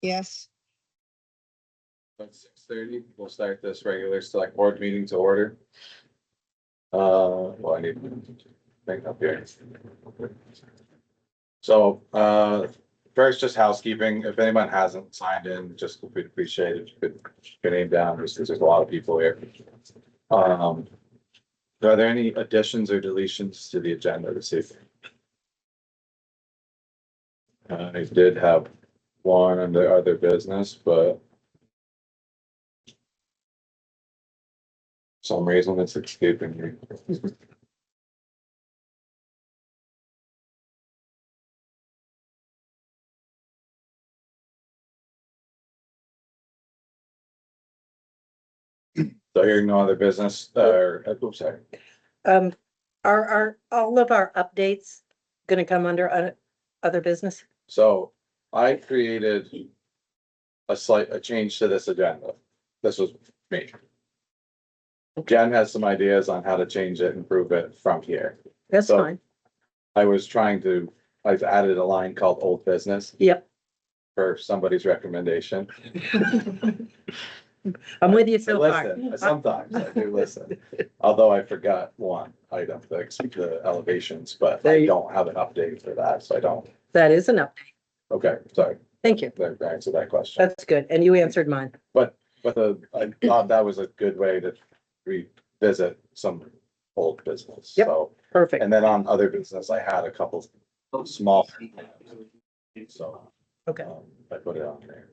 Yes. At 6:30, we'll start this regular select board meeting to order. Well, I need to think up here. So, first, just housekeeping. If anyone hasn't signed in, just we'd appreciate it if you could put your name down, just because there's a lot of people here. Are there any additions or deletions to the agenda this evening? I did have one under other business, but for some reason it's escaping me. So hearing no other business, oops, sorry. Are all of our updates gonna come under other business? So I created a change to this agenda. This was me. Jen has some ideas on how to change it, improve it from here. That's So- fine. I've added a line called old business Yep, for somebody's recommendation. I'm with you I so far. listen, sometimes I do listen, although I forgot one item, the elevations, but There I you- don't have an update for that, so I don't. That is an update. Okay, sorry, Thank you. that answered that question. That's good. And you answered mine. But I thought that was a good way to revisit some old business, Yep. so. Perfect. And then on other business, I had a couple small. So, Okay. I put it on there.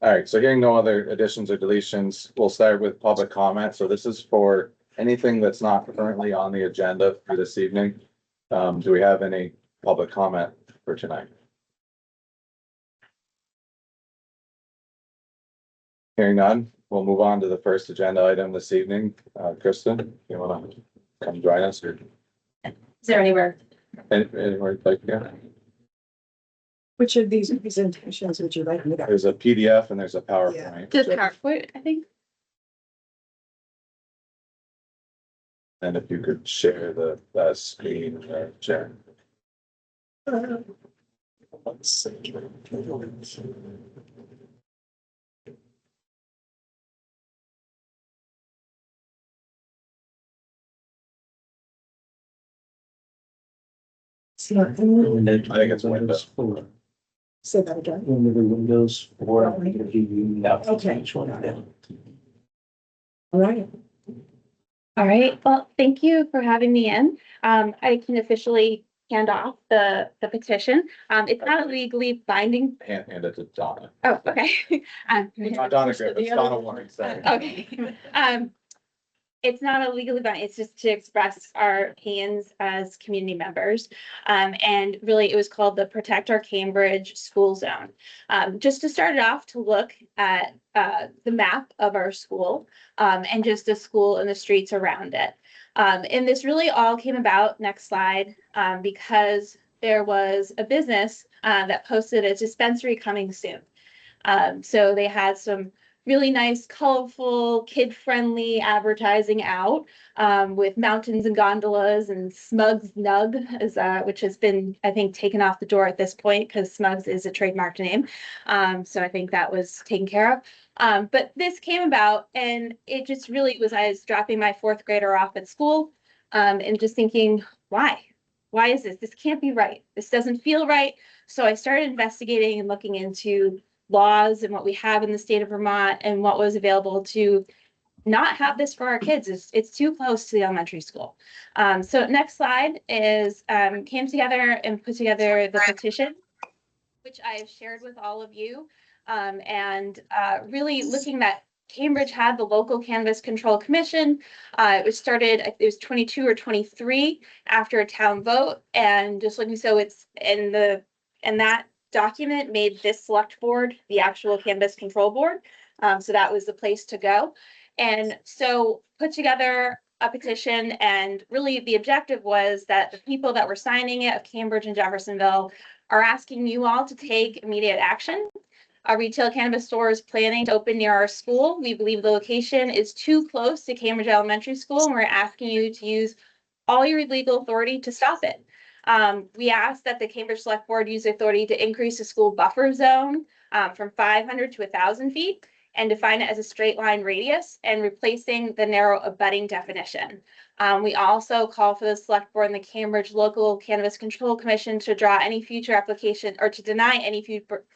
All right, so hearing no other additions or deletions, we'll start with public comment. So this is for anything that's not currently on the agenda for this evening. Do we have any public comment for tonight? Hearing none, we'll move on to the first agenda item this evening. Kristen, you wanna come join us or Is there anywhere? anywhere like, yeah? Which of these presentations would you like me to? There's a PDF and there's a PowerPoint. Just PowerPoint, I think. And if you could share the screen, Jen. Let's see. It's not, I think it's Windows. say that again. One of the windows for. Okay. All right. All right, well, thank you for having me in. I can officially hand off the petition. It's not legally binding. Hand it to Donna. Oh, okay. Not Donna Griffith, it's Donna Warren, sorry. Okay. It's not a legally binding, it's just to express our opinions as community members. And really, it was called the Protect Our Cambridge School Zone. Just to start it off, to look at the map of our school and just the school and the streets around it. And this really all came about, next slide, because there was a business that posted a dispensary coming soon. So they had some really nice, colorful, kid-friendly advertising out with mountains and gondolas and Smugs Nug, which has been, I think, taken off the door at this point because Smugs is a trademarked name. So I think that was taken care of. But this came about, and it just really was, I was dropping my fourth grader off at school and just thinking, why? Why is this? This can't be right. This doesn't feel right. So I started investigating and looking into laws and what we have in the state of Vermont and what was available to not have this for our kids. It's too close to the elementary school. So next slide is came together and put together the petition, which I have shared with all of you. And really looking at Cambridge had the local Cannabis Control Commission. It was started, it was 22 or 23 after a town vote. And just looking, so it's in that document made this select board the actual Cannabis Control Board. So that was the place to go. And so put together a petition, and really the objective was that the people that were signing it of Cambridge and Jeffersonville are asking you all to take immediate action. Our retail cannabis store is planning to open near our school. We believe the location is too close to Cambridge Elementary School, and we're asking you to use all your legal authority to stop it. We asked that the Cambridge Select Board use authority to increase the school buffer zone from 500 to 1,000 feet and define it as a straight line radius and replacing the narrow abutting definition. We also call for the Select Board and the Cambridge Local Cannabis Control Commission to draw any future application or to deny any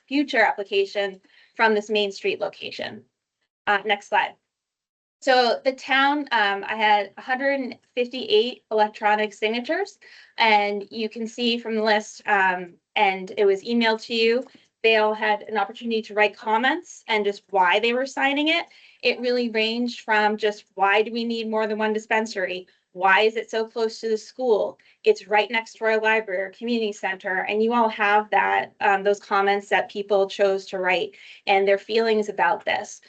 future application from this Main Street location. Next slide. So the town, I had 158 electronic signatures, and you can see from the list, and it was emailed to you. They all had an opportunity to write comments and just why they were signing it. It really ranged from just why do we need more than one dispensary? Why is it so close to the school? It's right next to our library or community center. And you all have that, those comments that people chose to write and their feelings about this,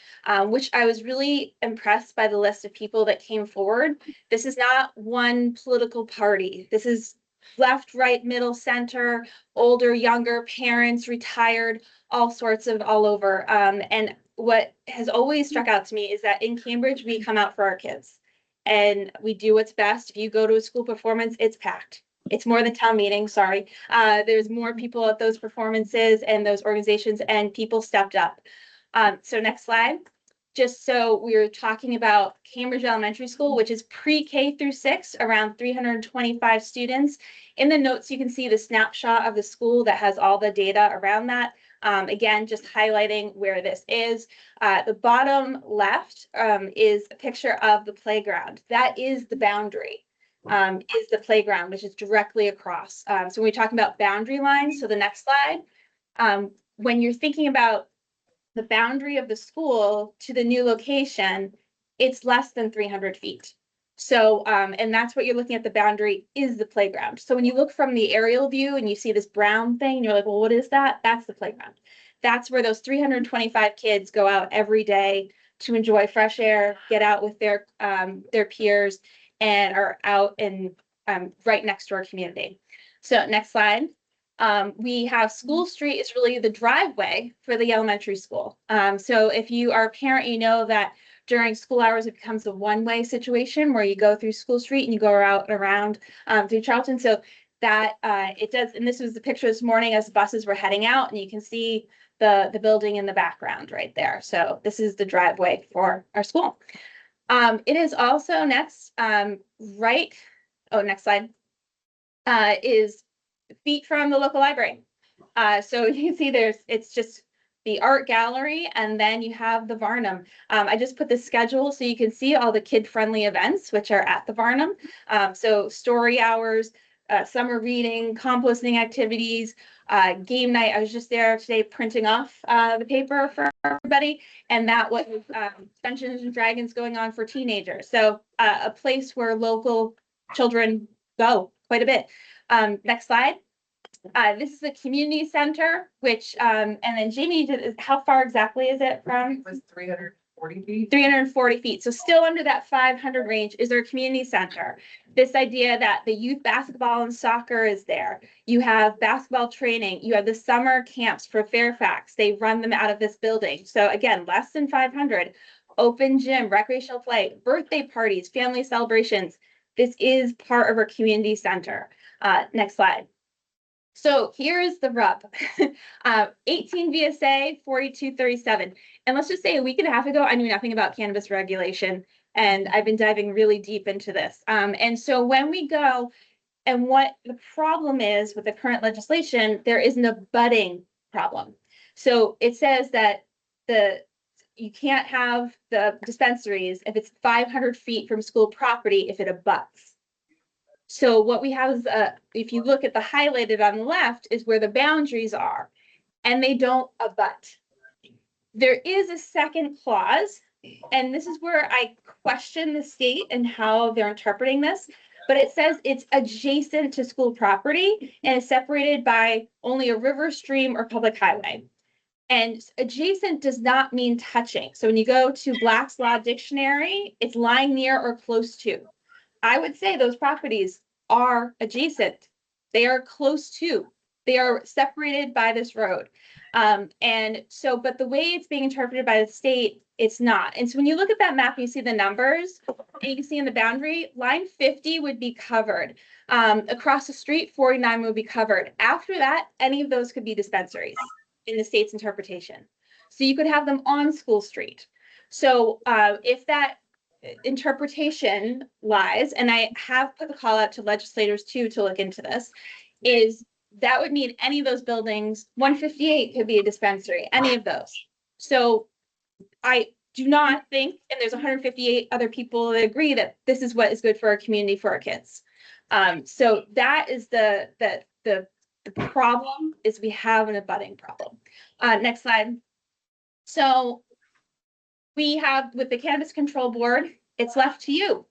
which I was really impressed by the list of people that came forward. This is not one political party. This is left, right, middle, center, older, younger, parents, retired, all sorts of all over. And what has always struck out to me is that in Cambridge, we come out for our kids and we do what's best. If you go to a school performance, it's packed. It's more than town meeting, sorry. There's more people at those performances and those organizations, and people stepped up. So next slide. Just so we were talking about Cambridge Elementary School, which is pre-K through 6, around 325 students. In the notes, you can see the snapshot of the school that has all the data around that. Again, just highlighting where this is. The bottom left is a picture of the playground. That is the boundary, is the playground, which is directly across. So when we're talking about boundary lines, so the next slide, when you're thinking about the boundary of the school to the new location, it's less than 300 feet. So, and that's what you're looking at, the boundary is the playground. So when you look from the aerial view and you see this brown thing, and you're like, well, what is that? That's the playground. That's where those 325 kids go out every day to enjoy fresh air, get out with their peers, and are out and right next to our community. So next slide. We have School Street is really the driveway for the elementary school. So if you are a parent, you know that during school hours, it becomes a one-way situation where you go through School Street and you go out and around through Charlton. So that it does, and this was the picture this morning as buses were heading out, and you can see the building in the background right there. So this is the driveway for our school. It is also next, right, oh, next slide, is feet from the local library. So you can see it's just the art gallery, and then you have the Varnum. I just put the schedule so you can see all the kid-friendly events which are at the Varnum. So story hours, summer reading, composting activities, game night. I was just there today printing off the paper for everybody, and that was Dungeons and Dragons going on for teenagers. So a place where local children go quite a bit. Next slide. This is the community center, which, and then Jamie, how far exactly is it from? It was 340 feet. 340 feet. So still under that 500 range is our community center. This idea that the youth basketball and soccer is there. You have basketball training. You have the summer camps for Fairfax. They run them out of this building. So again, less than 500. Open gym, recreational play, birthday parties, family celebrations. This is part of our community center. Next slide. So here is the rub. 18 VSA 4237. And let's just say a week and a half ago, I knew nothing about cannabis regulation, and I've been diving really deep into this. And so when we go, and what the problem is with the current legislation, there is an abutting problem. So it says that you can't have the dispensaries if it's 500 feet from school property if it abuts. So what we have is, if you look at the highlighted on the left, is where the boundaries are, and they don't abut. There is a second clause, and this is where I question the state and how they're interpreting this, but it says it's adjacent to school property and is separated by only a river, stream, or public highway. And adjacent does not mean touching. So when you go to Black's Law Dictionary, it's lying near or close to. I would say those properties are adjacent. They are close to. They are separated by this road. And so, but the way it's being interpreted by the state, it's not. And so when you look at that map, you see the numbers, and you can see in the boundary, line 50 would be covered. Across the street, 49 would be covered. After that, any of those could be dispensaries in the state's interpretation. So you could have them on School Street. So if that interpretation lies, and I have put the call out to legislators too to look into this, is that would mean any of those buildings, 158 could be a dispensary, any of those. So I do not think, and there's 158 other people that agree that this is what is good for our community, for our kids. So that is the problem, is we have an abutting problem. Next slide. So we have, with the Cannabis Control Board, it's left to you,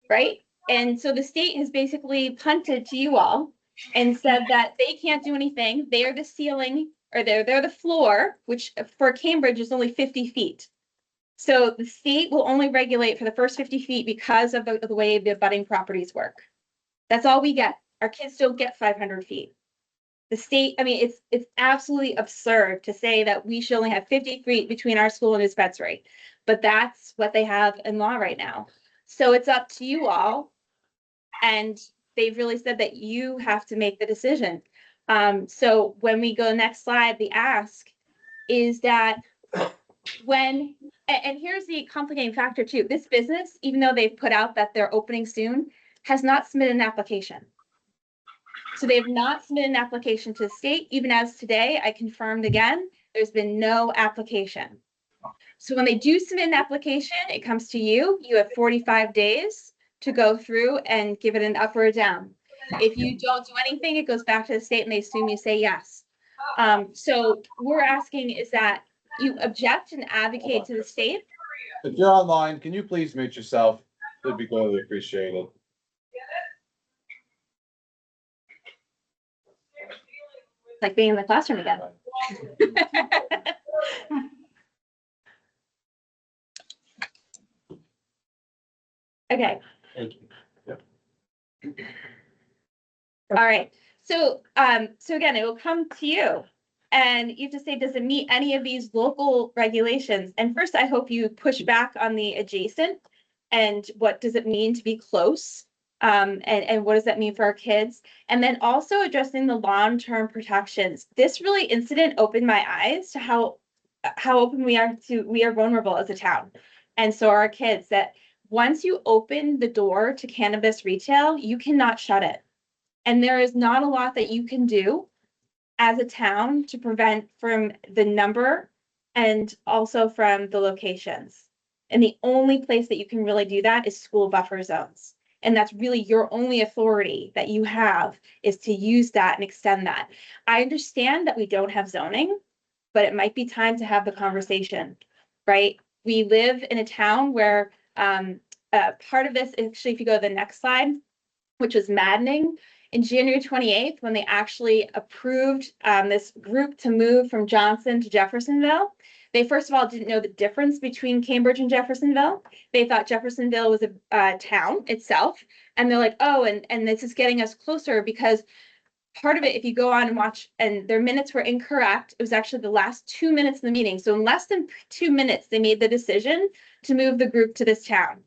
right? And so the state has basically punted to you all and said that they can't do anything. They're the ceiling, or they're the floor, which for Cambridge is only 50 feet. So the state will only regulate for the first 50 feet because of the way the abutting properties work. That's all we get. Our kids don't get 500 feet. The state, I mean, it's absolutely absurd to say that we should only have 50 feet between our school and dispensary, but that's what they have in law right now. So it's up to you all. And they've really said that you have to make the decision. So when we go next slide, the ask is that when, and here's the complicating factor too, this business, even though they've put out that they're opening soon, has not submitted an application. So they have not submitted an application to the state. Even as today, I confirmed again, there's been no application. So when they do submit an application, it comes to you. You have 45 days to go through and give it an up or a down. If you don't do anything, it goes back to the state and they assume you say yes. So we're asking is that you object and advocate to the state. If you're online, can you please mute yourself? It'd be greatly appreciated. Like being in the classroom again. Okay. Thank you. Yep. All right. So, so again, it will come to you. And you have to say, does it meet any of these local regulations? And first, I hope you push back on the adjacent and what does it mean to be close? And what does that mean for our kids? And then also addressing the long-term protections. This really incident opened my eyes to how open we are vulnerable as a town. And so are our kids, that once you open the door to cannabis retail, you cannot shut it. And there is not a lot that you can do as a town to prevent from the number and also from the locations. And the only place that you can really do that is school buffer zones. And that's really your only authority that you have, is to use that and extend that. I understand that we don't have zoning, but it might be time to have the conversation, right? We live in a town where part of this, actually, if you go to the next slide, which was maddening, in January 28th, when they actually approved this group to move from Johnson to Jeffersonville, they first of all didn't know the difference between Cambridge and Jeffersonville. They thought Jeffersonville was a town itself. And they're like, oh, and this is getting us closer, because part of it, if you go on and watch, and their minutes were incorrect, it was actually the last 2 minutes of the meeting. So in less than 2 minutes, they made the decision to move the group to this town.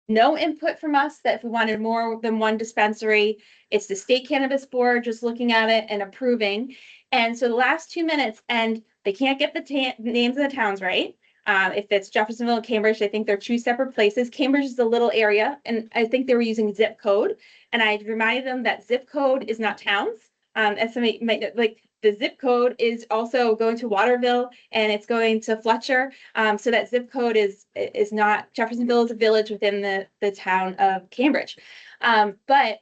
No input from us that if we wanted more than one dispensary. It's the state cannabis board just looking at it and approving. And so the last 2 minutes, and they can't get the names of the towns right. If it's Jeffersonville and Cambridge, I think they're two separate places. Cambridge is a little area, and I think they were using zip code. And I reminded them that zip code is not towns. And somebody might, like, the zip code is also going to Waterville and it's going to Fletcher. So that zip code is not, Jeffersonville is a village within the town of Cambridge. But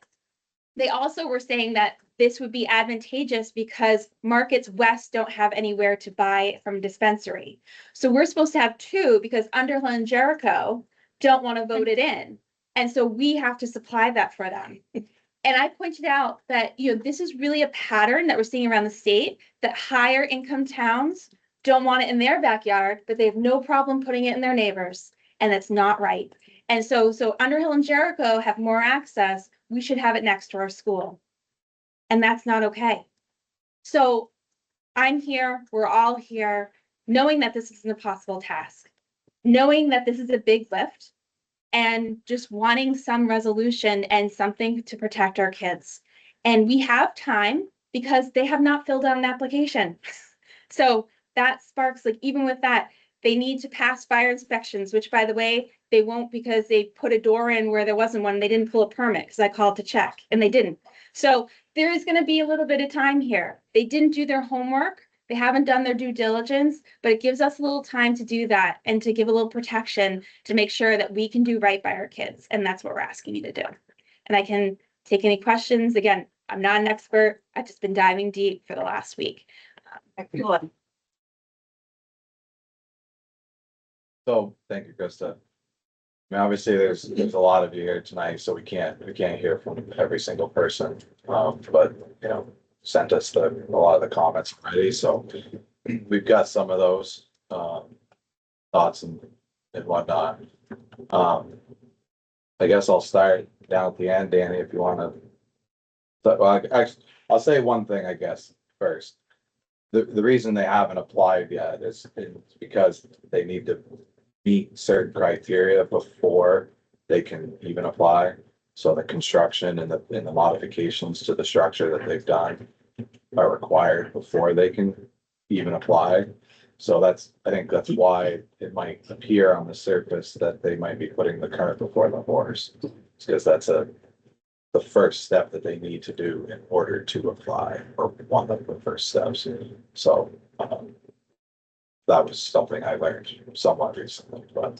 they also were saying that this would be advantageous because markets west don't have anywhere to buy from dispensary. So we're supposed to have two, because Underhill and Jericho don't want to vote it in. And so we have to supply that for them. And I pointed out that, this is really a pattern that we're seeing around the state, that higher income towns don't want it in their backyard, but they have no problem putting it in their neighbors. And that's not right. And so Underhill and Jericho have more access. We should have it next to our school. And that's not okay. So I'm here, we're all here, knowing that this is an impossible task, knowing that this is a big lift, and just wanting some resolution and something to protect our kids. And we have time because they have not filled out an application. So that sparks, like, even with that, they need to pass fire inspections, which, by the way, they won't because they put a door in where there wasn't one. They didn't pull a permit because I called to check and they didn't. So there is going to be a little bit of time here. They didn't do their homework. They haven't done their due diligence, but it gives us a little time to do that and to give a little protection to make sure that we can do right by our kids. And that's what we're asking you to do. And I can take any questions. Again, I'm not an expert. I've just been diving deep for the last week. Excellent. So, thank you, Krista. I mean, obviously, there's a lot of you here tonight, so we can't hear from every single person. But, you know, sent us a lot of the comments already, so we've got some of those, thoughts and whatnot. I guess I'll start down at the end, Danny, if you wanna. But, well, actually, I'll say one thing, I guess, first. The reason they haven't applied yet is because they need to meet certain criteria before they can even apply. So the construction and the modifications to the structure that they've done are required before they can even apply. So I think that's why it might appear on the surface that they might be putting the cart before the horse. It's because that's the first step that they need to do in order to apply, or one of the first steps. So, that was something I learned somewhat recently, but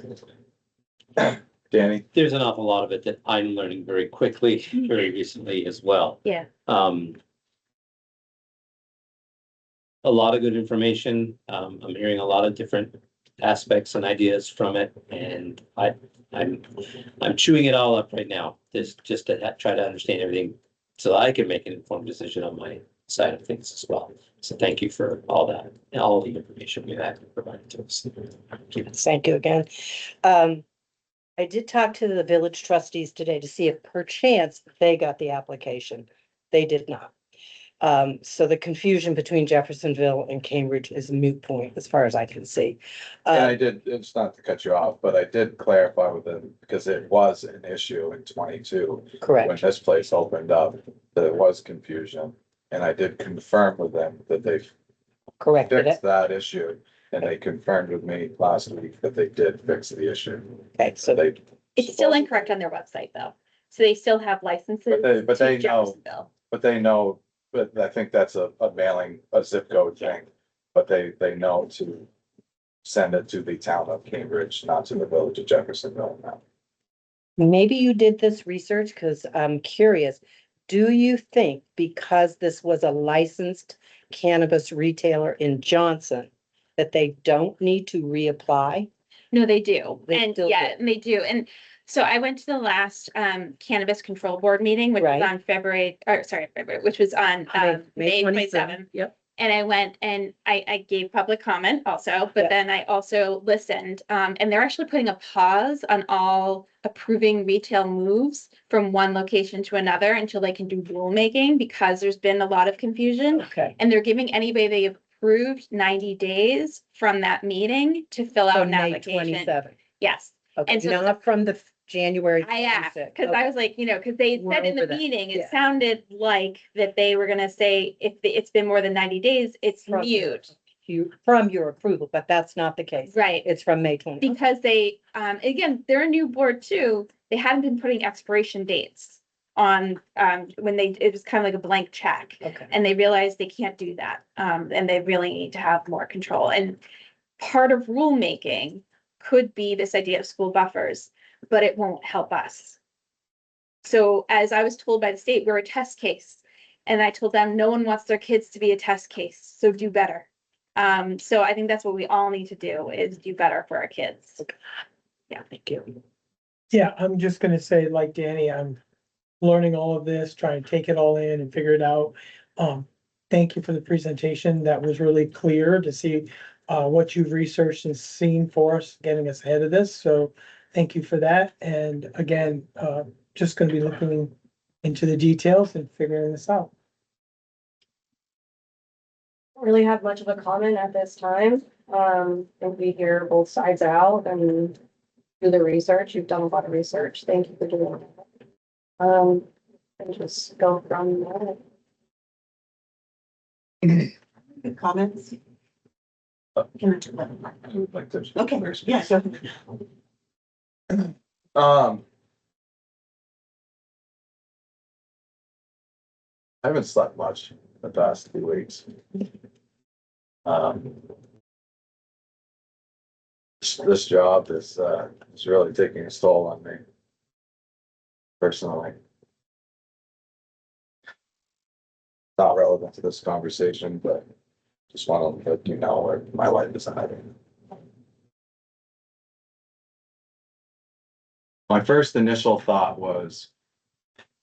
Danny? There's an awful lot of it that I'm learning very quickly, very recently as well. Yeah. A lot of good information. I'm hearing a lot of different aspects and ideas from it, and I'm chewing it all up right now, just to try to understand everything so I can make an informed decision on my side of things as well. So thank you for all that and all the information you had provided to us. Thank you again. I did talk to the village trustees today to see if perchance they got the application. They did not. So the confusion between Jeffersonville and Cambridge is a moot point as far as I can see. And I did, it's not to cut you off, but I did clarify with them, because it was an issue in 22. When Correct. this place opened up, that it was confusion. And I did confirm with them that they've Corrected fixed it. that issue. And they confirmed with me last week that they did fix the issue. Okay, So they. It's still incorrect on their website though. So they still have licenses. But they to know, Jeffersonville. but they know, but I think that's a mailing, a zip code thing. But they know to send it to the town of Cambridge, not to the village of Jeffersonville now. maybe you did this research because I'm curious. Do you think because this was a licensed cannabis retailer in Johnson, that they don't need to reapply? No, they do. They And still yeah, do. and they do. And so I went to the last Cannabis Control Board meeting, which was Right. on February, which was on May 27th. Yep. And I went and I gave public comment also, but Yeah. then I also listened. And they're actually putting a pause on all approving retail moves from one location to another until they can do rulemaking, because there's been a lot of confusion. Okay. And they're giving anybody they approved 90 days from that meeting to fill out From an May application. 27th. Yes, Okay, And so not from the January. I asked, 26th. because I was like, because they We're said in the over that. meeting, it Yeah. sounded like that they were gonna say, if it's been more than 90 days, it's From- mute. From your approval, but that's not the case. Right, It's from May 20th. because they, again, they're a new board too, they hadn't been putting expiration dates on, when it was kind of like a blank check. Okay. And they realized they can't do that, and they really need to have more control. And part of rulemaking could be this idea of school buffers, but it won't help us. So as I was told by the state, we're a test case. And I told them, no one wants their kids to be a test case, so do better. So I think that's what we all need to do, is do better for our kids. Thank you. Yeah, I'm just gonna say, like Danny, I'm learning all of this, trying to take it all in and figure it out. Thank you for the presentation. That was really clear to see what you've researched and seen for us, getting us ahead of this. So thank you for that. And again, just gonna be looking into the details and figuring this out. really have much of a comment at this time. And we hear both sides out and do the research. You've done a lot of research. Thank you for doing that. And just go from there. Comments? Like to- Okay, yeah, so. I haven't slept much the past 2 weeks. Um. This job is really taking a toll on me. Personally. Not relevant to this conversation, but just want to let you know where my life is at. My first initial thought was,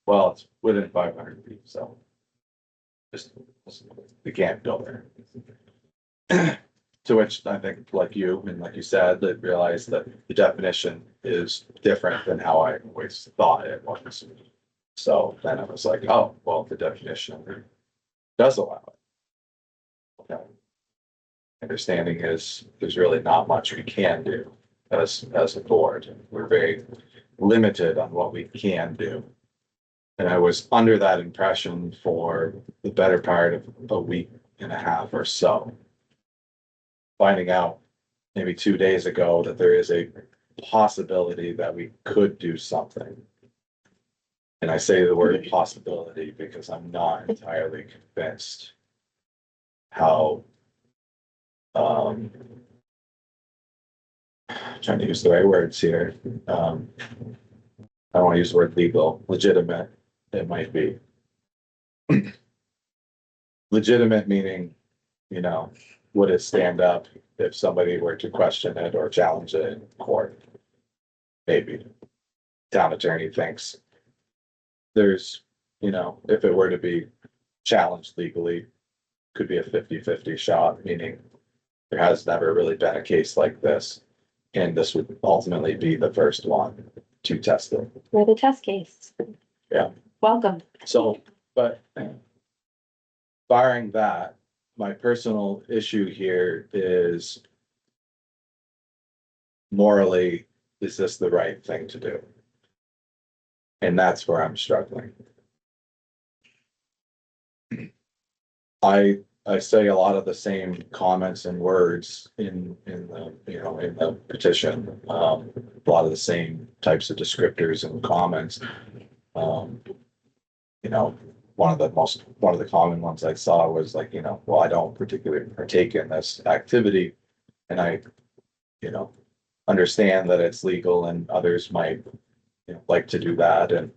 well, it's within 500 feet, so. Just, we can't go there. To which I think, like you, and like you said, that realized that the definition is different than how I always thought it was. So then I was like, oh, well, the definition does allow it. Okay. Understanding is, there's really not much we can do as a board. We're very limited on what we can do. And I was under that impression for the better part of a week and a half or so. Finding out maybe 2 days ago that there is a possibility that we could do something. And I say the word possibility because I'm not entirely convinced how, trying to use the right words here. I don't want to use the word legal, legitimate, it might be. Legitimate meaning, would it stand up if somebody were to question it or challenge it in court? Maybe. Town attorney thinks there's, if it were to be challenged legally, could be a 50-50 shot, meaning there has never really been a case like this. And this would ultimately be the first one to test it. We're the test case. Yeah. Welcome. So, but barring that, my personal issue here is morally, is this the right thing to do? And that's where I'm struggling. I say a lot of the same comments and words in the, in the petition, a lot of the same types of descriptors and comments. One of the common ones I saw was like, well, I don't particularly partake in this activity. And I, understand that it's legal and others might, like to do that and,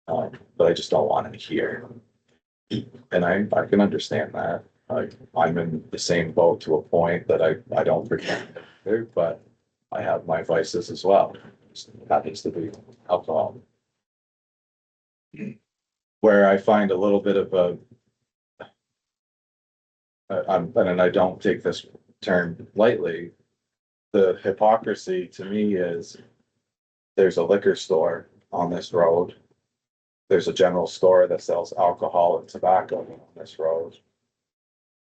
but I just don't want it here. And I can understand that. I'm in the same boat to a point that I don't pretend to, but I have my vices as well. It happens to be alcohol. Where I find a little bit of and I don't take this term lightly, the hypocrisy to me is there's a liquor store on this road. There's a general store that sells alcohol and tobacco on this road.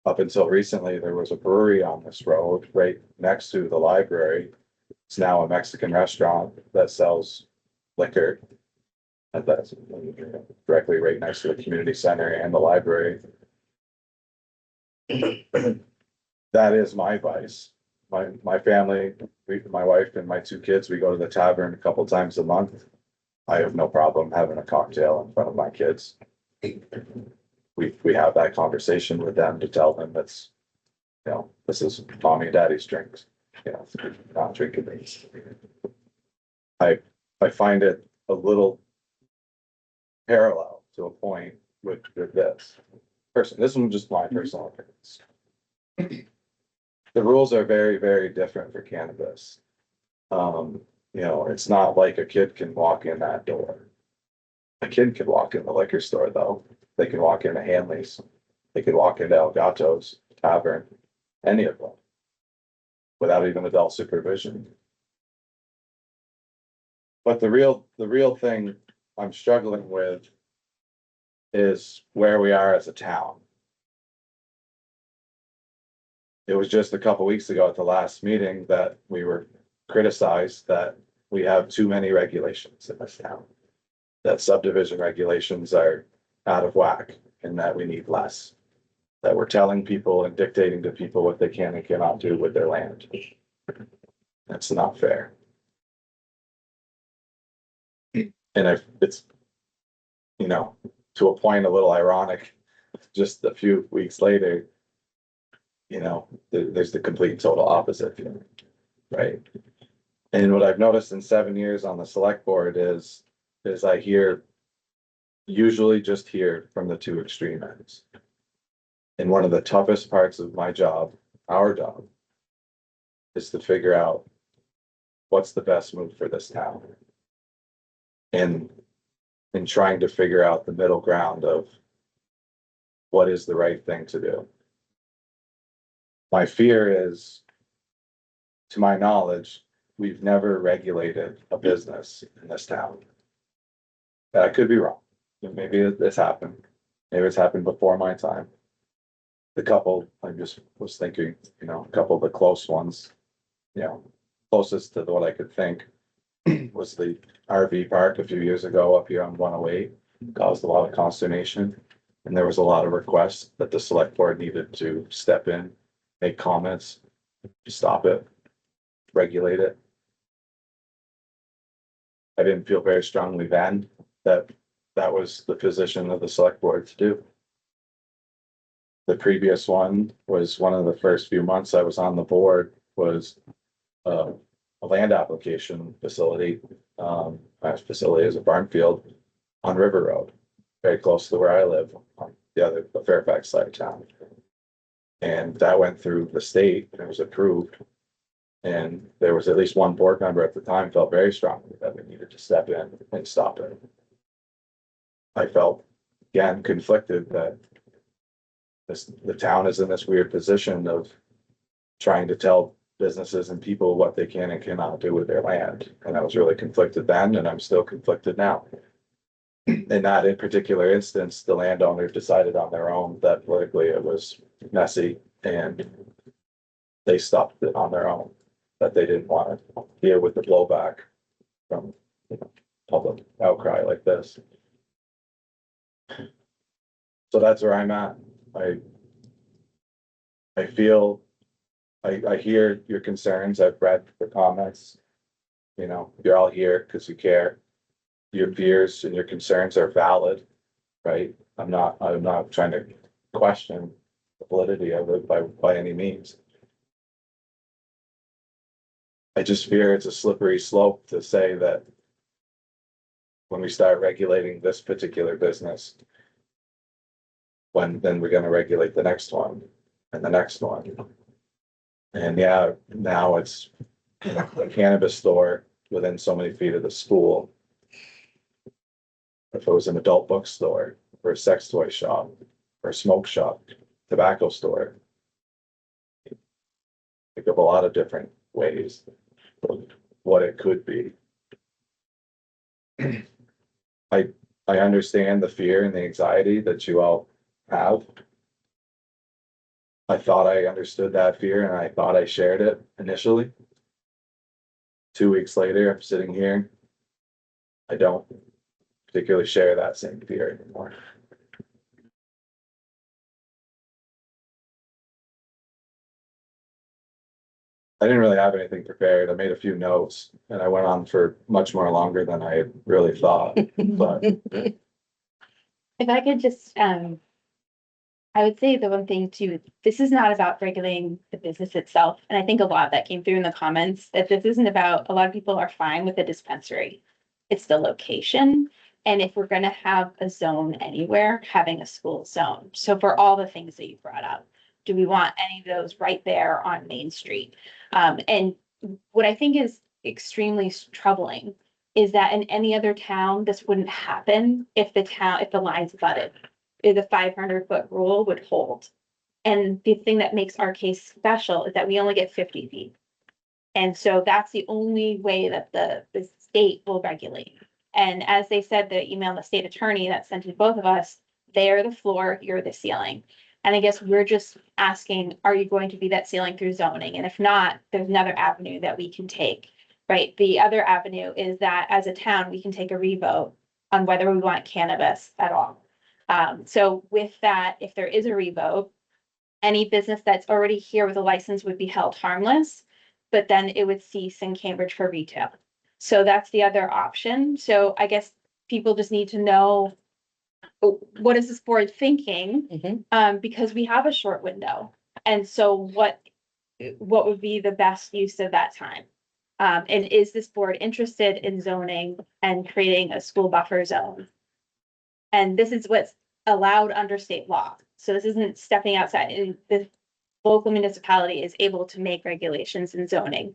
Up until recently, there was a brewery on this road right next to the library. It's now a Mexican restaurant that sells liquor. And that's directly right next to the community center and the library. That is my vice. My family, my wife and my 2 kids, we go to the tavern a couple times a month. I have no problem having a cocktail in front of my kids. We have that conversation with them to tell them that's, this is mommy and daddy's drinks, not drinking these. I find it a little parallel to a point with this person. This is just my personal opinions. The rules are very, very different for cannabis. It's not like a kid can walk in that door. A kid can walk in the liquor store though. They can walk into Hanley's. They could walk into El Gato's Tavern, any of them, without even adult supervision. But the real thing I'm struggling with is where we are as a town. it was just a couple weeks ago at the last meeting that we were criticized that we have too many regulations in this town. That subdivision regulations are out of whack and that we need less. That we're telling people and dictating to people what they can and cannot do with their land. That's not fair. And if it's, you know, to a point a little ironic, just a few weeks later, you know, there's the complete and total opposite, right? And what I've noticed in 7 years on the select board is I usually just hear from the two extreme ends. And one of the toughest parts of my job, our job, is to figure out what's the best move for this town. And in trying to figure out the middle ground of what is the right thing to do. My fear is, to my knowledge, we've never regulated a business in this town. I could be wrong. Maybe this happened. Maybe it's happened before my time. The couple, I just was thinking, you know, a couple of the close ones, you know, closest to what I could think was the RV park a few years ago up here on 108. Caused a lot of consternation. And there was a lot of requests that the select board needed to step in, make comments, stop it, regulate it. I didn't feel very strongly then that that was the position of the select board to do. The previous one was one of the first few months I was on the board was a land application facility. Our facility is a barn field on River Road, very close to where I live on the Fairfax side of town. And that went through the state and it was approved. And there was at least one board member at the time felt very strongly that we needed to step in and stop it. I felt, again, conflicted that the town is in this weird position of trying to tell businesses and people what they can and cannot do with their land. And I was really conflicted then, and I'm still conflicted now. In that particular instance, the landowner decided on their own that politically it was messy and they stopped it on their own, that they didn't want to deal with the blowback from, you know, public outcry like this. So that's where I'm at. I feel, I hear your concerns. I've read the comments. You know, you're all here because you care. Your fears and your concerns are valid, right? I'm not trying to question the validity of it by any means. I just fear it's a slippery slope to say that when we start regulating this particular business, then we're gonna regulate the next one and the next one. And yeah, now it's a cannabis store within so many feet of the school. If it was an adult bookstore or a sex toy shop or a smoke shop, tobacco store. Think of a lot of different ways of what it could be. I understand the fear and the anxiety that you all have. I thought I understood that fear and I thought I shared it initially. 2 weeks later, I'm sitting here. I don't particularly share that same fear anymore. I didn't really have anything prepared. I made a few notes and I went on for much more longer than I had really thought, but If I could just, I would say the one thing too, this is not about regulating the business itself. And I think a lot of that came through in the comments, that this isn't about, a lot of people are fine with a dispensary. It's the location. And if we're gonna have a zone anywhere, having a school zone. So for all the things that you brought up, do we want any of those right there on Main Street? And what I think is extremely troubling is that in any other town, this wouldn't happen if the lines butted. If the 500-foot rule would hold. And the thing that makes our case special is that we only get 50 feet. And so that's the only way that the state will regulate. And as they said, the email, the state attorney that sent to both of us, they're the floor, you're the ceiling. And I guess we're just asking, are you going to be that ceiling through zoning? And if not, there's another avenue that we can take, right? The other avenue is that as a town, we can take a revote on whether we want cannabis at all. So with that, if there is a revote, any business that's already here with a license would be held harmless, but then it would cease in Cambridge for retail. So that's the other option. So I guess people just need to know, what is this board thinking? Because we have a short window. And so what would be the best use of that time? And is this board interested in zoning and creating a school buffer zone? And this is what's allowed under state law. So this isn't stepping outside, and the local municipality is able to make regulations and zoning.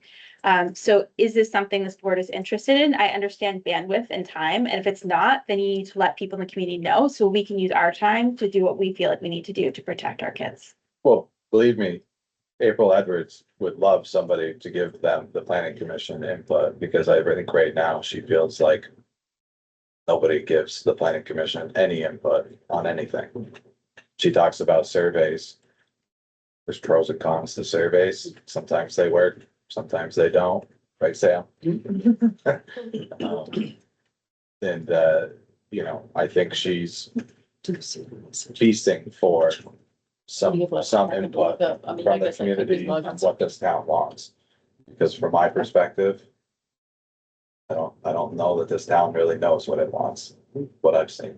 So is this something this board is interested in? I understand bandwidth and time, and if it's not, then you need to let people in the community know so we can use our time to do what we feel like we need to do to protect our kids. Well, believe me, April Edwards would love somebody to give them the planning commission input, because I think right now she feels like nobody gives the planning commission any input on anything. She talks about surveys. There's pros and cons to surveys. Sometimes they work, sometimes they don't, right, Sam? And, you know, I think she's feasting for some input from the community on what this town wants. Because from my perspective, I don't know that this town really knows what it wants, what I've seen.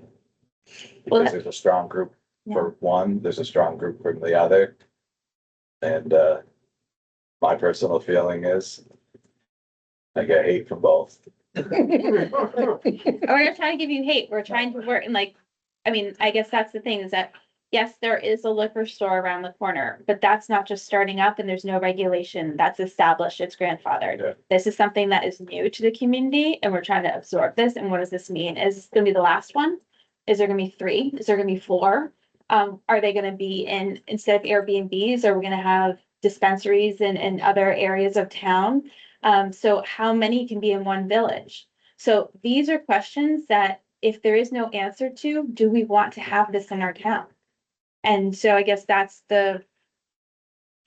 Because there's a strong group for one, there's a strong group from the other. And, my personal feeling is I get hate from both. We're not trying to give you hate. We're trying to work and like, I mean, I guess that's the thing is that, yes, there is a liquor store around the corner, but that's not just starting up and there's no regulation that's established. It's grandfathered. Yeah. This is something that is new to the community and we're trying to absorb this. And what does this mean? Is this gonna be the last one? Is there gonna be 3? Is there gonna be 4? Are they gonna be instead of Airbnbs, are we gonna have dispensaries in other areas of town? So how many can be in one village? So these are questions that if there is no answer to, do we want to have this in our town? And so I guess that's the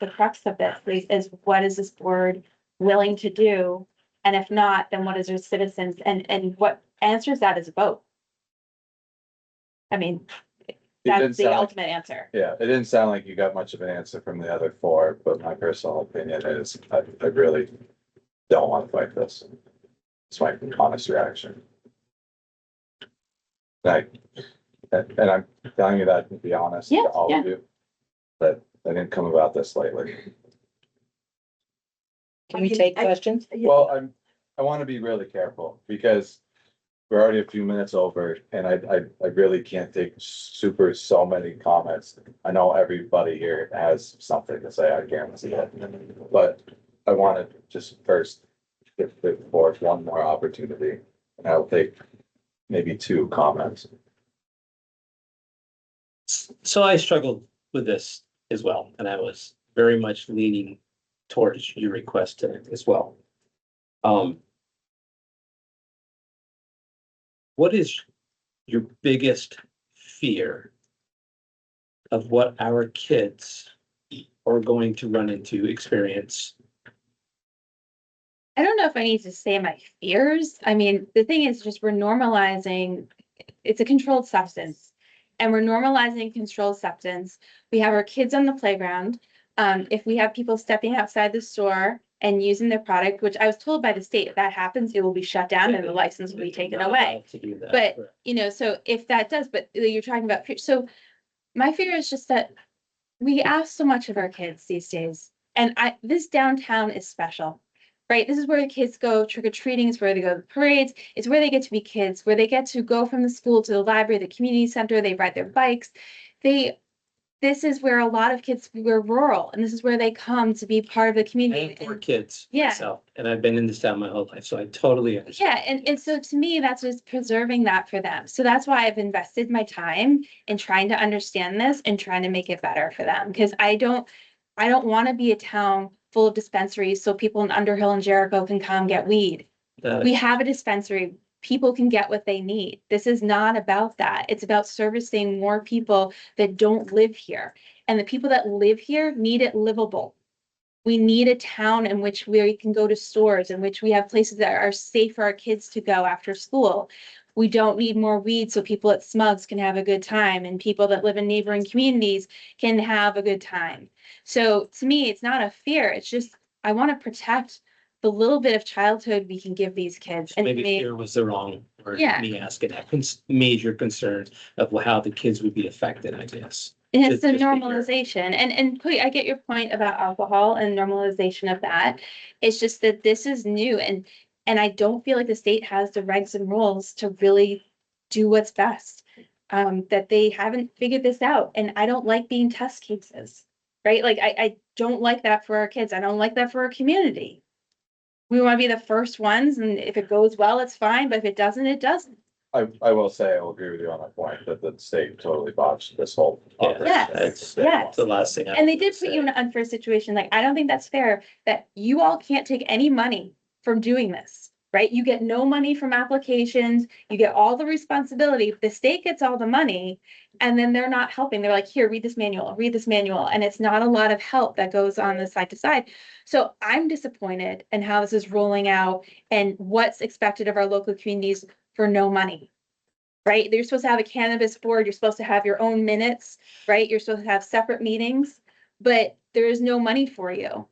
crux of this is what is this board willing to do? And if not, then what is their citizens and what answers that is a vote? I mean, that's the ultimate answer. Yeah, it didn't sound like you got much of an answer from the other 4, but my personal opinion is I really don't want to fight this. It's my honest reaction. And I'm telling you that to be honest to all of you, that I didn't come about this lightly. Can we take questions? Well, I want to be really careful because we're already a few minutes over and I really can't take so many comments. I know everybody here has something to say, I guarantee it, but I want to just first give the board one more opportunity and I'll take maybe 2 comments. So I struggled with this as well, and I was very much leaning towards your request as well. What is your biggest fear of what our kids are going to run into, experience? I don't know if I need to say my fears. I mean, the thing is just we're normalizing, it's a controlled substance. And we're normalizing controlled substance. We have our kids on the playground. If we have people stepping outside the store and using their product, which I was told by the state, if that happens, it will be shut down and the license will be taken away. But, you know, so if that does, but you're talking about, so my fear is just that we ask so much of our kids these days. And this downtown is special. Right, this is where the kids go trick-or-treating, it's where they go to parades, it's where they get to be kids, where they get to go from the school to the library, the community center, they ride their bikes. This is where a lot of kids, we're rural, and this is where they come to be part of the I community. have 4 kids. Yeah. myself, and I've been in this town my whole life, so I totally understand. Yeah, and so to me, that's just preserving that for them. So that's why I've invested my time in trying to understand this and trying to make it better for them, because I don't want to be a town full of dispensaries so people in Underhill and Jericho can come get weed. We have a dispensary people can get what they need. This is not about that. It's about servicing more people that don't live here. And the people that live here need it livable. We need a town in which we can go to stores, in which we have places that are safe for our kids to go after school. We don't need more weeds so people at Smugs can have a good time and people that live in neighboring communities can have a good time. So to me, it's not a fear. It's just, I want to protect the little bit of childhood we can give these kids. And Maybe may- fear was the wrong word, Yeah. me asking that major concern of how the kids would be affected, I guess. And it's the Just to hear. normalization. And Cody, I get your point about alcohol and normalization of that. It's just that this is new and I don't feel like the state has the regs and rules to really do what's best. That they haven't figured this out. And I don't like being test cases, right? Like I don't like that for our kids. I don't like that for our community. We want to be the first ones, and if it goes well, it's fine, but if it doesn't, it doesn't. I will say, I will agree with you on that point, that the state totally botched this whole. Yeah, operation. Yes, They yes. lost The last thing. I And they would did put you in say. an unfair situation. Like, I don't think that's fair that you all can't take any money from doing this, right? You get no money from applications, you get all the responsibility, the state gets all the money, and then they're not helping. They're like, here, read this manual, and it's not a lot of help that goes on the side to side. So I'm disappointed in how this is rolling out and what's expected of our local communities for no money. Right? You're supposed to have a cannabis board, you're supposed to have your own minutes, right? You're supposed to have separate meetings, but there is no money for you.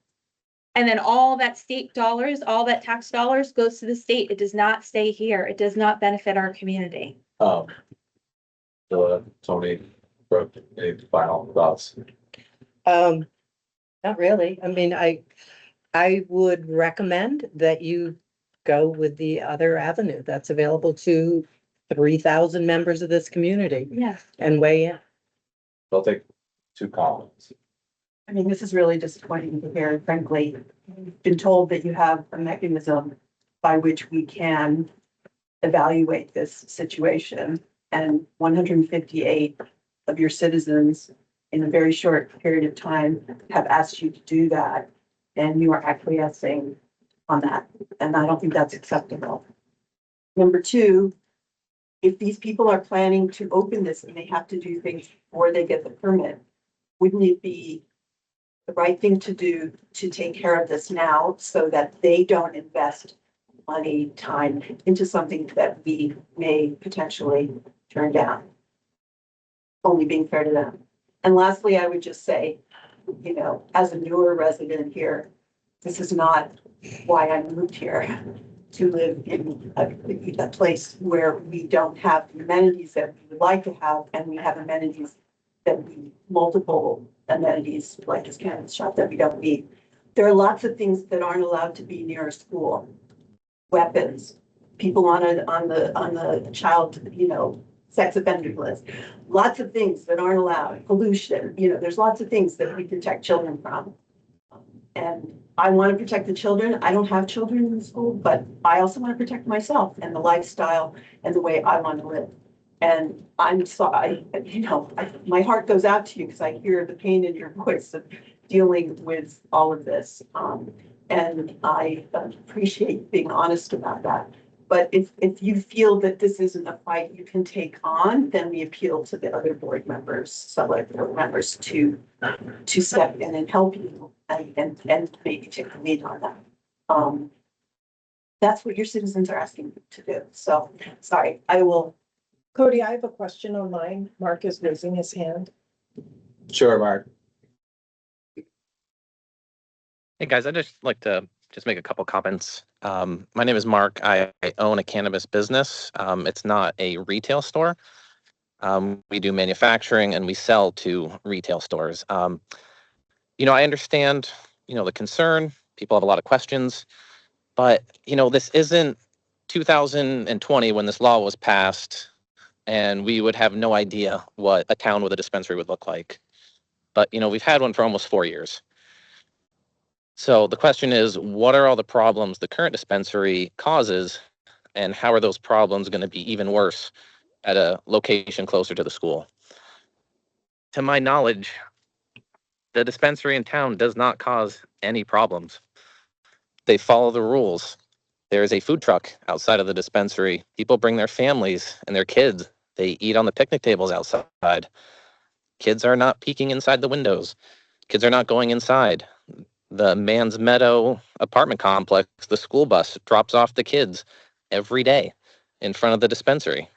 And then all that state dollars, all that tax dollars goes to the state. It does not stay here. It does not benefit our community. Tony, Brooke, any final thoughts? Not really. I mean, I would recommend that you go with the other avenue that's available to 3,000 members of this community Yes. and weigh in. I'll take 2 comments. I mean, this is really disappointing to hear, frankly. We've been told that you have a mechanism by which we can evaluate this situation. And 158 of your citizens in a very short period of time have asked you to do that. And you are acquiescing on that. And I don't think that's acceptable. Number 2, if these people are planning to open this and they have to do things before they get the permit, wouldn't it be the right thing to do to take care of this now so that they don't invest money, time into something that we may potentially turn down? Only being fair to them. And lastly, I would just say, you know, as a newer resident here, this is not why I moved here, to live in a place where we don't have the amenities that we would like to have, and we have amenities that we, multiple amenities like this cannabis shop that we don't need. There are lots of things that aren't allowed to be near a school. Weapons, people on the child, you know, sex offender list. Lots of things that aren't allowed. Pollution, you know, there's lots of things that we protect children from. And I want to protect the children. I don't have children in school, but I also want to protect myself and the lifestyle and the way I want to live. And I'm sorry, you know, my heart goes out to you because I hear the pain in your voice of dealing with all of this. And I appreciate being honest about that. But if you feel that this isn't a fight you can take on, then we appeal to the other board members, select board members to step in and help you and maybe take the lead on that. That's what your citizens are asking you to do. So, sorry, I will. Cody, I have a question online. Mark is raising his hand. Sure, Mark. Hey, guys, I'd just like to just make a couple comments. My name is Mark. I own a cannabis business. It's not a retail store. We do manufacturing and we sell to retail stores. I understand, the concern. People have a lot of questions, but, this isn't 2020 when this law was passed and we would have no idea what a town with a dispensary would look like. But, we've had one for almost 4 years. So the question is, what are all the problems the current dispensary causes, and how are those problems going to be even worse at a location closer to the school? To my knowledge, the dispensary in town does not cause any problems. They follow the rules. There's a food truck outside of the dispensary. People bring their families and their kids. They eat on the picnic tables outside. Kids are not peeking inside the windows. Kids are not going inside. The Man's Meadow apartment complex, the school bus drops off the kids every day in front of the dispensary.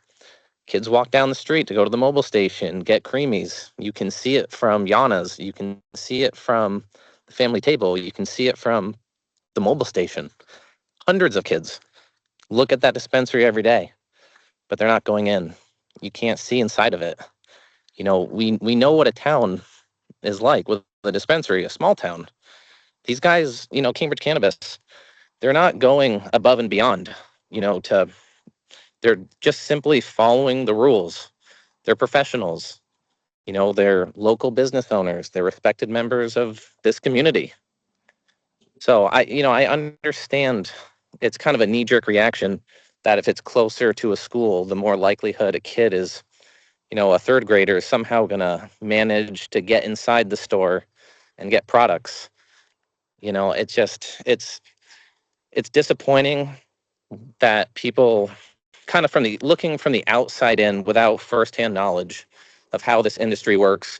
Kids walk down the street to go to the mobile station, get creamies. You can see it from Yana's. You can see it from the family table. You can see it from the mobile station. Hundreds of kids look at that dispensary every day, but they're not going in. You can't see inside of it. You know, we know what a town is like with the dispensary, a small town. These guys, you know, Cambridge Cannabis, they're not going above and beyond, you know, they're just simply following the rules. They're professionals, you know, they're local business owners, they're respected members of this community. So I understand it's kind of a knee-jerk reaction that if it's closer to a school, the more likelihood a kid is, you know, a third grader is somehow gonna manage to get inside the store and get products. You know, it's disappointing that people kind of looking from the outside in without firsthand knowledge of how this industry works,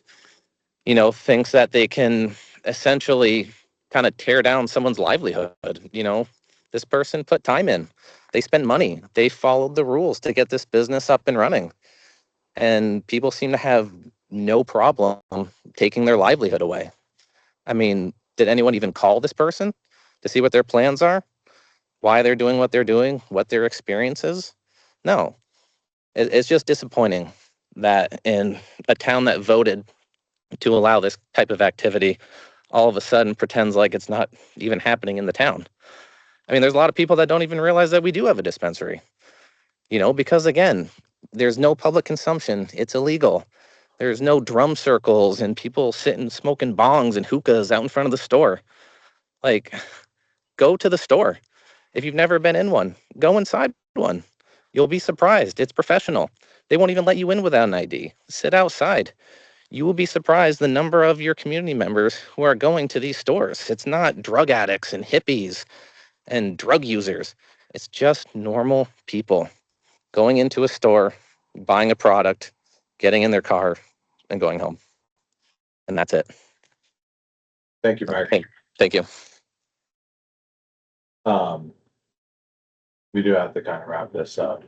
you know, thinks that they can essentially kind of tear down someone's livelihood. You know, this person put time in, they spent money, they followed the rules to get this business up and running. And people seem to have no problem taking their livelihood away. I mean, did anyone even call this person to see what their plans are? Why they're doing what they're doing, what their experience is? No. It's just disappointing that in a town that voted to allow this type of activity, all of a sudden pretends like it's not even happening in the town. I mean, there's a lot of people that don't even realize that we do have a dispensary, you know, because again, there's no public consumption. It's illegal. There's no drum circles and people sitting smoking bongs and hookahs out in front of the store. Like, go to the store. If you've never been in one, go inside one. You'll be surprised. It's professional. They won't even let you in without an ID. Sit outside. You will be surprised the number of your community members who are going to these stores. It's not drug addicts and hippies and drug users. It's just normal people going into a store, buying a product, getting in their car, and going home. And that's it. Thank you, Mark. Thank you. We do have to kind of wrap this up.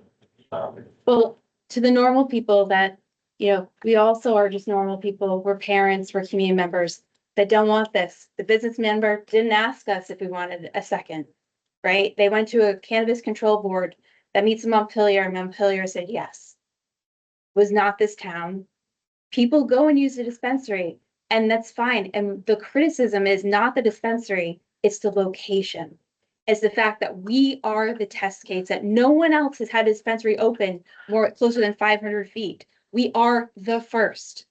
Well, to the normal people that, you know, we also are just normal people. We're parents, we're community members that don't want this. The business member didn't ask us if we wanted a second, right? They went to a cannabis control board that meets in Montpelier, and Montpelier said yes. Was not this town. People go and use the dispensary, and that's fine. And the criticism is not the dispensary, it's the location. It's the fact that we are the test case, that no one else has had a dispensary open more closer than 500 feet. We are the first.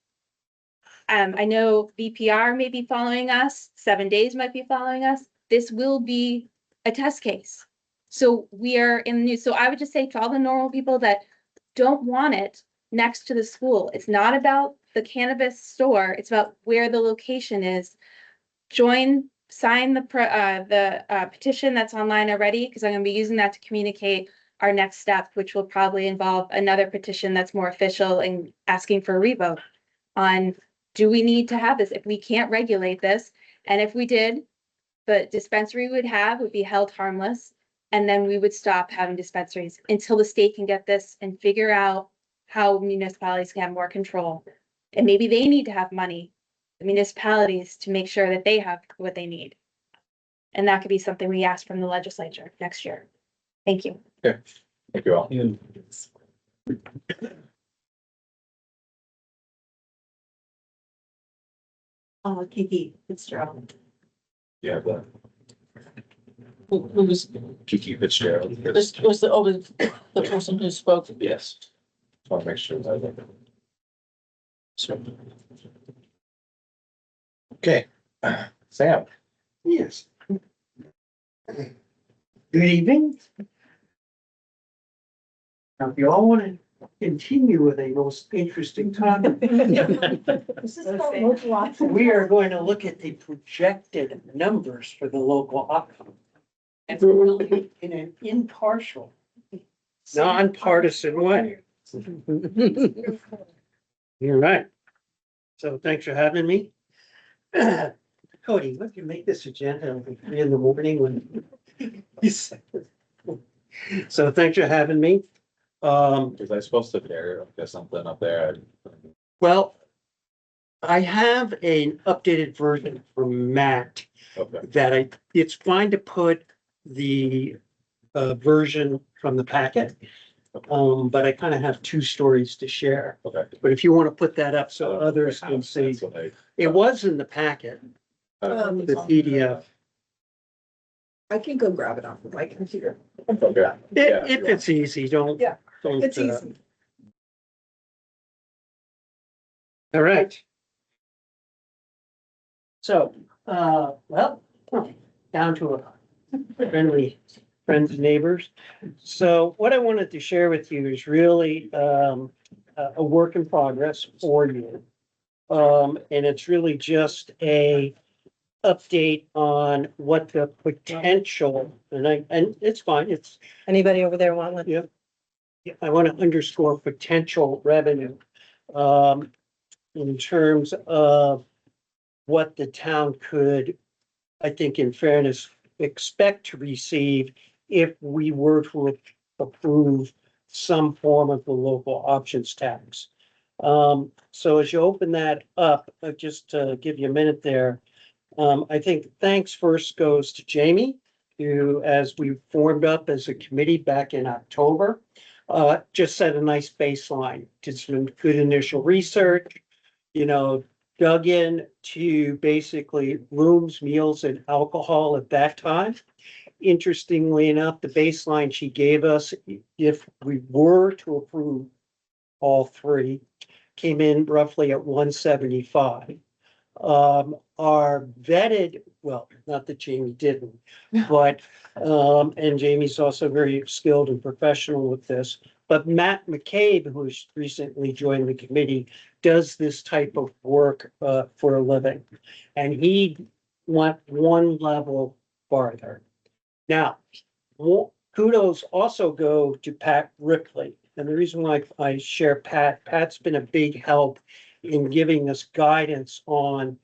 I know BPR may be following us, 7 Days might be following us. This will be a test case. So we are in the news. So I would just say to all the normal people that don't want it next to the school, it's not about the cannabis store, it's about where the location is. Sign the petition that's online already, because I'm going to be using that to communicate our next step, which will probably involve another petition that's more official and asking for a revote on, do we need to have this? If we can't regulate this, and if we did, the dispensary would be held harmless, and then we would stop having dispensaries until the state can get this and figure out how municipalities can have more control. And maybe they need to have money, the municipalities, to make sure that they have what they need. And that could be something we ask from the legislature next year. Thank you. Okay, thank you all. Kiki Fitzgerald. Yeah, the Who was, Kiki Fitzgerald. this was the person who spoke? Yes. Just want to make sure that. Okay, Sam. Yes. Good evening. Now, if you all want to continue with a most interesting topic, we are going to look at the projected numbers for the local outcome. in an impartial, nonpartisan way. You're right. So thanks for having me. Cody, what if you make this agenda at 3 in the morning when? So thanks for having me. Was I supposed to get something up there? Well, I have an updated version from Matt Okay, that it's fine to put the version from the packet. But I kind of have two stories to share. okay. But if you want to put that up so others can see, That's what it was in the packet, the PDF. I can go grab it off of my computer. Okay. Yeah. If it's easy, don't. Yeah, don't, It's easy. All right. So, well, down to a friendly friends and neighbors. So what I wanted to share with you is really a work in progress for you. And it's really just a update on what the potential, and it's fine, it's, Anybody over there want one? yeah. I want to underscore potential revenue. In terms of what the town could, I think in fairness, expect to receive if we were to approve some form of the local options tax. So as you open that up, just to give you a minute there, I think thanks first goes to Jamie, who, as we formed up as a committee back in October, just set a nice baseline, did some good initial research, dug in to basically rooms, meals, and alcohol at that time. Interestingly enough, the baseline she gave us, if we were to approve all three, came in roughly at 175. Our vetted, well, not that Jamie didn't, but, and Jamie's also very skilled and professional with this, but Matt McCabe, who's recently joined the committee, does this type of work, for a living. And he went one level farther. Now, kudos also go to Pat Ripley. And the reason why I share Pat's been a big help in giving us guidance on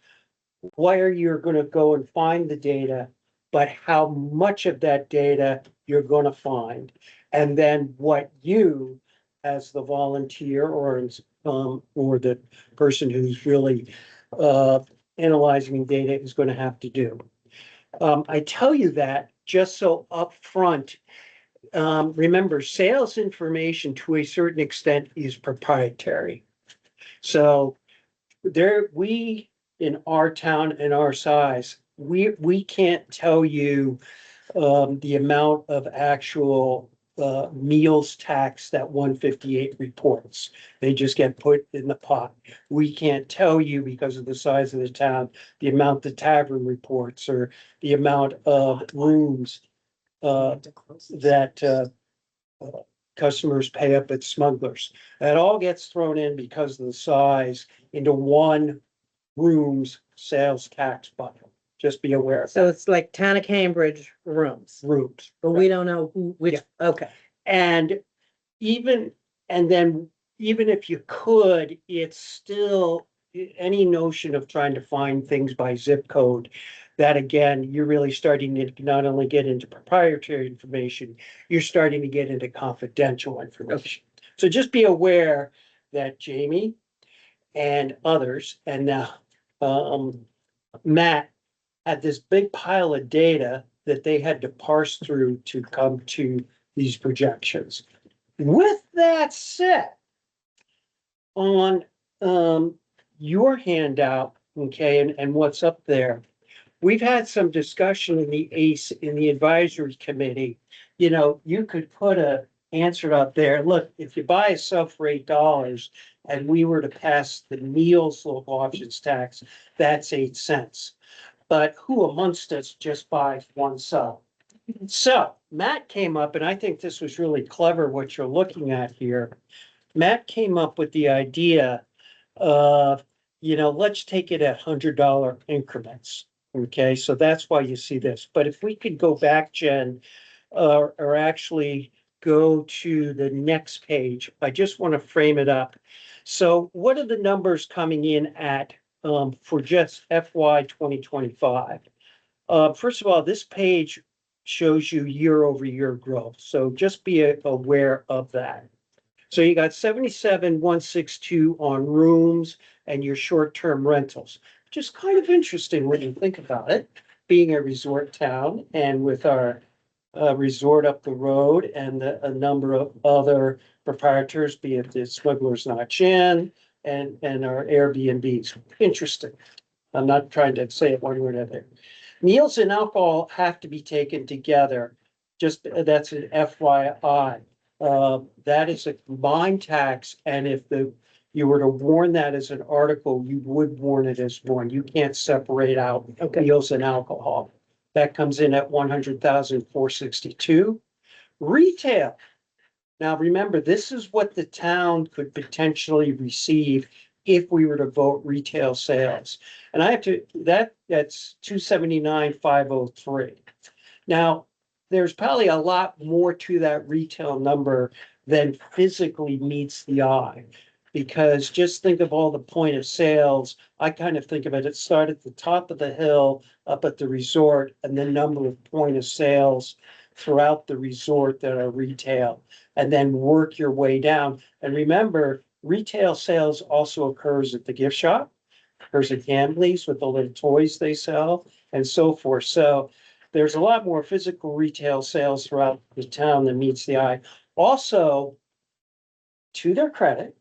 where you're going to go and find the data, but how much of that data you're going to find. And then what you, as the volunteer or the person who's really analyzing data, is going to have to do. I tell you that just so upfront. Remember, sales information to a certain extent is proprietary. So we in our town and our size, we can't tell you the amount of actual meals tax that 158 reports. They just get put in the pot. We can't tell you, because of the size of the town, the amount the tavern reports or the amount of rooms that customers pay up at Smugglers. That all gets thrown in because of the size into one room's sales tax bucket. Just be aware of So that. it's like town of Cambridge rooms, Rooms. but we don't know which, okay. And even if you could, it's still any notion of trying to find things by zip code. That again, you're really starting to not only get into proprietary information, you're starting to get into confidential information. So just be aware that Jamie and others, and now Matt, had this big pile of data that they had to parse through to come to these projections. With that said, on your handout, okay, and what's up there, we've had some discussion in the advisory committee. You could put a answer up there. Look, if you buy a sub for $8 and we were to pass the meals local options tax, that's 8 cents. But who amongst us just buys one sub? So Matt came up, and I think this was really clever what you're looking at here. Matt came up with the idea of, let's take it at $100 increments. Okay, so that's why you see this. But if we could go back, Jen, or actually go to the next page, I just want to frame it up. So what are the numbers coming in at for just FY 2025? First of all, this page shows you year over year growth, so just be aware of that. So you got 77,162 on rooms and your short-term rentals, which is kind of interesting when you think about it, being a resort town and with our resort up the road and a number of other proprietors, be it the Smuggler's Notch Inn and our Airbnbs. Interesting. I'm not trying to say it one way or another. Meals and alcohol have to be taken together. Just, that's an FYI. That is a combined tax, and if you were to warn that as an article, you would warn it as one. You can't separate out meals and alcohol. That comes in at 100,462. Retail. Now, remember, this is what the town could potentially receive if we were to vote retail sales. And I have to, that's 279,503. Now, there's probably a lot more to that retail number than physically meets the eye. Because just think of all the point of sales. I kind of think of it, start at the top of the hill, up at the resort, and the number of point of sales throughout the resort that are retail, and then work your way down. And remember, retail sales also occurs at the gift shop, occurs at Gambley's with the little toys they sell, and so forth. So there's a lot more physical retail sales throughout the town than meets the eye. Also, to their credit,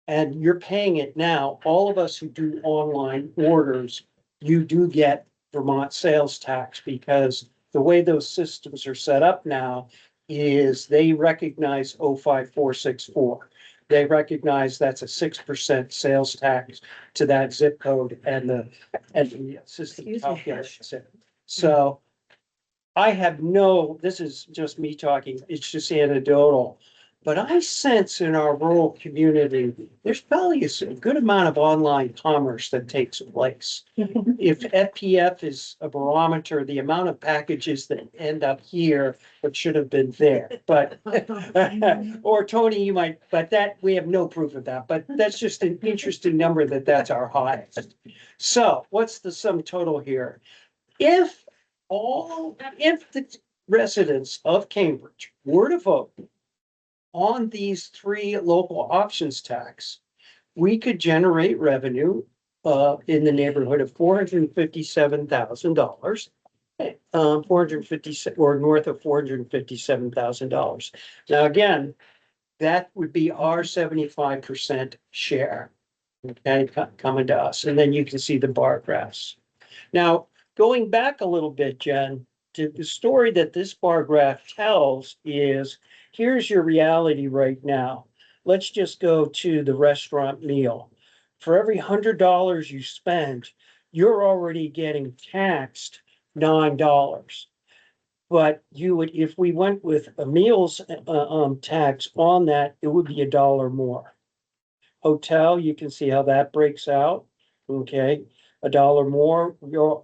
and you're paying it now, all of us who do online orders, you do get Vermont sales tax, because the way those systems are set up now is they recognize 05464. They recognize that's a 6% sales tax to that zip code, and the system calculates it. So I have this is just me talking, it's just anecdotal. But I sense in our rural community, there's probably a good amount of online commerce that takes place. If FPF is a barometer, the amount of packages that end up here, but should have been there, but, or Tony, you might, but that, we have no proof of that, but that's just an interesting number that's our highest. So what's the sum total here? If the residents of Cambridge were to vote on these three local options tax, we could generate revenue in the neighborhood of $457,000. 457 or north of $457,000. Now, again, that would be our 75% share. Okay, coming to us. And then you can see the bar graphs. Now, going back a little bit, Jen, to the story that this bar graph tells is, here's your reality right now. Let's just go to the restaurant meal. For every $100 you spend, you're already getting taxed $9. But you would, if we went with a meals tax on that, it would be $1 more. Hotel, you can see how that breaks out. Okay, $1 more.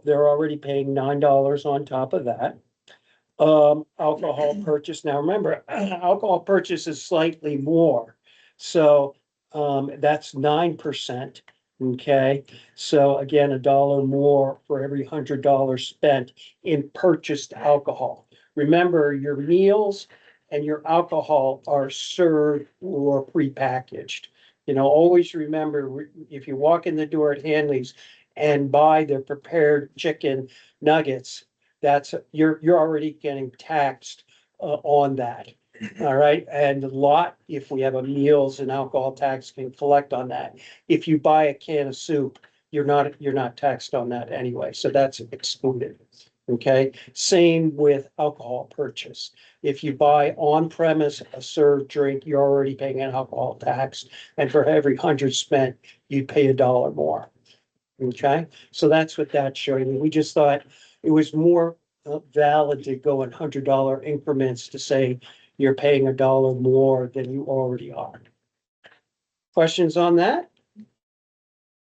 They're already paying $9 on top of that. Alcohol purchase. Now remember, alcohol purchase is slightly more. So that's 9%. Okay, so again, $1 more for every $100 spent in purchased alcohol. Remember, your meals and your alcohol are served or prepackaged. You know, always remember, if you walk in the door at Hanley's and buy the prepared chicken nuggets, that's you're already getting taxed on that. All right, and a lot, if we have a meals and alcohol tax, can collect on that. If you buy a can of soup, you're not taxed on that anyway, so that's excluded. Okay, same with alcohol purchase. If you buy on premise a served drink, you're already paying an alcohol tax, and for every 100 spent, you pay $1 more. Okay, so that's what that's showing. We just thought it was more valid to go in $100 increments to say you're paying $1 more than you already are. Questions on that?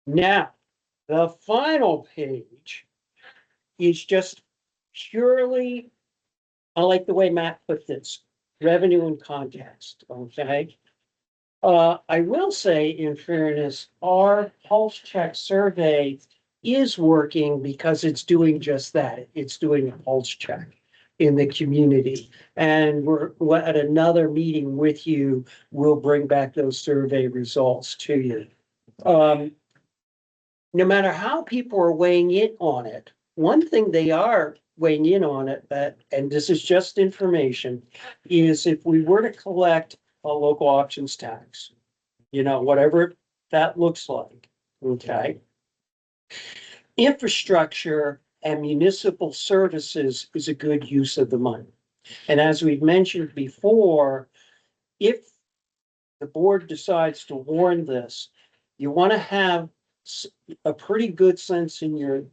Now, the final page is just purely, I like the way Matt put this, revenue and context, okay? I will say, in fairness, our pulse check survey is working because it's doing just that. It's doing a pulse check in the community. And we're at another meeting with you, we'll bring back those survey results to you. No matter how people are weighing in on it, one thing they are weighing in on it, that, and this is just information, is if we were to collect a local options tax, you know, whatever that looks like, okay? Infrastructure and municipal services is a good use of the money. And as we've mentioned before, if the board decides to warn this, you want to have a pretty good sense in your,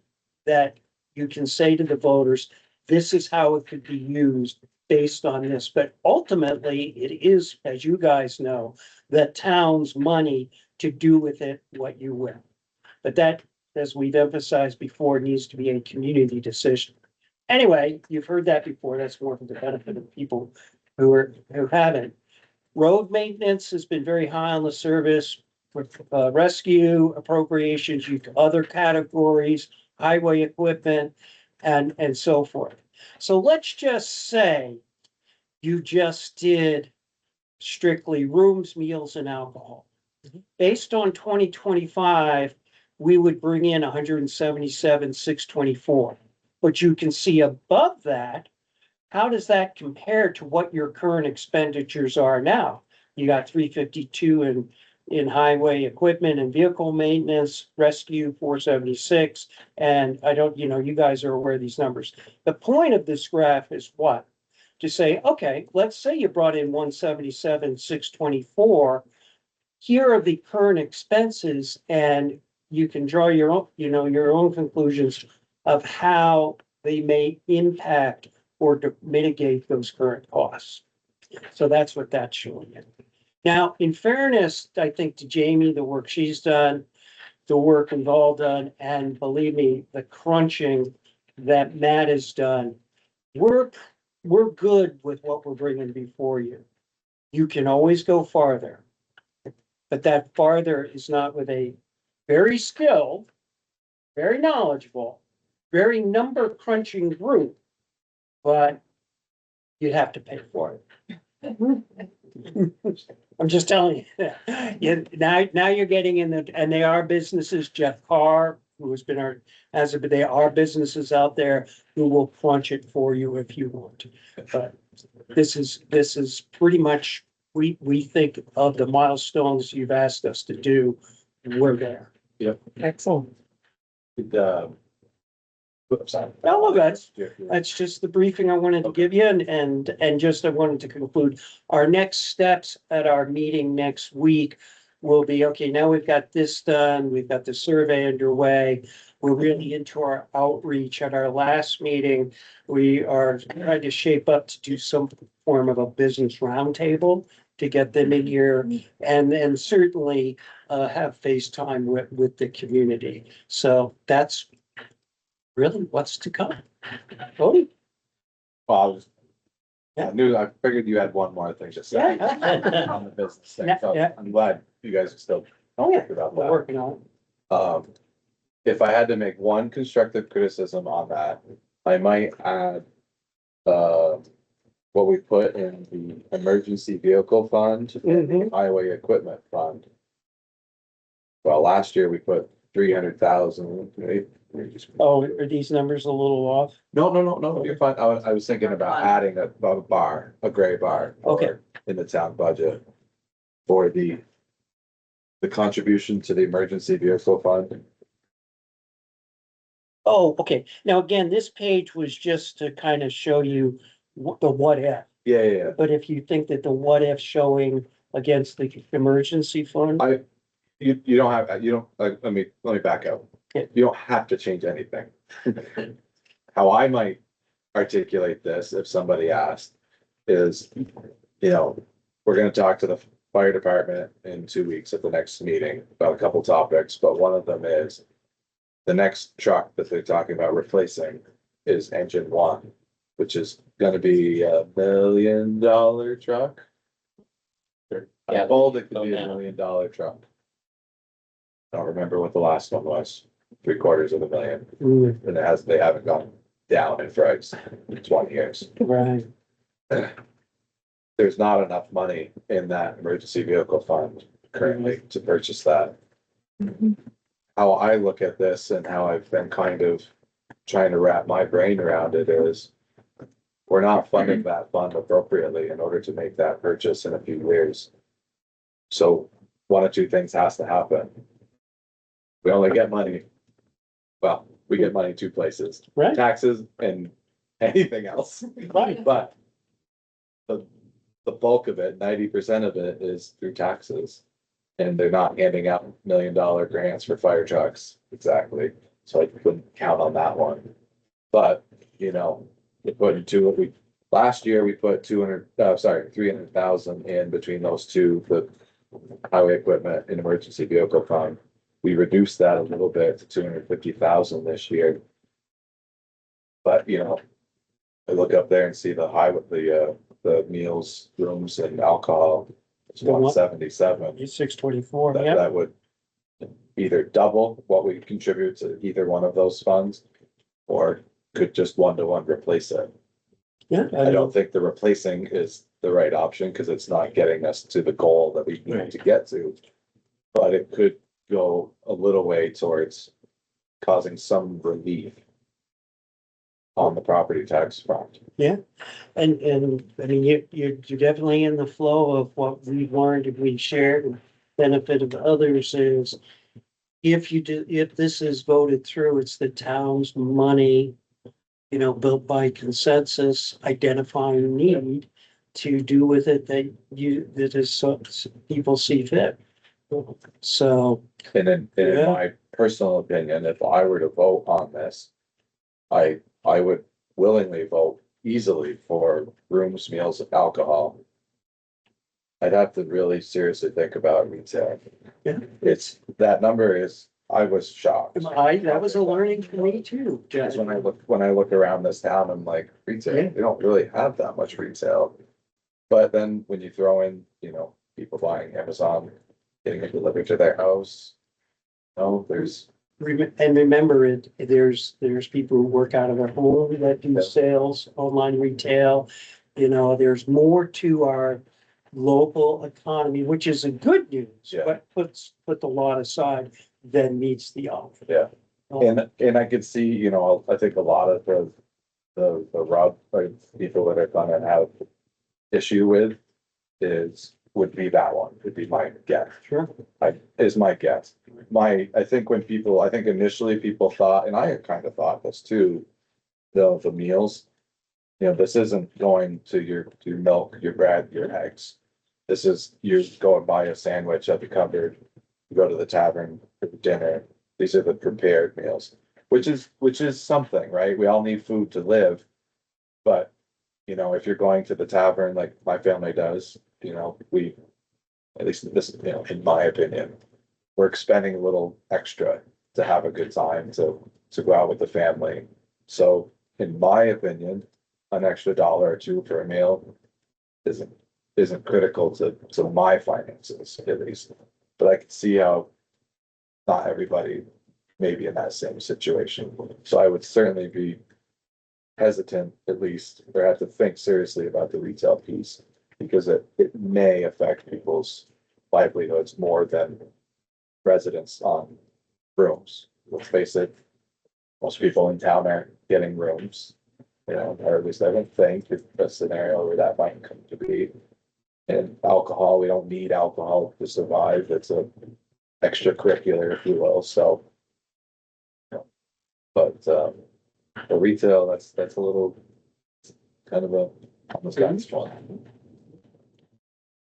that you can say to the voters, this is how it could be used based on this. But ultimately, it is, as you guys know, the town's money to do with it what you will. But that, as we've emphasized before, needs to be a community decision. Anyway, you've heard that before. That's more for the benefit of people who haven't. Road maintenance has been very high on the service. Rescue appropriations, other categories, highway equipment, and so forth. So let's just say you just did strictly rooms, meals, and alcohol. Based on 2025, we would bring in 177,624. But you can see above that, how does that compare to what your current expenditures are now? You got 352 in highway equipment and vehicle maintenance, rescue 476. And I don't, you guys are aware of these numbers. The point of this graph is what? To say, okay, let's say you brought in 177,624. Here are the current expenses, and you can draw your own, your own conclusions of how they may impact or to mitigate those current costs. So that's what that's showing you. Now, in fairness, I think to Jamie, the work she's done, the work we've all done, and believe me, the crunching that Matt has done, we're good with what we're bringing before you. You can always go farther, but that farther is not with a very skilled, very knowledgeable, very number crunching group, but you'd have to pay for it. I'm just telling you. Yeah, now you're getting in the, and they are businesses, Jeff Carr, who has been they are businesses out there who will crunch it for you if you want. But this is pretty much, we think of the milestones you've asked us to do, we're there. Yep. Excellent. Sorry. Oh, that's just the briefing I wanted to give you, and just I wanted to conclude. Our next steps at our meeting next week will be, okay, now we've got this done, we've got the survey underway. We're really into our outreach. At our last meeting, we are trying to shape up to do some form of a business roundtable to get them in here, and certainly have FaceTime with the community. So that's really what's to come. Cody? Well, I figured you had one more thing to say Yeah. on the business thing, so Yeah. I'm glad you guys are still Oh, yeah, talking about we're that. working on it. If I had to make one constructive criticism on that, I might add, what we put in the emergency vehicle fund, Mhm. highway equipment fund. Well, last year we put 300,000, right? Oh, are these numbers a little off? No, you're fine. I was thinking about adding a bar, a gray bar. Okay. In the town budget for the contribution to the emergency vehicle fund. Oh, okay. Now, again, this page was just to kind of show you the what if. Yeah. But if you think that the what if showing against the emergency fund, You don't have, let me back up. Yeah. You don't have to change anything. How I might articulate this, if somebody asked, is, we're gonna talk to the fire department in 2 weeks at the next meeting about a couple topics, but one of them is the next truck that they're talking about replacing is engine one, which is gonna be $1 million truck. Yeah. I'm told it could Oh, be yeah. $1 million truck. I don't remember what the last one was, 750,000, Mm, and they haven't gone down in price in 20 years. right, There's not enough money in that emergency vehicle fund currently to purchase that. How I look at this and how I've been kind of trying to wrap my brain around it is we're not funding that fund appropriately in order to make that purchase in a few years. So one of two things has to happen. We only get money. Well, we get money two places, right, taxes and anything else. right. But the bulk of it, 90% of it is through taxes. And they're not handing out $1 million grants for fire trucks, exactly. So I couldn't count on that one. But, you know, last year we put 300,000 in between those two, the highway equipment and emergency vehicle fund. We reduced that a little bit to 250,000 this year. But, you know, I look up there and see the meals, rooms and alcohol. It's The what? 177. 624, That, yeah, that would either double what we contribute to either one of those funds. Or could just one-to-one replace it. yeah. I don't think the replacing is the right option because it's not getting us to the goal that we need Right. to get to. But it could go a little way towards causing some relief on the property tax front. And I mean, you're definitely in the flow of what we've learned and we shared and benefit of others is if this is voted through, it's the town's money, you know, built by consensus, identifying need to do with it that is so people see fit. So, And in Yeah. my personal opinion, if I were to vote on this, I would willingly vote easily for rooms, meals, and alcohol. I'd have to really seriously think about retail. Yeah. That number is, I was shocked. that was a learning for me too. Because when I look around this town, I'm like, retail, Yeah. we don't really have that much retail. But then when you throw in, you know, people buying Amazon, getting it delivered to their house. No, there's, And remember there's people who work out of their home that do Yeah. sales, online retail. You know, there's more to our local economy, which is a good news, Yeah. but put the lot aside than meets the offer. Yeah. and I could see, you know, I think a lot of the route, like, people that are gonna have issue with would be that one, would be my guess. Sure. Is my guess. I think initially people thought, and I kind of thought this too, the meals. You know, this isn't going to your milk, your bread, your eggs. This is, you go and buy a sandwich at the cupboard, you go to the tavern for dinner. These are the prepared meals, which is something, right? We all need food to live. But, you know, if you're going to the tavern like my family does, you know, at least this, you know, in my opinion, we're expending a little extra to have a good time, to go out with the family. So in my opinion, an extra $1 or $2 for a meal isn't critical to my finances, at least. But I can see how not everybody may be in that same situation. So I would certainly be hesitant, at least, or have to think seriously about the retail piece, because it may affect people's livelihoods more than residents on rooms. Let's face it, most people in town aren't getting rooms, you know, or at least I don't think it's a scenario where that might come to be. And alcohol, we don't need alcohol to survive. It's a extracurricular, if you will, so. But, the retail, that's a little kind of a, almost got one.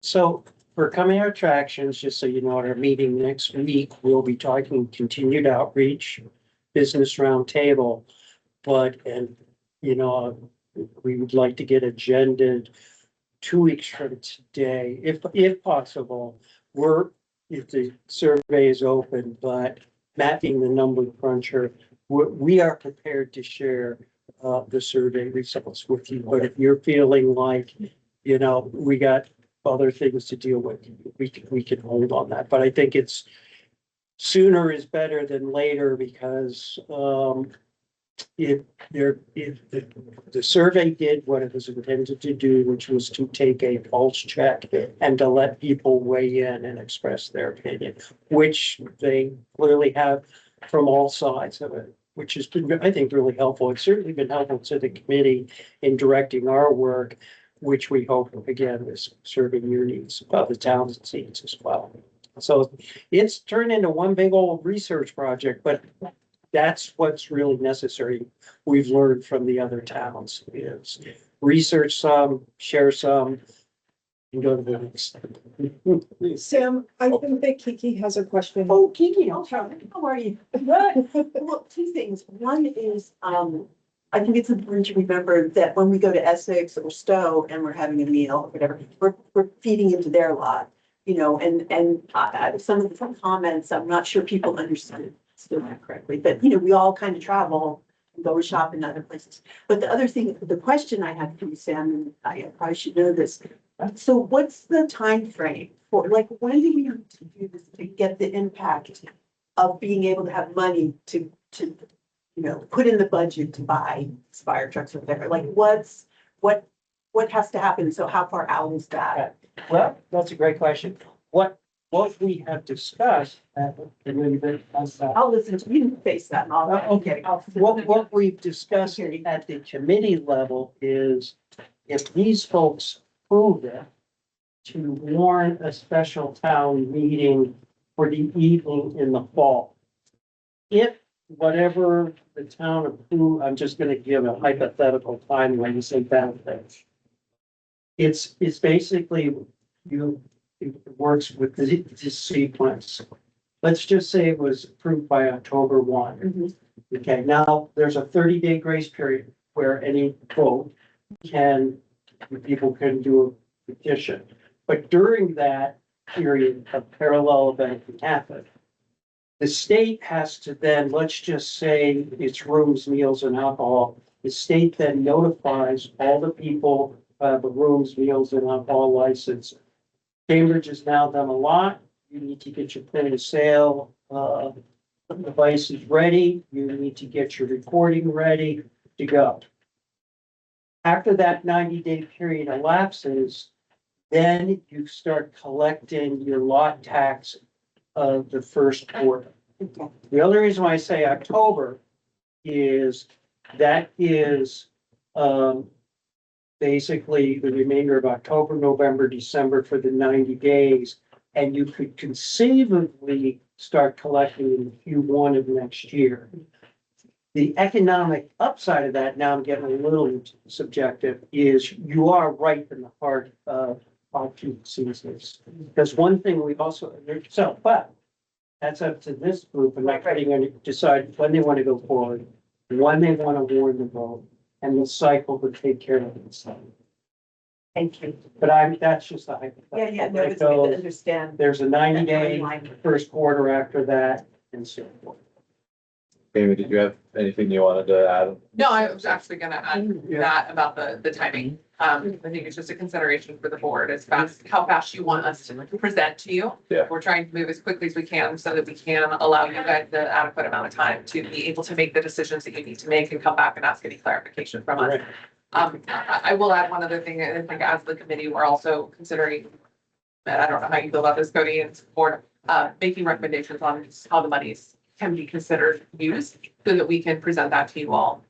So for coming attractions, just so you know, at our meeting next week, we'll be talking continued outreach, business roundtable. You know, we would like to get agended 2 weeks from today, if possible. If the survey is open, but Matt being the number cruncher, we are prepared to share the survey results with you, but if you're feeling like, you know, we got other things to deal with, we can hold on that, but I think it's sooner is better than later because, if the survey did what it was intended to do, which was to take a pulse check and to let people weigh in and express their opinion, which they clearly have from all sides of it, which has been, I think, really helpful. It's certainly been helpful to the committee in directing our work, which we hope, again, is serving your needs, the town's needs as well. So it's turned into one big old research project, but that's what's really necessary. We've learned from the other towns is research some, share some, and go to the next. Sam, I think that Kiki has a question. Oh, Kiki, how are you? Well, two things. One is, I think it's important to remember that when we go to Essex or Stowe and we're having a meal or whatever, we're feeding into their lot, you know, and some of the comments, I'm not sure people understood that correctly, but you know, we all kind of travel and go shop in other places. But the other thing, the question I had for you, Sam, and I probably should know this. So what's the time frame for, like, when do we need to do this to get the impact of being able to have money to, you know, put in the budget to buy fire trucks or whatever? Like, what has to happen? So how far out is that? Well, that's a great question. What we have discussed, I'll listen to you face that. And I'll, okay. What we've discussed at the committee level is if these folks prove it, to warn a special town meeting for the evening in the fall. If whatever the town approved, I'm just gonna give a hypothetical timeline to say benefits. It's basically, it works with this sequence. Let's just say it was approved by October 1. Okay, now there's a 30-day grace period where any vote people can do a petition. But during that period, a parallel event can happen. The state has to then, let's just say it's rooms, meals, and alcohol. The state then notifies all the people, the rooms, meals, and alcohol license. Cambridge has now done a lot. You need to get your point of sale devices ready. You need to get your recording ready to go. After that 90-day period elapses, then you start collecting your lot tax of the first quarter. The other reason why I say October is that is basically the remainder of October, November, December for the 90 days. And you could conceivably start collecting in Q1 of next year. The economic upside of that, now I'm getting a little subjective, is you are right in the heart of our peak seasons. Because one thing we also, but that's up to this group, and they're going to decide when they want to go forward, when they want to warn the vote, and the cycle would take care of itself. Thank you. But that's just a hypothetical. Yeah, no, it's good to understand. There's a 90-day first quarter after that, and so forth. Amy, did you have anything you wanted to add? No, I was actually gonna add that about the timing. I think it's just a consideration for the board as fast, how fast you want us to present to you. Yeah. We're trying to move as quickly as we can so that we can allow you guys the adequate amount of time to be able to make the decisions that you need to make and come back and ask any clarification from us. I will add one other thing. I think as the committee, we're also considering, and I don't know how you feel about this, Cody, and board, making recommendations on how the monies can be considered used so that we can present that to you all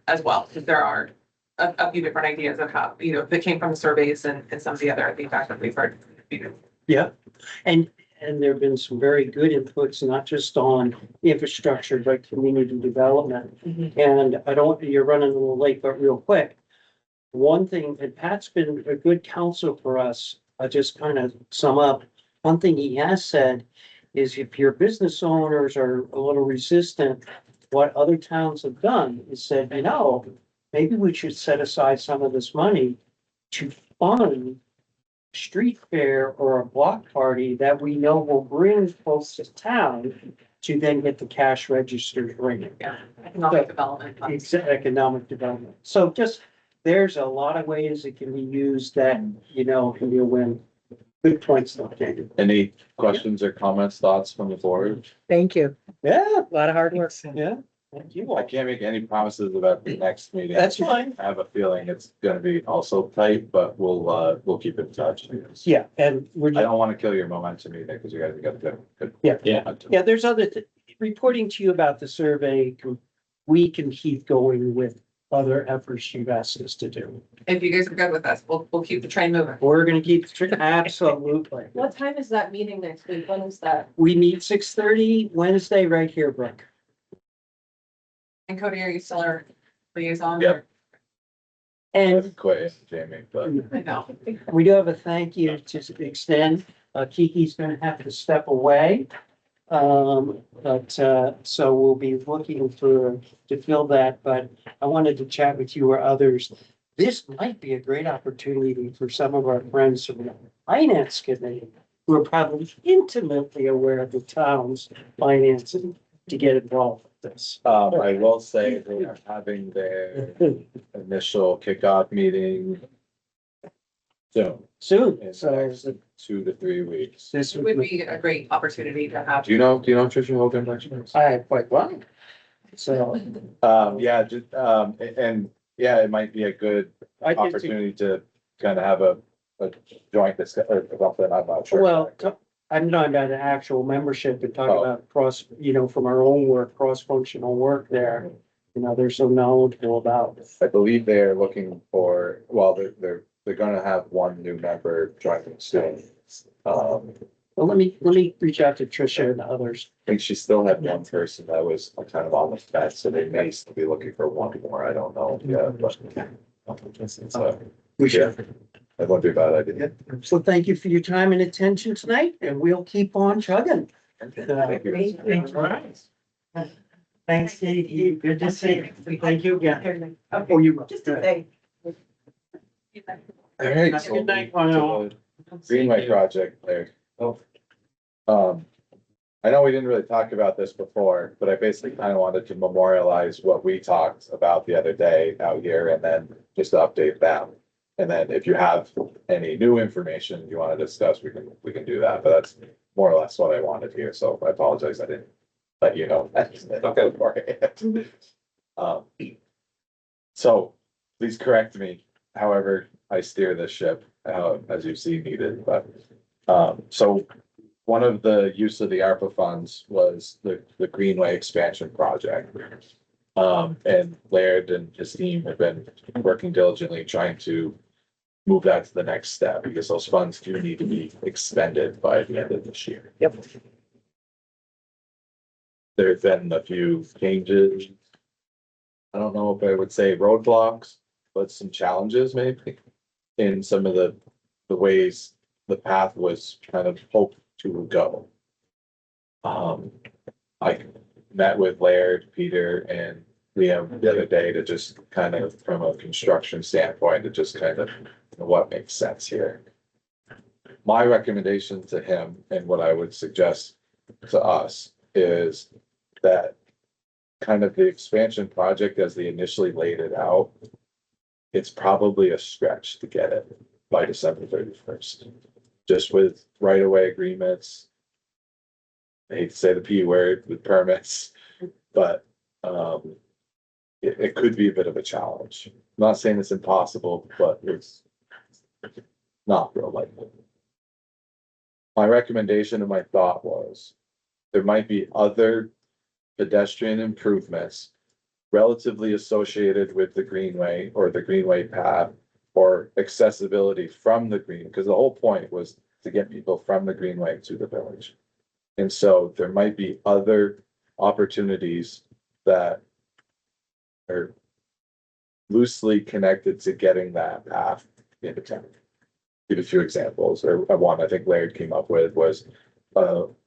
as well. Because there are a few different ideas of how, you know, that came from the surveys and some of the other feedback that we've heard. Yeah, and there have been some very good inputs, not just on infrastructure, but community development. And I don't, you're running a little late, but real quick. One thing, and Pat's been a good counsel for us, I just kind of sum up. One thing he has said is if your business owners are a little resistant, what other towns have done is said, you know, maybe we should set aside some of this money to fund street fair or a block party that we know will bring folks to town to then get the cash registers ringing. Yeah, economic development. funds. It's economic development. So just, there's a lot of ways it can be used that, you know, can be a win. Good points, though, David. Any questions or comments, thoughts from the board? Thank you. Yeah, A lot of hard work. yeah. Thank you. I can't make any promises about the next meeting. That's fine. I have a feeling it's gonna be also tight, but we'll keep in touch. Yeah, and we're I just, don't wanna kill your momentum either, because you guys got good. Yeah. Yeah. momentum. yeah, there's other, reporting to you about the survey, we can keep going with other efforts you've asked us to do. If you guys are good with us, we'll keep the train moving. We're gonna keep, absolutely. What time is that meeting next week? When is that? We meet 6:30 Wednesday right here, Brooke. And Cody, are you still our liaison? Yep. And Quit, Jamie, but I know. we do have a thank you to extend. Kiki's gonna have to step away. So we'll be looking to fill that, but I wanted to chat with you or others. This might be a great opportunity for some of our friends from the finance committee who are probably intimately aware of the town's financing to get involved with this. I will say they are having their initial kickoff meeting soon, Soon, in the so next 2 to 3 weeks. this It would be a great opportunity to have. Do you know Tricia Hogan by chance? I quite well. So Yeah, just, and yeah, it might be a good I did, opportunity to kind of have a joint discussion or something, I'm not sure. well, I'm not about an actual membership and talk Oh. about cross, you know, from our own work, cross-functional work there. You know, they're so knowledgeable about. I believe they're looking for, well, they're gonna have one new member joining soon. Well, let me reach out to Tricia and others. I think she still had one person that was kind of on the fence, so they may still be looking for one more, I don't know, yeah, but. So, We should. that wouldn't be a bad idea. So thank you for your time and attention tonight, and we'll keep on chugging. Thank you. All right. Thanks, Katie. Good to see you. Thank you again. Oh, Okay, you. just to say, All right. so Good night, to the Greenway project there. I know we didn't really talk about this before, but I basically kind of wanted to memorialize what we talked about the other day out here and then just update them. And then if you have any new information you want to discuss, we can do that, but that's more or less what I wanted here, so I apologize, I didn't let you know. Okay. So please correct me, however I steer this ship, as you see needed, but, so one of the use of the ARPA funds was the Greenway expansion project. And Laird and his team have been working diligently trying to move that to the next step because those funds do need to be expended by the end of this year. Yep. There've been a few changes. I don't know if I would say roadblocks, but some challenges maybe in some of the ways the path was kind of hoped to go. I met with Laird, Peter, and Liam the other day to just kind of, from a construction standpoint, to just kind of what makes sense here. My recommendation to him and what I would suggest to us is that kind of the expansion project as they initially laid it out, it's probably a stretch to get it by December 31st. Just with right-of-way agreements. I hate to say the P word with permits, but it could be a bit of a challenge. I'm not saying it's impossible, but it's not real likely. My recommendation and my thought was there might be other pedestrian improvements relatively associated with the greenway or the greenway path or accessibility from the green, because the whole point was to get people from the greenway to the village. And so there might be other opportunities that are loosely connected to getting that path into town. Give a few examples, or one I think Laird came up with was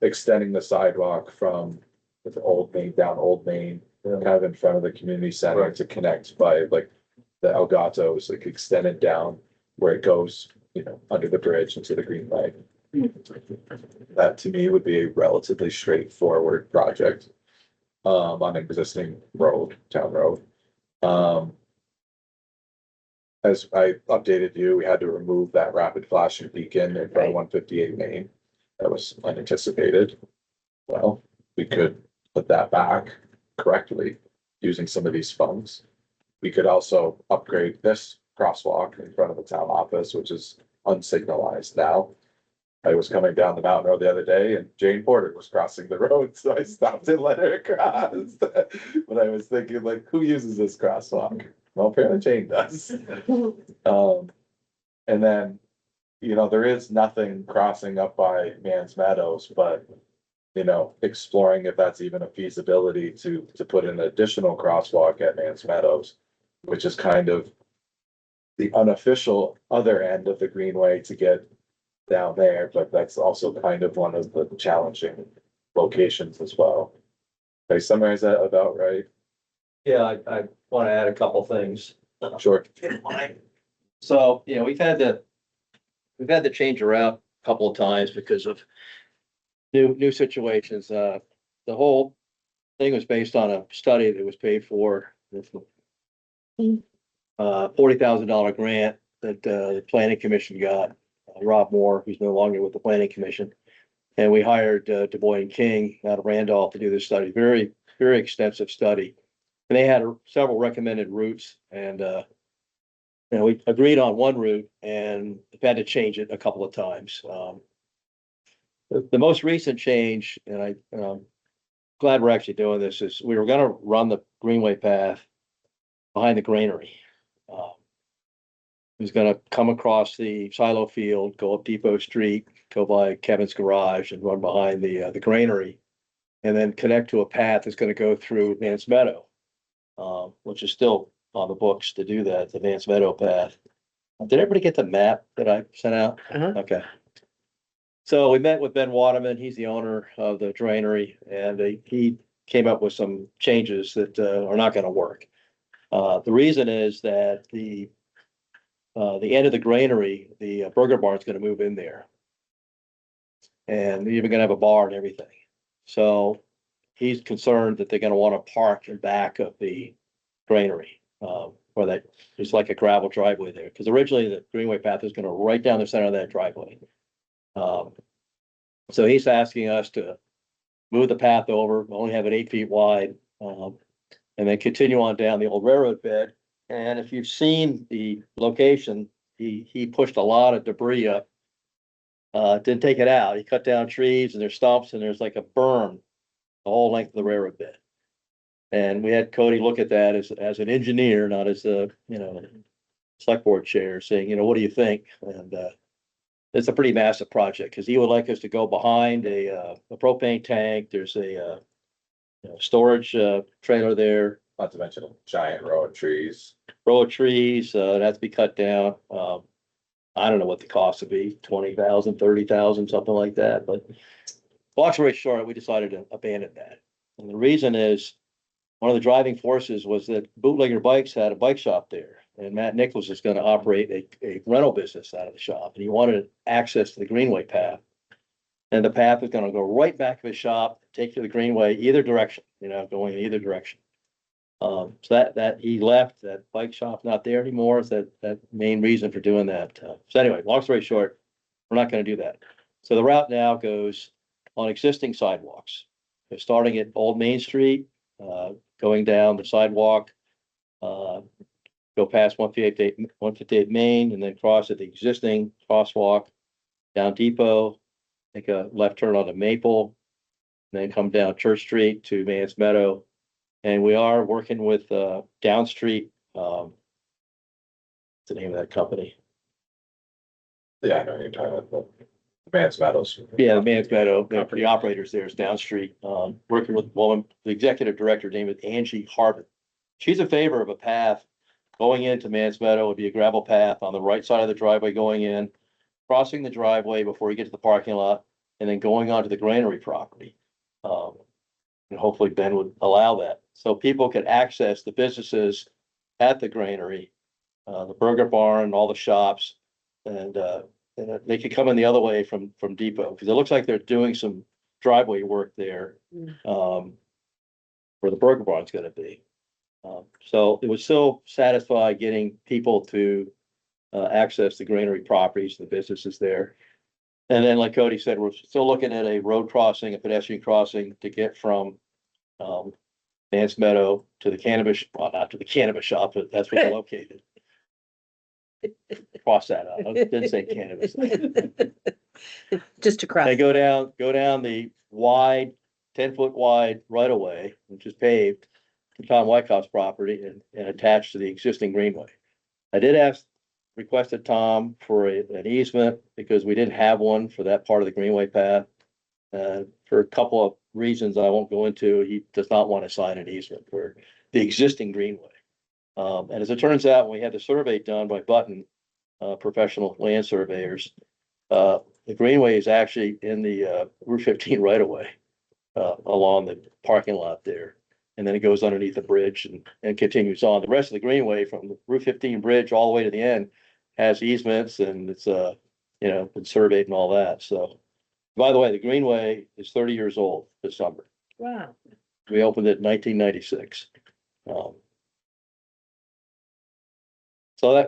extending the sidewalk from the Old Main down Old Main, kind of in front of the community center to connect by like the Elgatos, like extended down where it goes, you know, under the bridge into the greenway. That to me would be a relatively straightforward project. On existing road, town road. As I updated you, we had to remove that rapid flashing beacon in front of 158 Main. That was unanticipated. Well, we could put that back correctly using some of these funds. We could also upgrade this crosswalk in front of the town office, which is unsignalized now. I was coming down the mountain road the other day and Jane Porter was crossing the road, so I stopped and let her cross. But I was thinking, like, who uses this crosswalk? Well, apparently Jane does. And then, there is nothing crossing up by Man's Meadows, but exploring if that's even a feasibility to put an additional crosswalk at Man's Meadows, which is kind of the unofficial other end of the greenway to get down there, but that's also kind of one of the challenging locations as well. Did I summarize that about right? Yeah, I want to add a couple things. Sure. So, we've had to change a route a couple of times because of new situations. The whole thing was based on a study that was paid for. $40,000 grant that the planning commission got. Rob Moore, who's no longer with the planning commission. And we hired Du Bois and King out of Randolph to do this study. Very, very extensive study. And they had several recommended routes and, we agreed on one route and had to change it a couple of times. The most recent change, and I'm glad we're actually doing this, is we were gonna run the Greenway path behind the granary. It was gonna come across the silo field, go up Depot Street, go by Kevin's garage and run behind the granary. And then connect to a path that's gonna go through Vance Meadow, which is still on the books to do that, the Vance Meadow path. Did everybody get the map that I sent out? Okay. So we met with Ben Waterman, he's the owner of the granary, and he came up with some changes that are not gonna work. The reason is that the end of the granary, the burger barn is gonna move in there. And they're even gonna have a bar and everything. So he's concerned that they're gonna wanna park in back of the granary. Where that, there's like a gravel driveway there, because originally the Greenway path is gonna right down the center of that driveway. So he's asking us to move the path over, only have it 8 feet wide, and then continue on down the old railroad bed. And if you've seen the location, he pushed a lot of debris up. Didn't take it out. He cut down trees and there's stumps and there's like a berm the whole length of the railroad bed. And we had Cody look at that as an engineer, not as a, select board chair, saying, what do you think? And it's a pretty massive project because he would like us to go behind a propane tank. There's a storage trailer there. Not to mention a giant row of trees. That has to be cut down. I don't know what the cost would be, 20,000, 30,000, something like that, but long story short, we decided to abandon that. And the reason is, one of the driving forces was that Bootlegger Bikes had a bike shop there, and Matt Nichols is gonna operate a rental business out of the shop, and he wanted access to the Greenway path. And the path is gonna go right back to his shop, take to the Greenway, either direction, going in either direction. So that he left, that bike shop not there anymore, is that main reason for doing that. So anyway, long story short, we're not gonna do that. So the route now goes on existing sidewalks. So starting at Old Main Street, going down the sidewalk, go past 158 Main, and then cross at the existing crosswalk down Depot, take a left turn onto Maple, and then come down Church Street to Mance Meadow. And we are working with Down Street. What's the name of that company? Yeah, I know you're talking about the Vance Meadows. Yeah, the Mance Meadow, the operators there is Down Street, working with the executive director named Angie Harbin. She's in favor of a path going into Mance Meadow. Would be a gravel path on the right side of the driveway going in, crossing the driveway before you get to the parking lot, and then going onto the granary property. And hopefully Ben would allow that. So people could access the businesses at the granary, the burger barn, all the shops, and they could come in the other way from Depot, because it looks like they're doing some driveway work there. Where the Burger Barn's gonna be. So it would still satisfy getting people to access the granary properties, the businesses there. And then, like Cody said, we're still looking at a road crossing, a pedestrian crossing to get from Vance Meadow to the cannabis, well, not to the cannabis shop, but that's where they're located. Cross that out. I didn't say cannabis. Just across. They go down the wide, 10-foot wide right of way, which is paved to Tom Wyckoff's property and attached to the existing greenway. I did requested Tom for an easement because we didn't have one for that part of the greenway path. For a couple of reasons I won't go into, he does not want to sign an easement for the existing greenway. And as it turns out, when we had the survey done by Button, professional land surveyors, the greenway is actually in the Route 15 right of way, along the parking lot there. And then it goes underneath the bridge and continues on. The rest of the greenway from the Route 15 bridge all the way to the end has easements, and it's been surveyed and all that. So, by the way, the greenway is 30 years old this summer. Wow. We opened it in 1996. So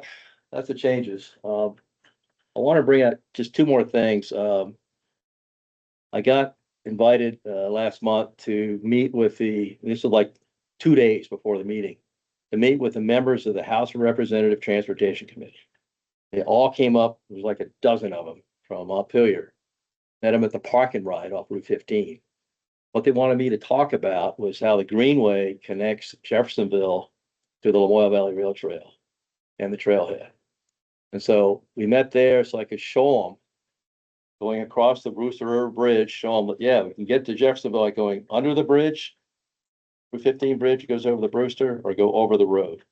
that's the changes. I want to bring up just two more things. I got invited last month to meet with this is like 2 days before the meeting, to meet with the members of the House of Representative Transportation Committee. They all came up, there was like a dozen of them from Montpelier. Met them at the parking ride off Route 15. What they wanted me to talk about was how the Greenway connects Jeffersonville to the Lamoille Valley Rail Trail and the trailhead. And so we met there so I could show them going across the Brewster River Bridge, show them that, yeah, we can get to Jeffersonville by going under the bridge, Route 15 bridge goes over the Brewster, or go over the road.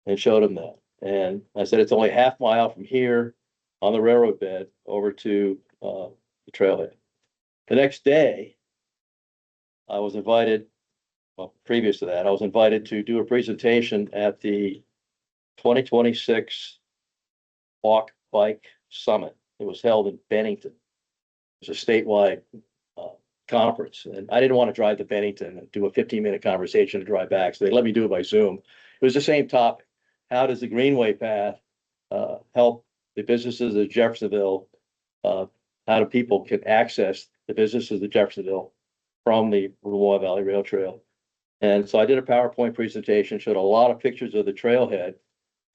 And showed them that. And I said, it's only a half mile from here on the railroad bed over to the trailhead. The next day, I was invited, well, previous to that, I was invited to do a presentation at the 2026 Walk Bike Summit. It was held in Bennington. It was a statewide conference, and I didn't want to drive to Bennington and do a 15-minute conversation to drive back, so they let me do it by Zoom. It was the same topic. How does the Greenway path help the businesses of Jeffersonville? How do people can access the businesses of Jeffersonville from the Lamoille Valley Rail Trail? And so I did a PowerPoint presentation, showed a lot of pictures of the trailhead,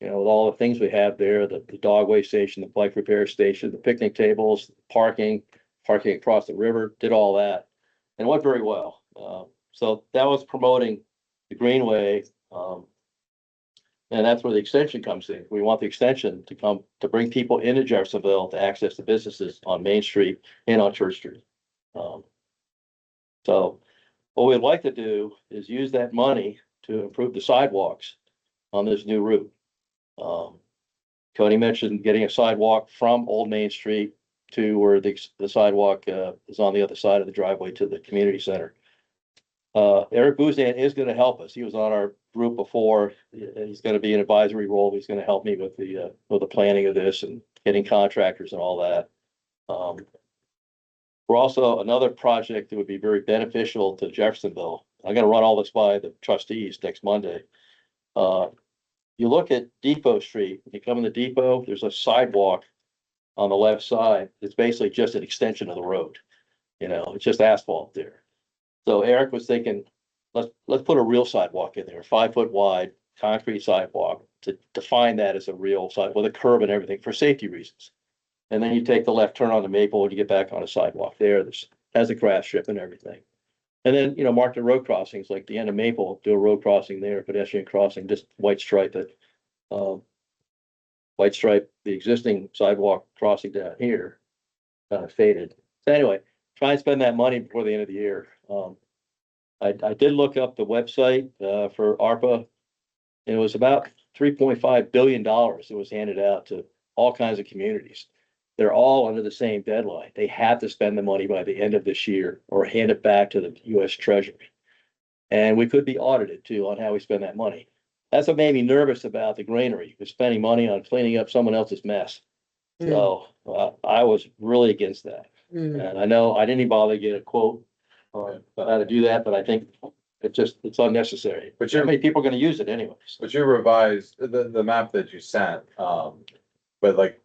with all the things we have there, the dogway station, the bike repair station, the picnic tables, parking across the river, did all that, and it went very well. So that was promoting the Greenway. And that's where the extension comes in. We want the extension to come to bring people into Jeffersonville to access the businesses on Main Street and on Church Street. So what we'd like to do is use that money to improve the sidewalks on this new route. Cody mentioned getting a sidewalk from Old Main Street to where the sidewalk is on the other side of the driveway to the community center. Eric Bouzan is going to help us. He was on our group before. He's going to be an advisory role. He's going to help me with the planning of this and getting contractors and all that. We're also another project that would be very beneficial to Jeffersonville. I'm going to run all this by the trustees next Monday. You look at Depot Street, when you come in the Depot, there's a sidewalk on the left side. It's basically just an extension of the road. It's just asphalt there. So Eric was thinking, let's put a real sidewalk in there, 5-foot wide concrete sidewalk, to define that as a real sidewalk with a curb and everything for safety reasons. And then you take the left turn on the Maple and you get back on a sidewalk there. Has a grass strip and everything. And then, mark the road crossings, like the end of Maple, do a road crossing there, pedestrian crossing, just white stripe it. White stripe, the existing sidewalk crossing down here, kind of faded. So anyway, try and spend that money before the end of the year. I did look up the website for ARPA, and it was about $3.5 billion that was handed out to all kinds of communities. They're all under the same deadline. They have to spend the money by the end of this year or hand it back to the US Treasury. And we could be audited too on how we spend that money. That's what made me nervous about the granary. We're spending money on cleaning up someone else's mess. So, I was really against that. Mm. And I know I didn't even bother to get a quote on how to do that, but I think it's unnecessary. But How many people are gonna use it anyways? But you revised the map that you sent, but like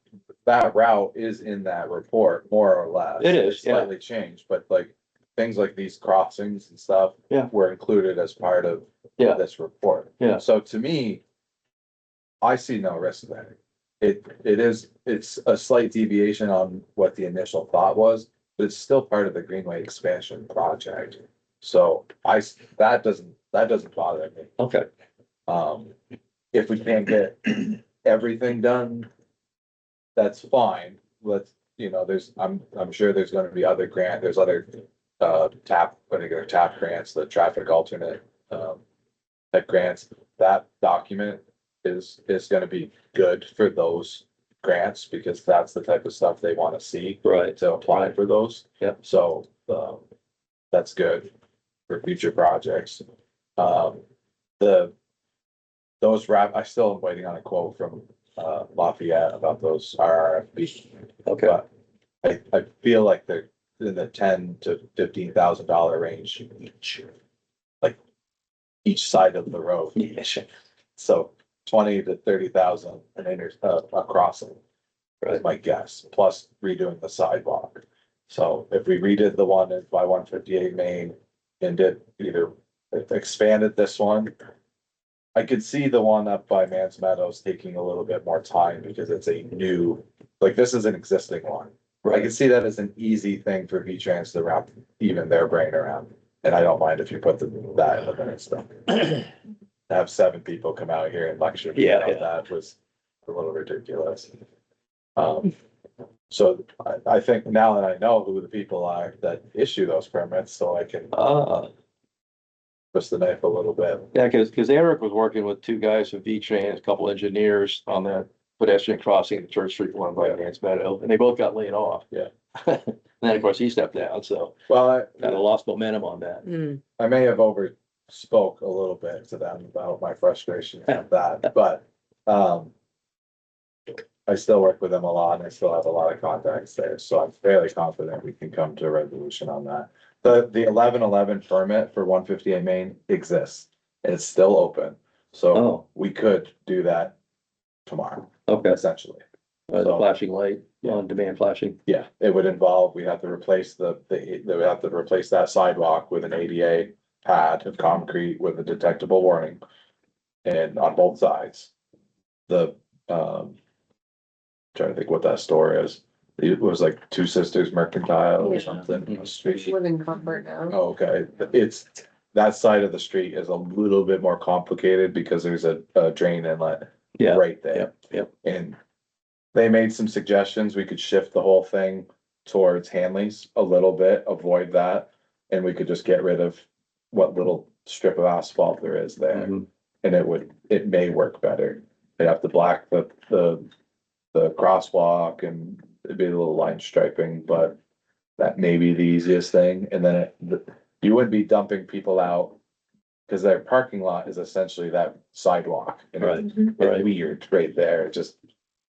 that route is in that report, more or less. It is, It's yeah. Slightly changed, but like things like these crossings and stuff. Yeah. Were included as part of Yeah. this report. Yeah. So to me, I see no risk there. It's a slight deviation on what the initial thought was, but it's still part of the Greenway expansion project. So that doesn't bother me. Okay, If we can't get everything done, that's fine. Let's, I'm sure there's gonna be other there's other, particular TAP grants, the traffic alternate, that grants, that document is gonna be good for those grants, because that's the type of stuff they wanna see right, to apply for those. Yep. So, that's good for future projects. I still am waiting on a quote from, Lafayette about those RRFB. okay, But I feel like they're in the $10,000 to $15,000 range each. Like, each side of the road. So 20 to 30,000 a crossing. Is my guess, plus redoing the sidewalk. So if we redid the one by 158 Main and did either expanded this one. I could see the one up by Mans Meadows taking a little bit more time because it's a new, like, this is an existing one. I can see that as an easy thing for V-Trans to wrap even their brain around. And I don't mind if you put that in the minutes stuff. To have 7 people come out here and lecture me Yeah, about yeah. that was a little ridiculous. So I think now that I know who the people are that issue those permits, so I can twist the knife a little bit. yeah, cause Eric was working with 2 guys from V-Trans, a couple engineers on that pedestrian crossing at Church Street, one by Vance Meadow, and they both got laid off. Yeah. And then, of course, he stepped down, so Well, kind of lost momentum on that. Mm. I may have overspoke a little bit to them about my frustration with that, but, I still work with them a lot and I still have a lot of contacts there, so I'm fairly confident we can come to a resolution on that. The 1111 permit for 158 Main exists, and it's still open, so Oh, we could do that tomorrow, okay, essentially. the flashing light, on demand flashing, Yeah, it would involve, we have to replace they would have to replace that sidewalk with an ADA pad of concrete with a detectable warning. And on both sides. Trying to think what that store is. It was like Two Sisters Mercantile or Yeah. something, on the street. Live in comfort now. Oh, okay, that side of the street is a little bit more complicated because there's a drain inlet yeah, right there. yep. And they made some suggestions, we could shift the whole thing towards Hanley's a little bit, avoid that. And we could just get rid of what little strip of asphalt there is there. Mhm. And it may work better. They have to black the crosswalk and it'd be a little line striping, but that may be the easiest thing. And then you wouldn't be dumping people out. Cause their parking lot is essentially that sidewalk. And Right. it's Right. weird right there, just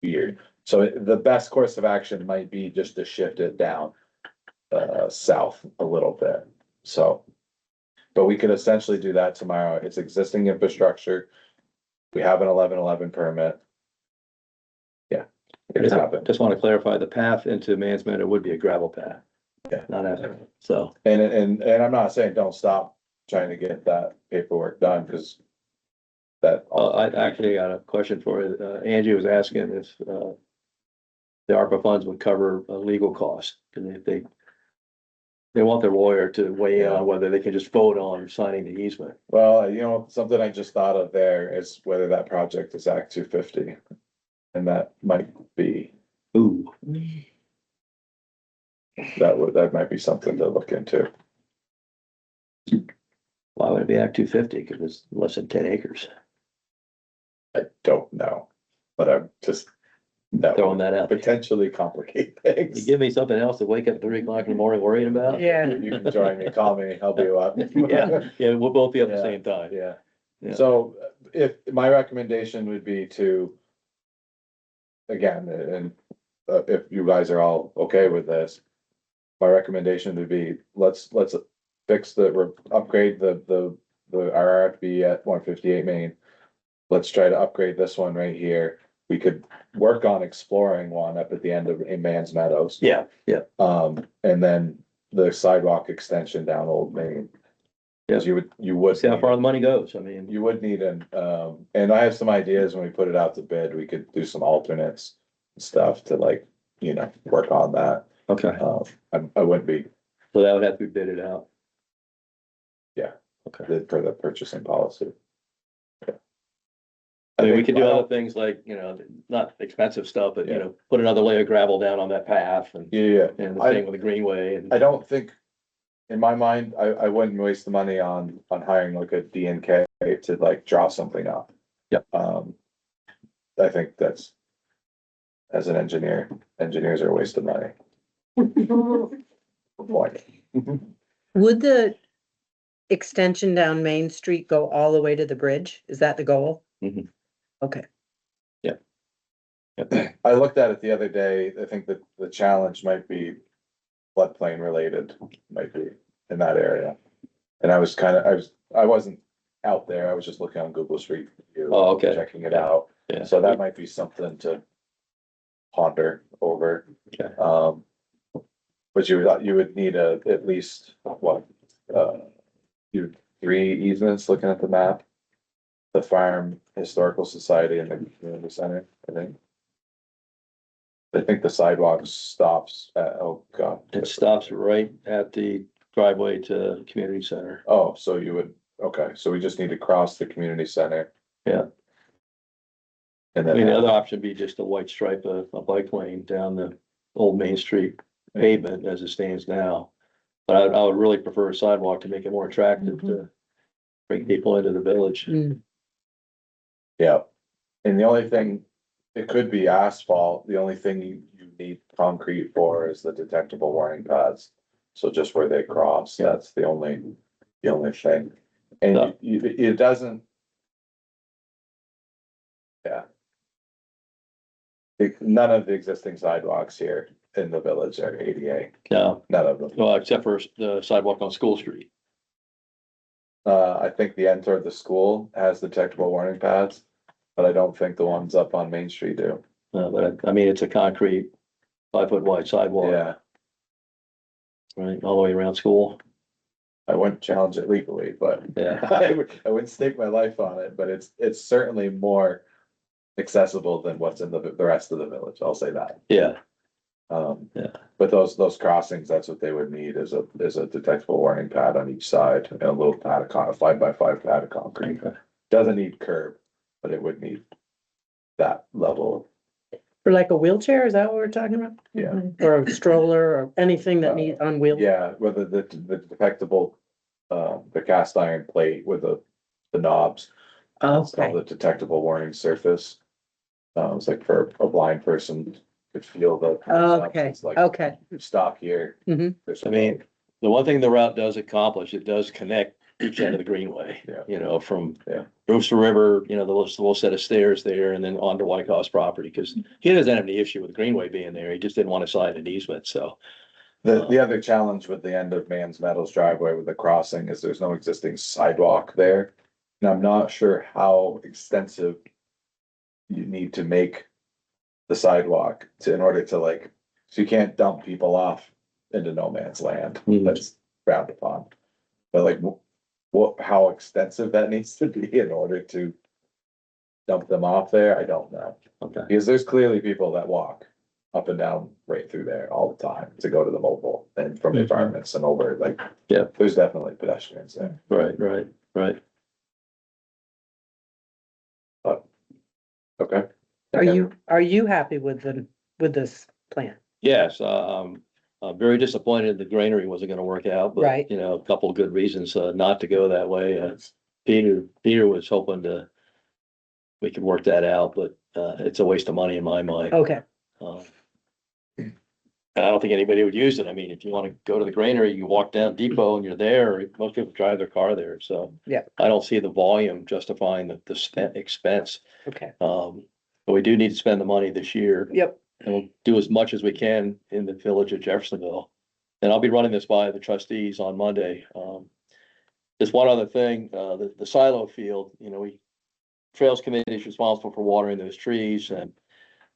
weird. So the best course of action might be just to shift it down south a little bit, so. But we could essentially do that tomorrow. It's existing infrastructure. We have an 1111 permit. Yeah, it could happen. Just want to clarify, the path into Mans Meadow would be a gravel path. Yeah. Not asphalt, so, And I'm not saying don't stop trying to get that paperwork done, because that. I actually got a question for you. Angie was asking if, the ARPA funds would cover legal costs, and if they want their lawyer to weigh in on whether they can just vote on signing the easement. Well, something I just thought of there is whether that project is Act 250. And that might be, Ooh, that might be something to look into. why would it be Act 250? Because it's less than 10 acres. I don't know, but I'm just. That Throwing would that out. there. potentially complicate You things. give me something else to wake up at 3 o'clock in the morning worrying about? Yeah. You can join me, call me, help you out. Yeah, we'll both be up at the Yeah. same time. Yeah. Yeah. So if my recommendation would be to. Again, and if you guys are all okay with this, my recommendation would be, let's fix upgrade the RRFB at 158 Main. Let's try to upgrade this one right here. We could work on exploring one up at the end of in Man's Meadows. Yeah, And then the sidewalk extension down Old Main. Cause you would. see how need- far the money goes, I mean. You would need and I have some ideas when we put it out to bid, we could do some alternates and stuff to like, work on that. Okay, I wouldn't be so that would have to be bidded out. Yeah. Okay. for the purchasing policy. I mean, we think- could do other things like, not expensive stuff, but, put another layer of gravel down on that path and, Yeah, and the I- same with the greenway and. I don't think, in my mind, I wouldn't waste the money on hiring like a DNK to like draw something up. Yep. I think that's, as an engineer, engineers are a waste of money. Point. Would the extension down Main Street go all the way to the bridge? Is that the goal? Mhm. Okay. I looked at it the other day, I think that the challenge might be floodplain related, might be in that area. And I wasn't out there, I was just looking on Google Street View. Oh, okay. Checking it out, Yeah. so that might be something to ponder over. Okay. But you would need at least, three easements, looking at the map. The Farm Historical Society and the Community Center, I think. I think the sidewalk stops at, oh god. It stops right at the driveway to community center. Oh, so okay, so we just need to cross the community center. Yeah. And I then, mean, the other option would be just a white stripe, a bike lane down the old Main Street pavement as it stands now. But I would really prefer a sidewalk to make it more attractive to bring people into the village. yeah, and the only thing, it could be asphalt, the only thing you need concrete for is the detectable warning pads. So just where they cross, that's the only thing, and it doesn't. Yeah. None of the existing sidewalks here in the village are ADA, No, none of them. well, except for the sidewalk on School Street. I think the end toward the school has detectable warning pads, but I don't think the ones up on Main Street do. But I mean, it's a concrete 5 foot wide sidewalk, Yeah, right, all the way around school. I wouldn't challenge it legally, but Yeah. I wouldn't stake my life on it, but it's certainly more accessible than what's in the rest of the village, I'll say that. Yeah, Yeah. But those crossings, that's what they would need is a detectable warning pad on each side and a little pad of 5x5 pad of concrete. Okay. Doesn't need curb, but it would need that level. For like a wheelchair, is that what we're talking about? Yeah. Or a stroller or anything that needs on wheels? Yeah, whether the detectable, the cast iron plate with the knobs. It's called Okay, the detectable warning surface. It's like for a blind person could feel the. okay, It's like, okay. stop here. Mhm. There's- I mean, the one thing the route does accomplish, it does connect each end of the greenway. Yeah. From Yeah. Brewster River, the little set of stairs there and then onto White House property, because he doesn't have any issue with the greenway being there. He just didn't want to sign an easement, so. The other challenge with the end of Man's Meadows driveway with the crossing is there's no existing sidewalk there. And I'm not sure how extensive you need to make the sidewalk in order to like, so you can't dump people off into no man's land Mhm. that's frowned upon. But like, how extensive that needs to be in order to dump them off there, I don't know. Okay. Because there's clearly people that walk up and down right through there all the time to go to the mobile and from the Mhm. apartments and over, like. Yeah. There's definitely pedestrians there, Right. okay? Are you happy with this plan? Yes, I'm very disappointed the granary wasn't gonna work out, but, Right. a couple of good reasons, not to go that way. Peter was hoping we could work that out, but, it's a waste of money in my mind. Okay, Um, I don't think anybody would use it. I mean, if you wanna go to the granary, you can walk down Depot and you're there, or most people drive their car there, so. Yeah. I don't see the volume justifying the expense. okay. But we do need to spend the money this year. Yep. And we'll do as much as we can in the village of Jeffersonville. And I'll be running this by the trustees on Monday. Just one other thing, the silo field, Trails Committee is responsible for watering those trees, and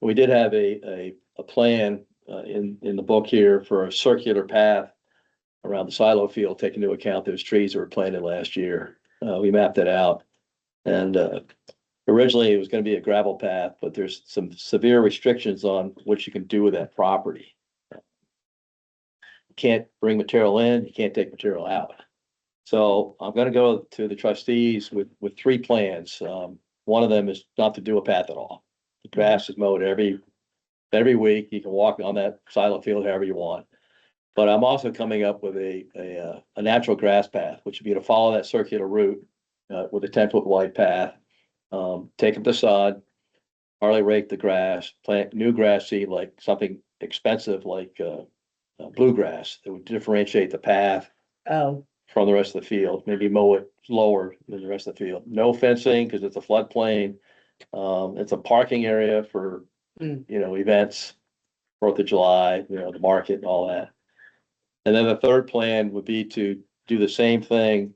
we did have a plan in the book here for a circular path around the silo field, taking into account those trees that were planted last year. We mapped it out, and originally it was going to be a gravel path, but there's some severe restrictions on what you can do with that property. You can't bring material in, you can't take material out. So I'm going to go to the trustees with 3 plans. One of them is not to do a path at all. The grass is mowed every week. You can walk on that silo field however you want. But I'm also coming up with a natural grass path, which would be to follow that circular route with a 10-foot wide path. Take up the sod, hardly rake the grass, plant new grass seed, like something expensive like bluegrass that would differentiate the path Oh, from the rest of the field, maybe mow it lower than the rest of the field. No fencing because it's a floodplain. It's a parking area for, events, 4th of July, the market and all that. And then the third plan would be to do the same thing,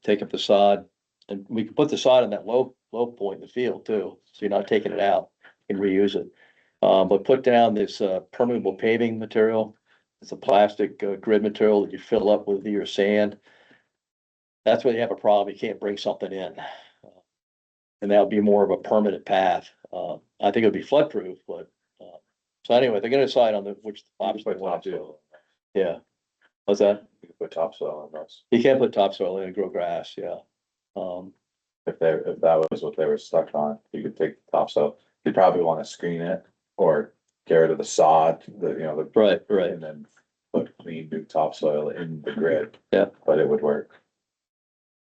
take up the sod, and we can put the sod in that low point in the field too. So you're not taking it out, you can reuse it. But put down this permeable paving material. It's a plastic grid material that you fill up with your sand. That's when you have a problem. You can't bring something in. And that would be more of a permanent path. I think it would be floodproof, but, so anyway, they're gonna decide on which option they want to do. Yeah. What's that? You could put topsoil on those. You can't put topsoil in and grow grass, yeah. If that was what they were stuck on, you could take the topsoil. You'd probably want to screen it or get rid of the sod, the. Right. And then put clean new topsoil in the grid. Yeah. But it would work.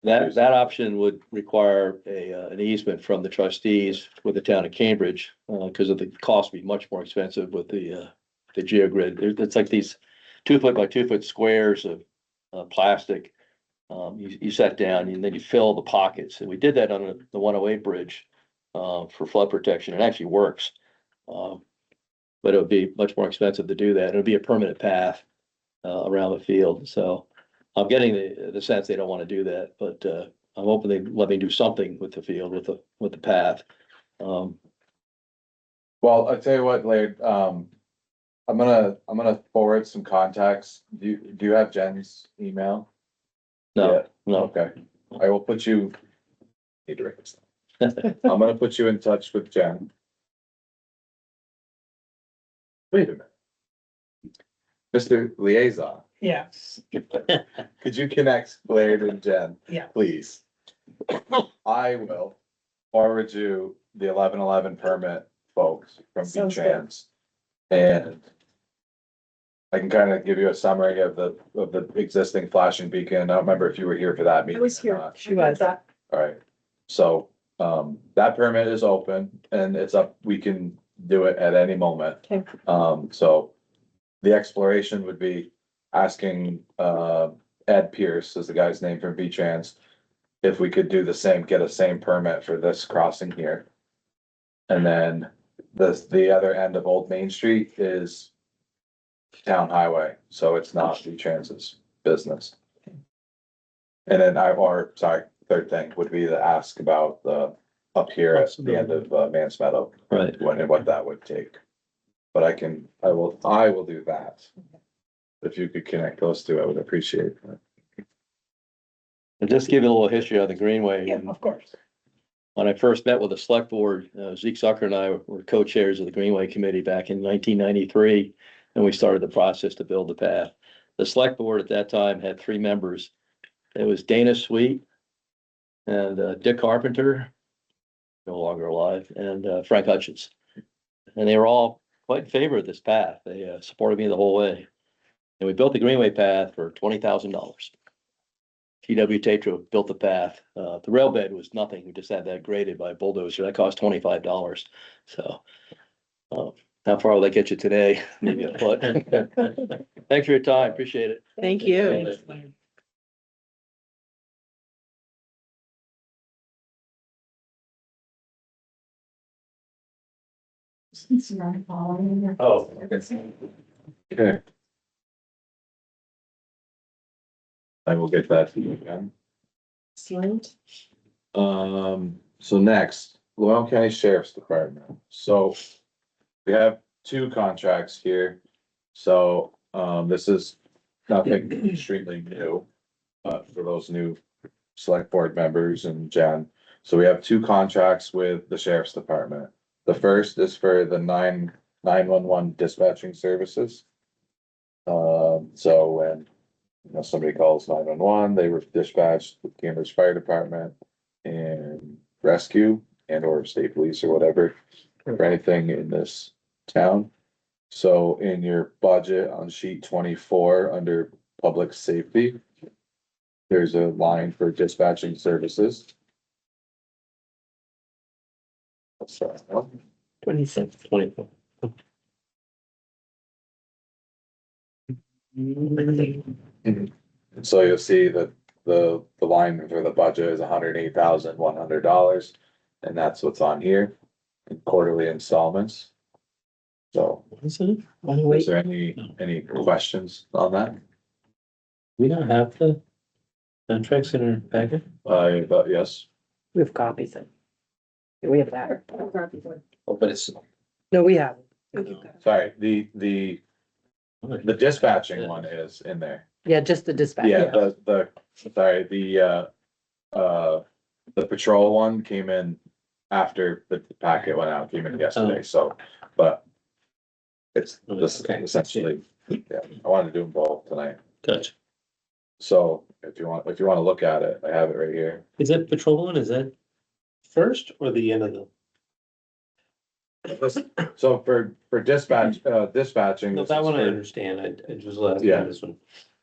That option would require an easement from the trustees with the town of Cambridge, because of the cost would be much more expensive with the geogrid. It's like these 2-foot by 2-foot squares of plastic. You set down and then you fill the pockets. And we did that on the 108 bridge for flood protection. It actually works. But it would be much more expensive to do that. It would be a permanent path around the field. So I'm getting the sense they don't want to do that, but I'm hoping they let me do something with the field, with the path. Well, I'll tell you what, Laird, I'm gonna forward some contacts. Do you have Jen's email? No, Yeah. no. Okay, I will put you. Need to write this down. I'm gonna put you in touch with Jen. Wait a minute. Mr. Liaison, Yes, could you connect Laird and Jen? Yeah. Please. I will forward you the 1111 permit folks from Sounds good. V-Trans. And I can kind of give you a summary of the existing flashing beacon. I don't remember if you were here for that I meeting. was or here. not. she was. All right, so, that permit is open and it's up, we can do it at any moment. Okay. So the exploration would be asking, Ed Pierce is the guy's name from V-Trans, if we could do get a same permit for this crossing here. And then the other end of Old Main Street is town highway, so it's not V-Trans's business. And then third thing would be to ask about up here at the end of Mans Meadow. Right. And what that would take. But I will do that. If you could connect those two, I would appreciate that. And just give you a little history of the Greenway. yeah, And of course. when I first met with the select board, Zeke Zucker and I were co-chairs of the Greenway Committee back in 1993. And we started the process to build the path. The select board at that time had 3 members. It was Dana Sweet and Dick Carpenter, no longer alive, and Frank Hutchins. And they were all quite in favor of this path. They supported me the whole way. And we built the Greenway path for $20,000. TW Tetro built the path. The rail bed was nothing. We just had that graded by a bulldozer. That cost $25. So how far will that get you today? Maybe a foot. Thanks for your time. Appreciate it. Thank you. Thanks. Oh. Okay. I will get that to you again. Excellent. So next, Llewellyn County Sheriff's Department. So we have two contracts here. So, this is nothing extremely new, for those new select board members and Jen. So we have two contracts with the Sheriff's Department. The first is for the 911 dispatching services. So when, you know, somebody calls 911, they were dispatched to Cambridge Fire Department and rescue and or state police or whatever, for anything in this town. So in your budget on sheet 24, under public safety, there's a line for dispatching services. That's that one. 26, 24. So you'll see that the line for the budget is $108,100, and that's what's on here in quarterly installments. So Is it? Oh, is wait, there any questions on that? we don't have the contracts in our packet? But yes, We have copies of. We have that. Oh, but it's. No, we have. sorry, the dispatching one is in there. Yeah, just the dispatch. Yeah, sorry, the patrol one came in after the packet went out, came in yesterday, so, but it's this Okay. essentially, yeah, I wanted to do them both tonight. Gotcha. So if you want to look at it, I have it right here. Is that patrol one? Is that first or the end of the? So for dispatching. No, this that is one I for- understand. I just last Yeah. this one.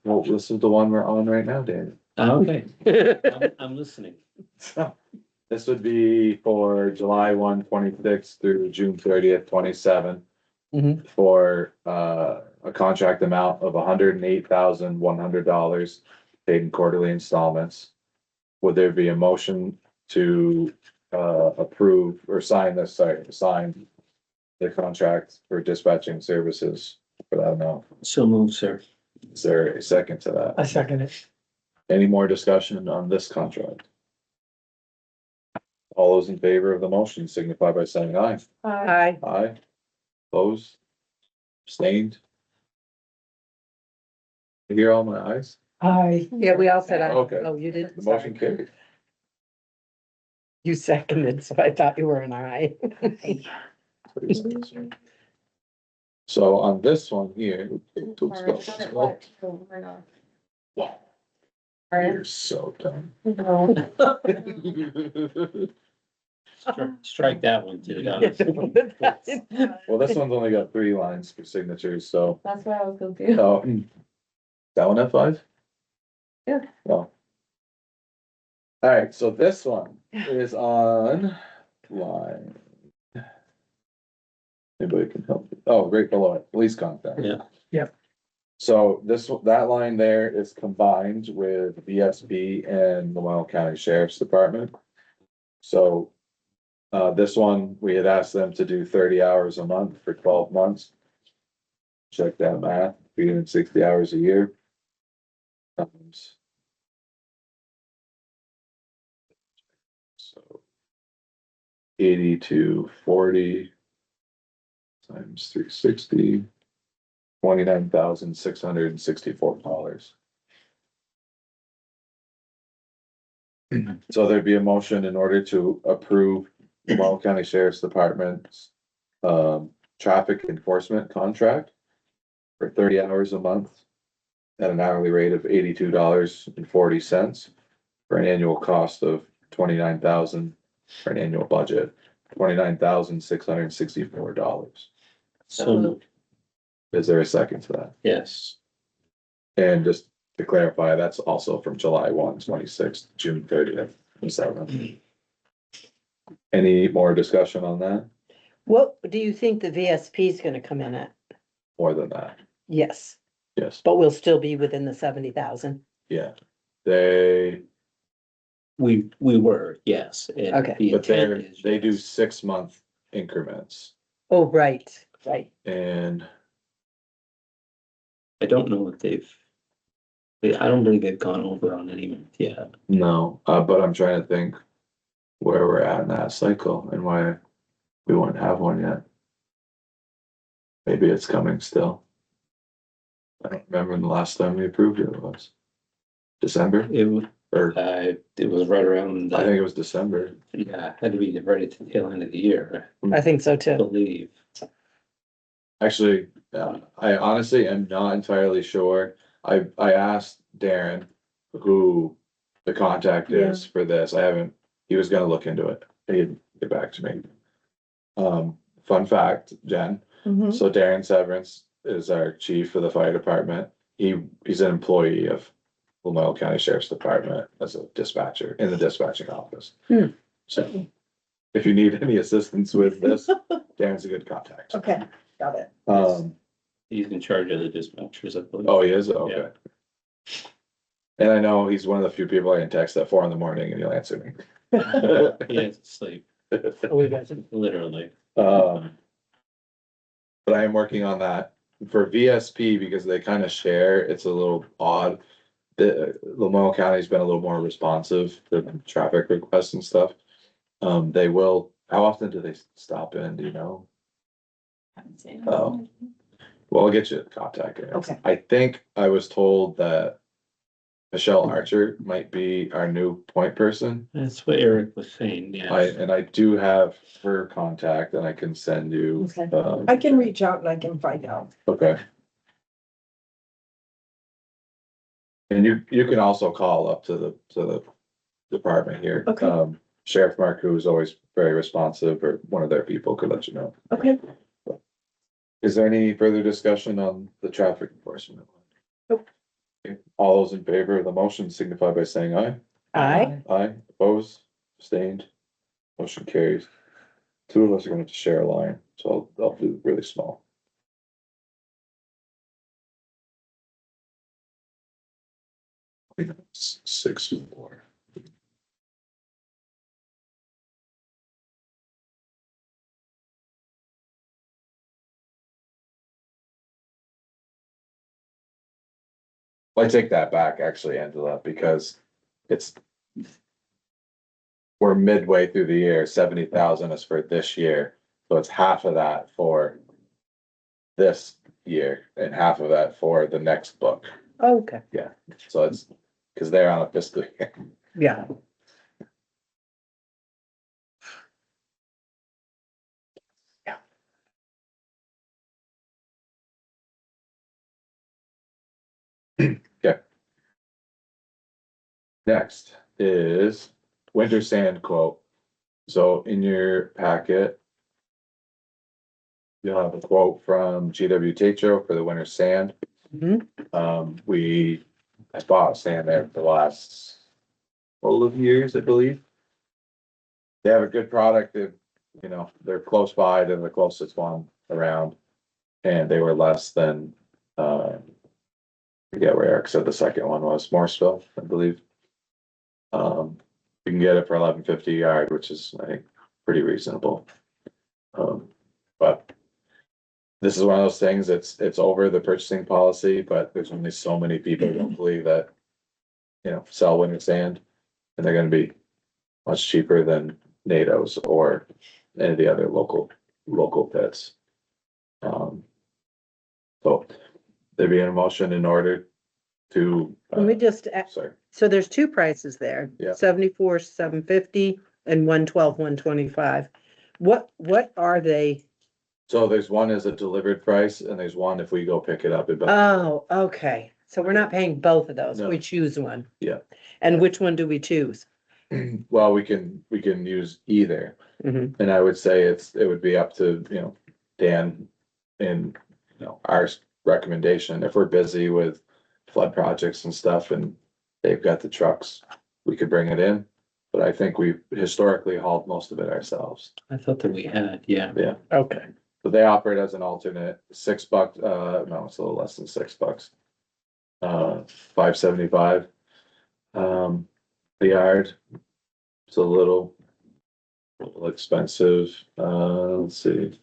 Well, this is the one we're on right now, Dan. Oh, okay. I'm listening. So, this would be for July 1, 26 through June 30th, 27. Mhm. For a contract amount of $108,100 paid in quarterly installments. Would there be a motion to approve or sign the contract for dispatching services for that amount? So moved, sir. Is there a second to that? I second it. Any more discussion on this contract? All those in favor of the motion signify by saying aye. Hi. Aye. Opposed? Abstained? You hear all my ayes? Yeah, we all said aye. Okay. Oh, you did? The motion Sorry. carried. You seconded, so I thought you were an aye. So on this one here. Wow, you're so dumb. Strike that one too. Well, this one's only got 3 lines for signatures, so. That's why I was confused. Oh, that one at 5? Yeah. No. Alright, so this one is on line. Anybody can help? Oh, right below it, police contact. Yeah. So that line there is combined with VSB and the Llewellyn County Sheriff's Department. So, this one, we had asked them to do 30 hours a month for 12 months. Check that math, 360 hours a year. Times. So. 80 to 40. Times 360. $29,664. So there'd be a motion in order to approve the Llewellyn County Sheriff's Department's traffic enforcement contract for 30 hours a month at an hourly rate of $82.40 for an annual cost of $29,000 for an annual budget, $29,664. So, Is there a second to that? yes. And just to clarify, that's also from July 1, 26th, June 30th, 27th. Any more discussion on that? What do you think the VSP is gonna come in at? More than that? Yes, Yes, but we'll still be within the 70,000. yeah. They, We were, yes. And Okay. the but intent they is, do yes. 6-month increments. Oh, right, right. and I don't know if I don't believe they've gone over on any yet. no, but I'm trying to think where we're at in that cycle and why we won't have one yet. Maybe it's coming still. I don't remember when the last time we approved it was. December, It was, or it was right around, I think it was December. yeah, had to be right at the tail end of the year, I think so I too. believe. Actually, I honestly am not entirely sure. I asked Darren who the contact is for this. I haven't, he was gonna look into it. He didn't get back to me. Fun fact, Jen, Mhm. so Darren Severance is our chief of the fire department. He's an employee of Lamoille County Sheriff's Department as a dispatcher in the dispatching office. Hmm. So if you need any assistance with this, Darren's a good contact. Okay, got it. He's in charge of the dispatchers, I believe. Oh, he is? Okay. And I know he's one of the few people I can text at 4 a.m. and he'll answer me. He has to sleep, Oh, we got it. literally. But I am working on that for VSP because they kind of share. It's a little odd. The Lamoille County's been a little more responsive to traffic requests and stuff. They will, how often do they stop in? Do you know? Oh, well, I'll get you the contact. Okay. I think I was told that Michelle Archer might be our new point person. That's what Eric was saying, yeah. I do have her contact and I can send you. Okay. I can reach out and I can find out. Okay. And you can also call up to the department here. Okay. Sheriff Mark, who is always very responsive, or one of their people could let you know. Okay. Is there any further discussion on the traffic enforcement? Nope. Okay. All those in favor of the motion signify by saying aye. Aye. Aye, opposed, abstained, motion carries. Two of us are going to share a line, so I'll do really small. I think it's 6-4. I take that back, actually, Angela, because it's. We're midway through the year, 70,000 is for this year, so it's half of that for. This year and half of that for the next book, Okay, so it's, cause they're on a fiscal year. yeah. Next is winter sand quote. So in your packet. You'll have a quote from GW Tetro for the winter sand. Mhm. I bought sand there for the last couple of years, I believe. They have a good product. They're close by to the closest one around. And they were less than, I forget where Eric said the second one was, Morrisville, I believe. You can get it for $11.50 a yard, which is, I think, pretty reasonable. But this is one of those things, it's over the purchasing policy, but there's only so many people locally that, sell winter sand. And they're gonna be much cheaper than NATO's or any of the other local pits. So there'd be a motion in order to. Let me just, Sorry, so there's two prices there. Yeah. 74, 750 and 112, 125. What are they? so there's one as a delivered price and there's one if we go pick it up. Oh, okay. So we're not paying both of those. No. We choose one. Yeah. And which one do we choose? Well, we can use either. Mhm. And I would say it would be up to, Dan and, our recommendation. If we're busy with flood projects and stuff and they've got the trucks, we could bring it in. But I think we've historically hauled most of it ourselves. I thought that we had, yeah. Yeah. Okay. So they operate as an alternate, $6, no, it's a little less than $6. $5.75. The yard. It's a little expensive, let's see.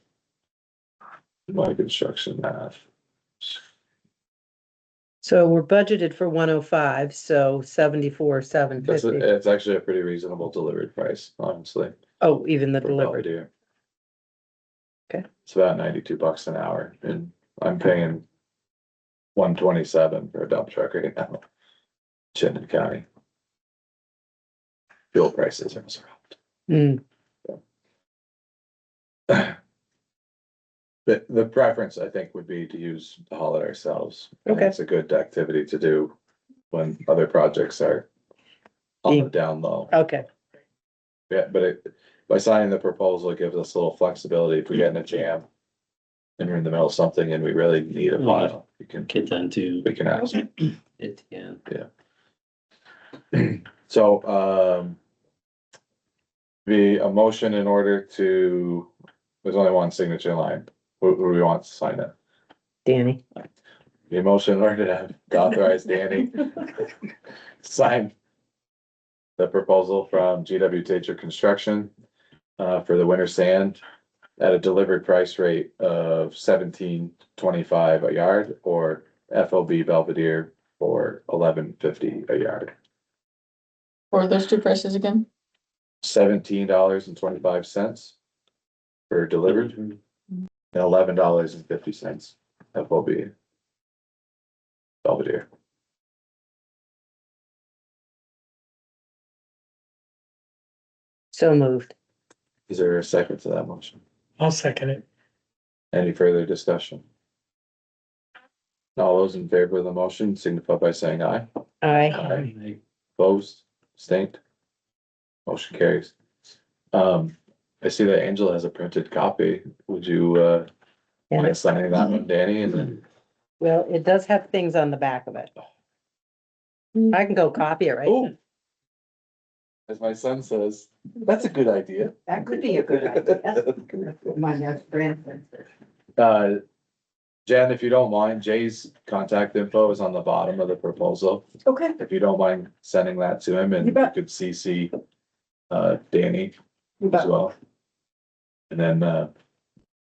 My construction math. So we're budgeted for 105, so 74, 750. It's actually a pretty reasonable delivered price, honestly. Oh, even the for delivered. Belvedere. Okay. It's about $92 an hour and I'm paying 127 for a dump truck right now. Chittenden County. Fuel prices are Hmm, the preference, I think, would be to use to haul it ourselves. I think Okay. It's a good activity to do when other projects are on the down low. okay, Yeah, but by signing the proposal, it gives us a little flexibility if we get in a jam. And we're in the middle of something and we really need a pile, we can to ask. it, yeah. So, be a motion in order to, there's only one signature line. Who do we want to sign it? Danny. The motion in order to authorize Danny to sign the proposal from GW Tature Construction for the winter sand at a delivered price rate of $17.25 a yard or FOB Belvedere for $11.50 a yard. What are those two prices again? $17.25 for delivered and $11.50 FOB Belvedere. So moved. Is there a second to that motion? I'll second it. Any further discussion? All those in favor of the motion signify by saying aye. Aye. Opposed, abstained. Motion carries. I see that Angela has a printed copy. Would you, And mind it's, signing that one, Danny, and then, well, it does have things on the back of it. I can go copy it, right? oh. As my son says, that's a good idea. That could be a good idea. My next grandson. Jen, if you don't mind, Jay's contact info is on the bottom of the proposal. Okay. If you don't mind sending that to him and You you bet. could CC Danny You as bet. well. And then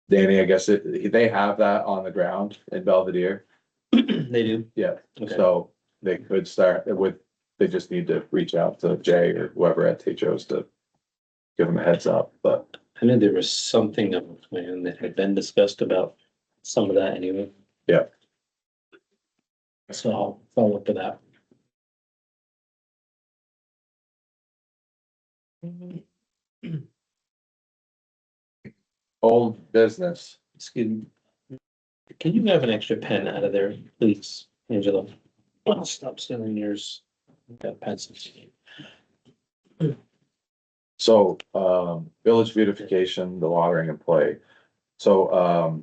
Danny, I guess they have that on the ground in Belvedere. They do. Yeah, Okay. so they could start with, they just need to reach out to Jay or whoever at Tetros to give them a heads up, but I know there was something of a plan that had been discussed about some of that anyway. Yeah. So I'll follow up with that. old business. Excuse me. Can you have an extra pen out of there, please, Angela? I'll stop stealing yours. Got pencils. So, village beautification, the watering and play. So,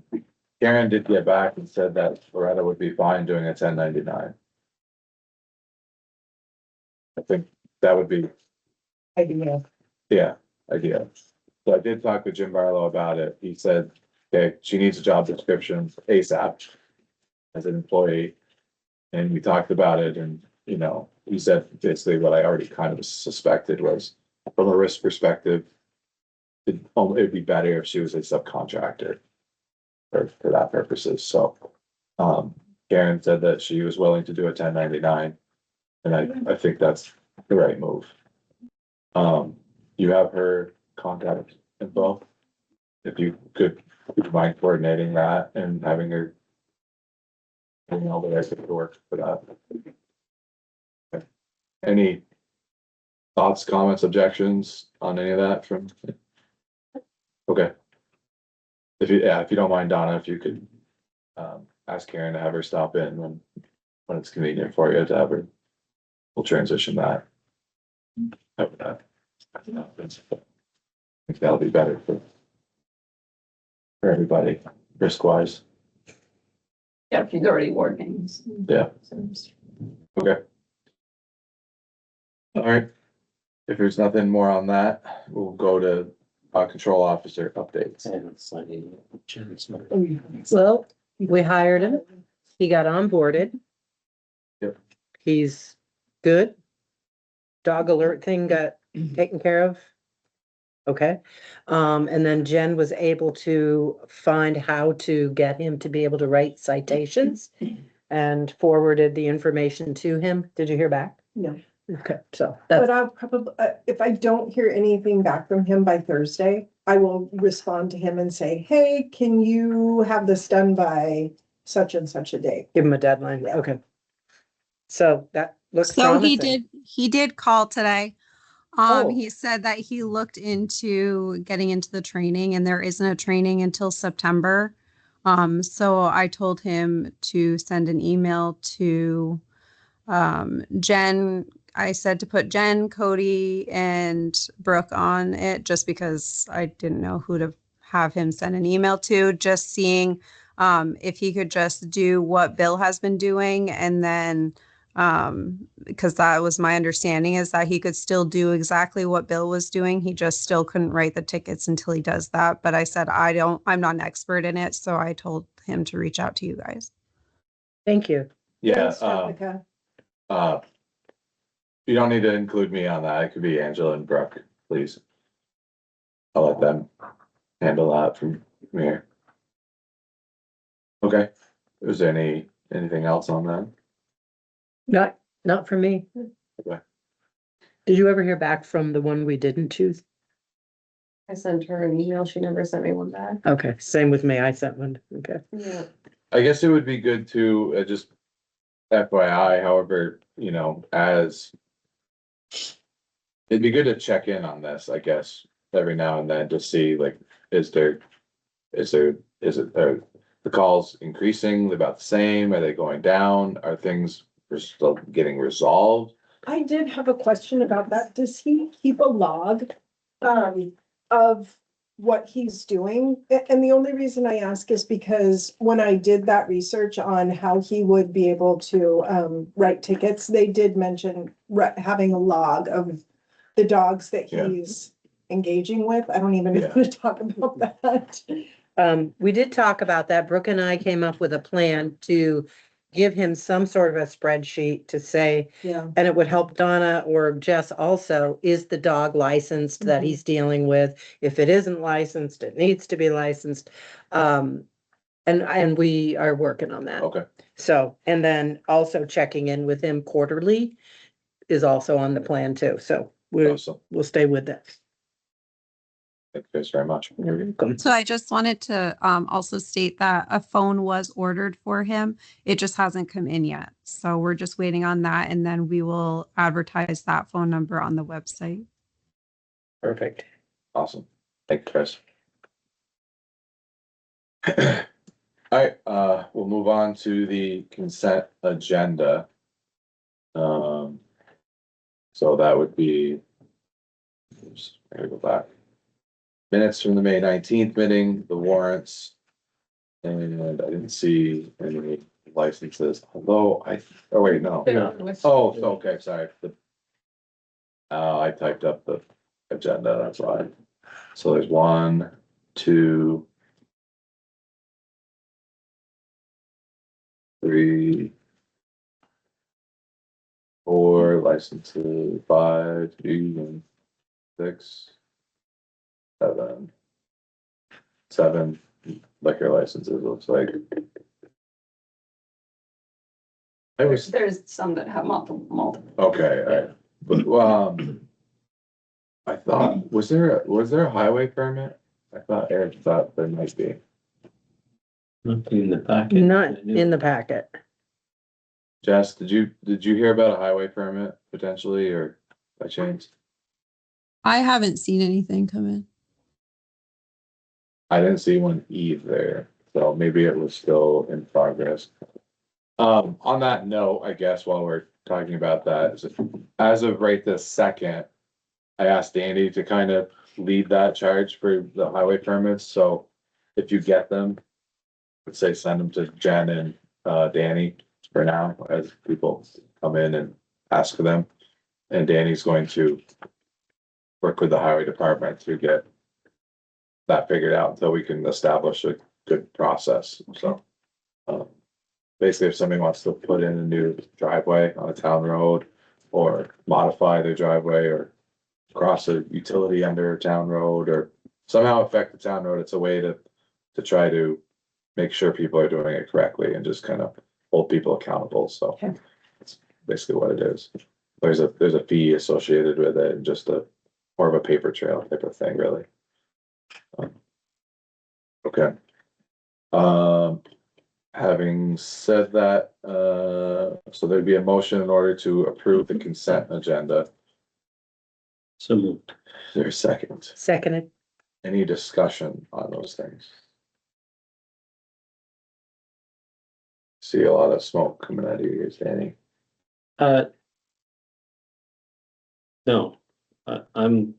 Karen did get back and said that Loretta would be fine doing a 1099. I think that would be, yeah, idea. So I did talk with Jim Barlow about it. He said, okay, she needs a job description ASAP as an employee. And we talked about it and, you know, he said basically what I already kind of suspected was from a risk perspective, it'd be better if she was a subcontractor for that purposes. So, Karen said that she was willing to do a 1099. And I think that's the right move. You have her contact info. If you could, would you mind coordinating that and having her. You know, the rest of the work for that. Okay. Any thoughts, comments, objections on any of that from? Okay. If you don't mind, Donna, if you could, ask Karen to have her stop in when it's convenient for you to have her. We'll transition that. Have that. I think that'll be better for everybody, risk wise. Yeah, she's already working. Yeah. Okay. All right. If there's nothing more on that, we'll go to control officer updates. Well, we hired him. He got onboarded. Yep. He's good. Dog alert thing got taken care of. Okay, and then Jen was able to find how to get him to be able to write citations and forwarded the information to him. Did you hear back? No. Okay, so But that's, I'll probably, if I don't hear anything back from him by Thursday, I will respond to him and say, hey, can you have this done by such and such a date? give him a deadline. Yeah. Okay. So that looks So promising. he did call today. Oh. He said that he looked into getting into the training and there isn't a training until September. So I told him to send an email to Jen. I said to put Jen, Cody, and Brooke on it just because I didn't know who to have him send an email to, just seeing if he could just do what Bill has been doing. And then because that was my understanding, is that he could still do exactly what Bill was doing. He just still couldn't write the tickets until he does that. But I said, I'm not an expert in it. So I told him to reach out to you guys. Thank you. Yeah, Thanks, Jessica. you don't need to include me on that. It could be Angela and Brooke, please. I'll let them handle that from here. Okay, is there anything else on that? Not for me. Okay. Did you ever hear back from the one we didn't choose? I sent her an email. She never sent me one back. Okay, same with me. I sent one. Okay. Yeah. I guess it would be good to just FYI, however, you know, it'd be good to check in on this, I guess, every now and then to see like, is it, the calls increasing about the same? Are they going down? Are things still getting resolved? I did have a question about that. Does he keep a log of what he's doing? And the only reason I ask is because when I did that research on how he would be able to write tickets, they did mention having a log of the dogs that he's engaging with. I don't even know how to talk about that. We did talk about that. Brooke and I came up with a plan to give him some sort of a spreadsheet to say, Yeah. and it would help Donna or Jess also, is the dog licensed that he's dealing with? If it isn't licensed, it needs to be licensed. And we are working on that. Okay. So, and then also checking in with him quarterly is also on the plan too. So we'll stay with that. Thank you guys very much. You're welcome. So I just wanted to also state that a phone was ordered for him. It just hasn't come in yet. So we're just waiting on that. And then we will advertise that phone number on the website. Perfect. Awesome. Thank you, Chris. All right, we'll move on to the consent agenda. So that would be, oops, I gotta go back. Minutes from the May 19th meeting, the warrants. And I didn't see any licenses, although oh wait, no. Oh, okay, sorry. I typed up the agenda, that's why. So there's 1, 2, 3, 4 licenses, 5, 6, 7 liquor licenses, looks like. There's some that have multiple. Okay, all right. But, I thought, was there a highway permit? I thought Eric thought there might be. Not in the packet. Not in the packet. Jess, did you hear about a highway permit potentially, or by chance? I haven't seen anything come in. I didn't see one either, so maybe it was still in progress. On that note, I guess while we're talking about that, as of right this second, I asked Andy to kind of lead that charge for the highway permits, so if you get them, let's say send them to Jen and Danny for now, as people come in and ask for them. And Danny's going to work with the highway department to get that figured out until we can establish a good process, so. Basically, if somebody wants to put in a new driveway on a town road or modify their driveway or cross a utility under a town road or somehow affect the town road. It's a way to try to make sure people are doing it correctly and just kind of hold people accountable. So Okay. that's basically what it is. There's a fee associated with it and just more of a paper trail type of thing, really. Okay. Having said that, so there'd be a motion in order to approve the consent agenda. So moved. Is there a second? Seconded. Any discussion on those things? See a lot of smoke coming out of your ears, Danny. No, I'm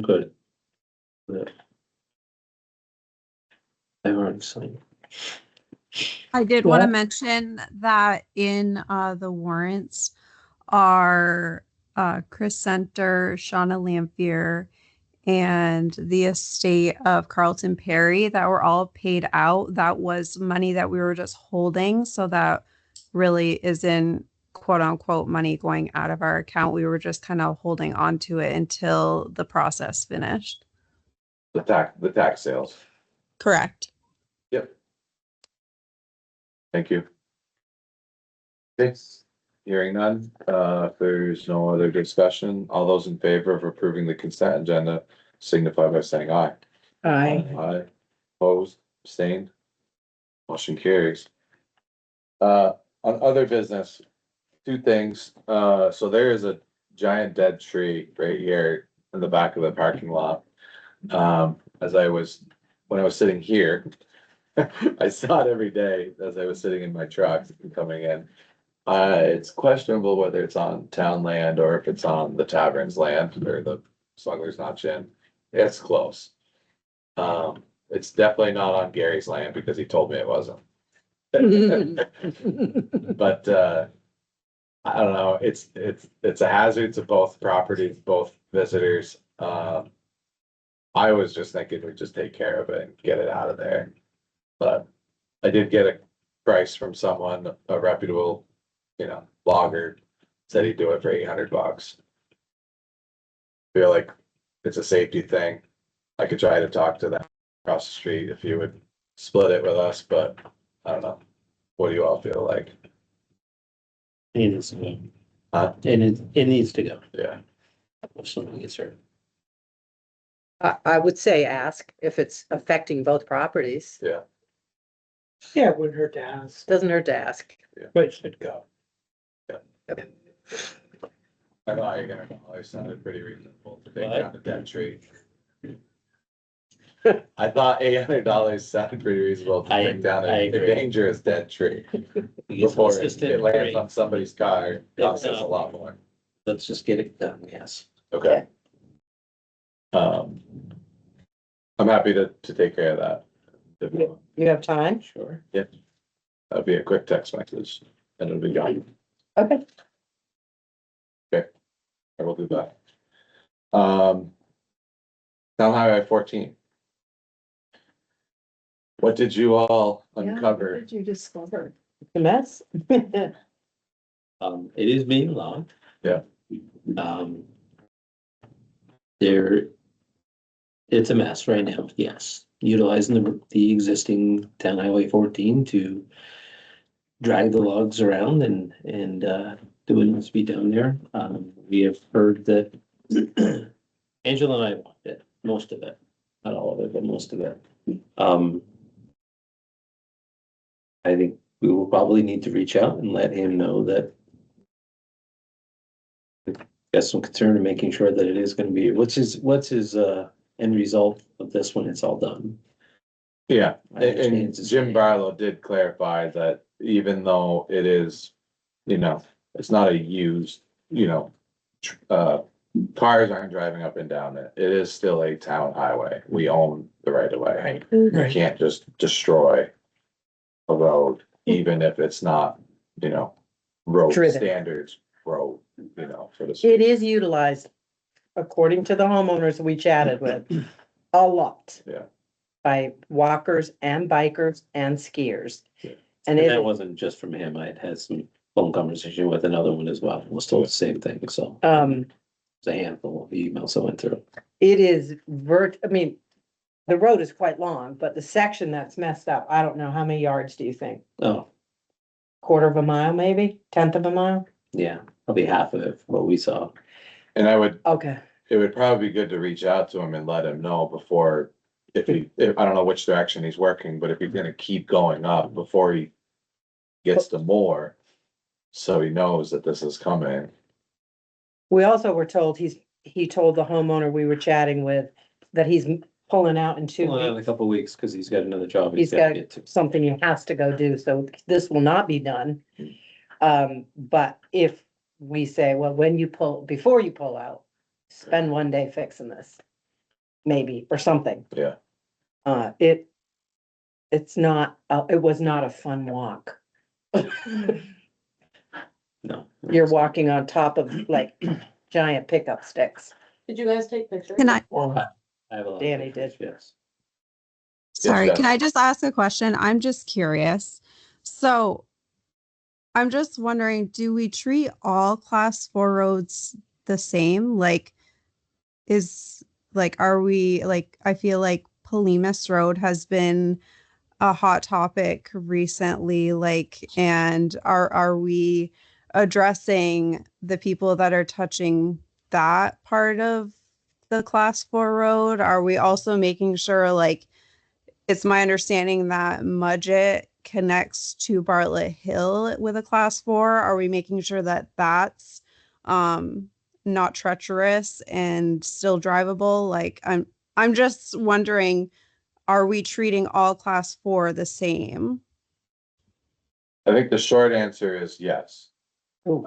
good. Yeah. I've already signed. I did want to What? mention that in the warrants are Chris Center, Shauna Lampier, and the estate of Carlton Perry that were all paid out. That was money that we were just holding. So that really isn't quote unquote money going out of our account. We were just kind of holding on to it until the process finished. The tax sales. Correct. Yep. Thank you. Okay, hearing none, if there's no other discussion, all those in favor of approving the consent agenda signify by saying aye. Aye. Aye. Opposed, abstained. Motion carries. On other business, two things. So there is a giant dead tree right here in the back of the parking lot. When I was sitting here, I saw it every day as I was sitting in my truck and coming in. It's questionable whether it's on town land or if it's on the tavern's land or the Smuggler's Notch Inn. It's close. It's definitely not on Gary's land because he told me it wasn't. But I don't know, it's a hazard to both properties, both visitors. I was just thinking we'd just take care of it and get it out of there. But I did get a price from someone, a reputable, logger, said he'd do it for $800. Feel like it's a safety thing. I could try to talk to them across the street if you would split it with us, but I don't know. What do you all feel like? It needs to go. Huh? It needs to go. Yeah. If something gets hurt. I would say ask if it's affecting both properties. Yeah. Yeah, it wouldn't hurt to ask, Doesn't hurt to ask. but it should go. I thought you're gonna call. It sounded pretty reasonable to take What? down the dead tree. I thought $800 sounded pretty reasonable to take down I a agree. dangerous dead tree. It's Before it consistent, lands great. on somebody's car, it costs us a lot more. Let's just get it done, yes. Okay. I'm happy to take care of that. If you want. You have time? Sure. That'd be a quick text message and it'll be done. Okay. I will do that. Town Highway 14. What did you all What uncover? did you discover? A mess? It is being logged. Yeah. It's a mess right now, yes. Utilizing the existing town highway 14 to drag the logs around and do what needs to be done there. We have heard that Angela and I want it, most of it, not all of it, but most of it. I think we will probably need to reach out and let him know that got some concern in making sure that it is gonna be, what's his end result of this when it's all done? Yeah, I understand and it's a Jim state. Barlow did clarify that even though it is, it's not a used, cars aren't driving up and down it. It is still a town highway. We own the right of way. You can't just destroy a road, even if it's not, road Driven. standards road, for the. It is utilized, according to the homeowners we chatted with, a lot. Yeah. By walkers and bikers and skiers. Yeah. And And that it, wasn't just from him, I had had some phone conversation with another one as well, it was told the same thing, so. It's a handful of emails that went through. It is I mean, the road is quite long, but the section that's messed up, I don't know, how many yards do you think? Oh, Quarter of a mile, maybe? Tenth of a mile? yeah, probably half of it, what we saw. And Okay. it would probably be good to reach out to him and let him know before, if, I don't know which direction he's working, but if he's gonna keep going up before he gets to more, so he knows that this is coming. We also were told he told the homeowner we were chatting with that he's pulling out in 2 Well, in a weeks. couple of weeks, cause he's got another job. He's gotta got get to. something he has to go do, so this will not be done. But if we say, well, before you pull out, spend 1 day fixing this. Maybe, or something. Yeah. It was not a fun walk. No. You're walking on top of like giant pickup sticks. Did you guys take pictures? Can I, I have a lot. of Danny pictures, did. Yes. sorry, Jess. can I just ask a question? I'm just curious. So I'm just wondering, do we treat all class 4 roads the same? Are we like, I feel like Palimas Road has been a hot topic recently, and are we addressing the people that are touching that part of the class 4 road? Are we also making sure, it's my understanding that Mudgett connects to Bartlett Hill with a class 4? Are we making sure that that's not treacherous and still drivable? I'm just wondering, are we treating all class 4 the same? I think the short answer is yes. Ooh.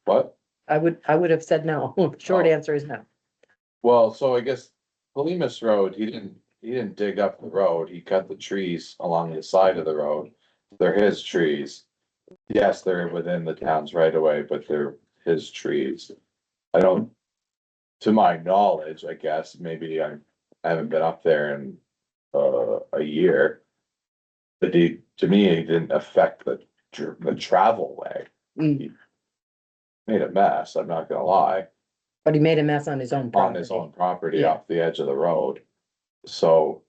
What? I would have said no. Short Oh. answer is no. Well, so I guess Palimas Road, he didn't dig up the road, he cut the trees along the side of the road. They're his trees. Yes, they're within the town's right of way, but they're his trees. I don't, to my knowledge, I guess, maybe I haven't been up there in a year. But to me, it didn't affect the travel way. Mm. He made a mess, I'm not gonna lie, But he made a mess on his own on property. his own property Yeah. off the edge of the road. So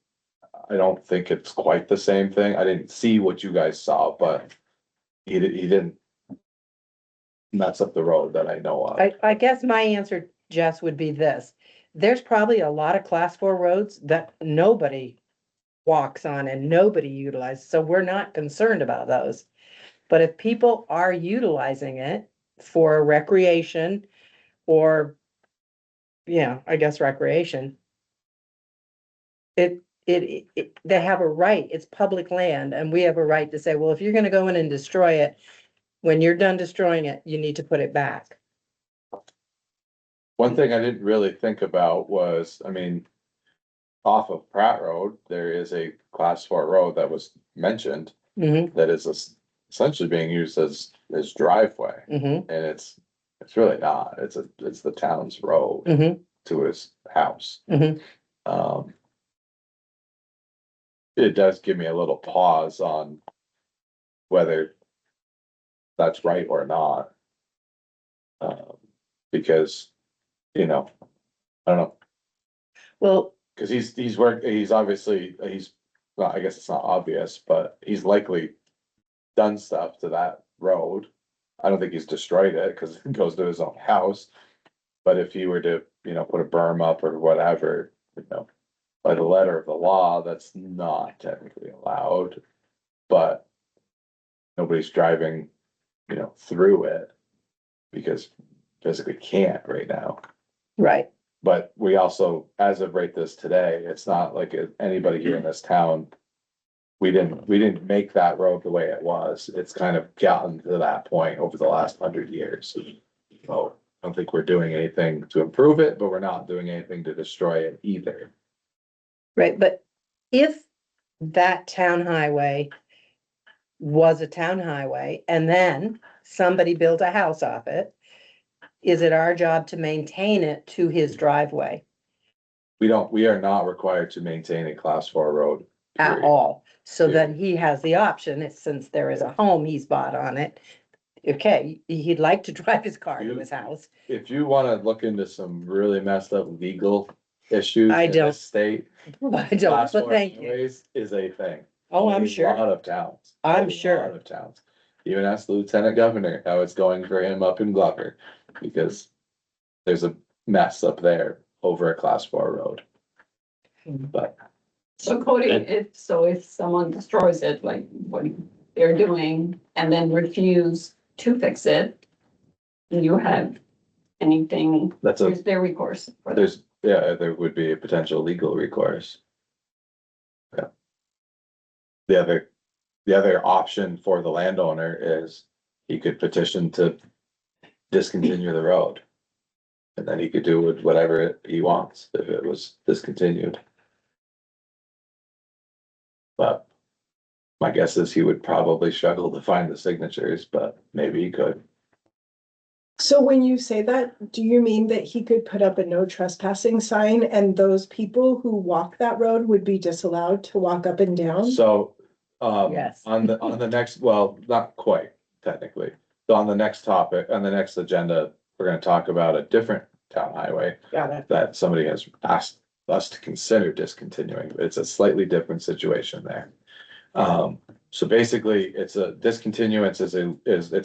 I don't think it's quite the same thing. I didn't see what you guys saw, but he didn't mess up the road that I know of. I guess my answer, Jess, would be this. There's probably a lot of class 4 roads that nobody walks on and nobody utilizes, so we're not concerned about those. But if people are utilizing it for recreation or, yeah, I guess recreation, they have a right, it's public land, and we have a right to say, well, if you're gonna go in and destroy it, when you're done destroying it, you need to put it back. One thing I didn't really think about was, I mean, off of Pratt Road, there is a class 4 road that was mentioned Mm-hmm, that is essentially being used as driveway, mm-hmm, and it's really not. It's the town's road mm-hmm, to his house. mm-hmm. It does give me a little pause on whether that's right or not. Because, I don't know, Well, cause he's obviously, well, I guess it's not obvious, but he's likely done stuff to that road. I don't think he's destroyed it, cause it goes to his own house. But if he were to, put a berm up or whatever, by the letter of the law, that's not technically allowed. But nobody's driving, through it because physically can't right now. right, But we also, as of right this today, it's not like anybody here in this town. We didn't make that road the way it was. It's kind of gotten to that point over the last 100 years. So I don't think we're doing anything to improve it, but we're not doing anything to destroy it either. right, but if that town highway was a town highway and then somebody built a house off it, is it our job to maintain it to his driveway We are not required to maintain a class 4 road. at period. all? So Yeah. then he has the option, since there is a home he's bought on it, okay, he'd like to drive his car to his house. If you wanna look into some really messed up legal issues I in don't. this state, I don't, class but four thank you. highways is a thing. Oh, I'm A sure. lot of towns. I'm A sure. lot of towns. Even ask the lieutenant governor how it's going for him up in Glover, because there's a mess up there over a class 4 road. But So Cody, if someone destroys it, like what they're doing, and then refuse to fix it, do you have anything, that's a, is there recourse for that? there's, yeah, there would be a potential legal recourse. Yeah. The other option for the landowner is he could petition to discontinue the road. And then he could do with whatever he wants if it was discontinued. But my guess is he would probably struggle to find the signatures, but maybe he could. So when you say that, do you mean that he could put up a no trespassing sign and those people who walk that road would be disallowed to walk up and down? So, Yes. on the next, well, not quite technically. On the next topic, on the next agenda, we're gonna talk about a different town highway Got it. that somebody has asked us to consider discontinuing. It's a slightly different situation there. So basically, it's a discontinuance it's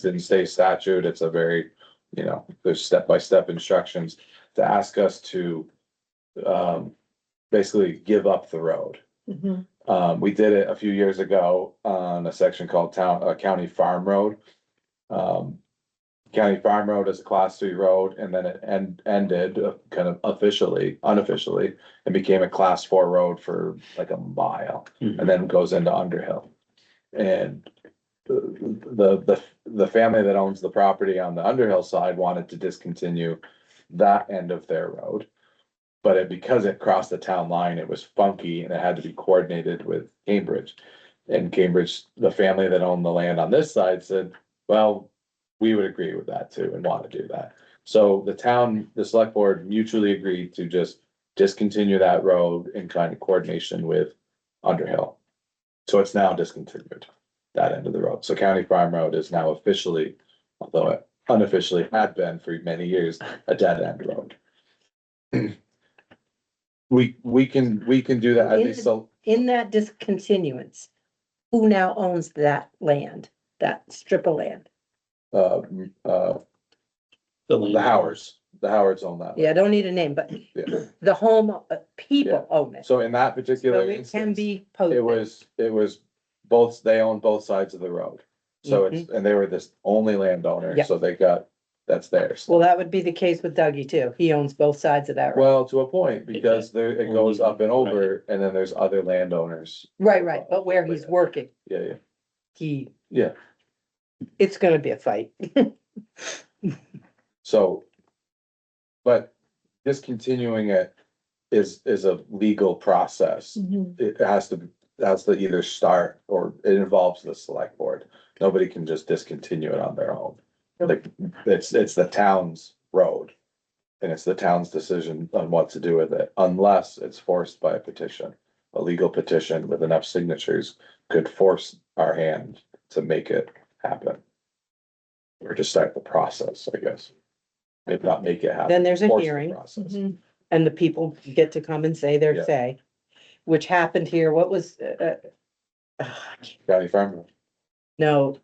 in state statute. It's a very, there's step-by-step instructions to ask us to basically give up the road. Mhm. We did it a few years ago on a section called County Farm Road. County Farm Road is a class 3 road, and then it ended kind of unofficially, and became a class 4 road for like a mile, and then goes into Underhill. And the family that owns the property on the Underhill side wanted to discontinue that end of their road. But because it crossed the town line, it was funky and it had to be coordinated with Cambridge. And Cambridge, the family that owned the land on this side said, well, we would agree with that too and want to do that. So the select board mutually agreed to just discontinue that road in kind of coordination with Underhill. So it's now discontinued, that end of the road. So County Farm Road is now officially, although it unofficially had been for many years, a dead end road. We can do that, at least so. In that discontinuance, who now owns that land, that strip of land? The Howards own that. Yeah, I don't need a name, but Yeah. the home, people Yeah. own it. So in that particular So it can instance, be it posted. was both, they own both sides of the road. So and they were this only landowner, Yeah. so that's theirs. Well, that would be the case with Dougie too. He owns both sides of that road. Well, to a point, because it goes up and over, and then there's other landowners. Right, but where he's working, Yeah. it's gonna be a fight. So, but discontinuing it is a legal process. Mhm. It has to either start or it involves the select board. Nobody can just discontinue it on their own. Like, it's the town's road. And it's the town's decision on what to do with it, unless it's forced by a petition. A legal petition with enough signatures could force our hand to make it happen. Or just start the process, I guess. Maybe not make it happen. Then there's a force the hearing. process. Mhm. And the people get to come and say their Yeah. say, which happened here. What was, County Farm. no.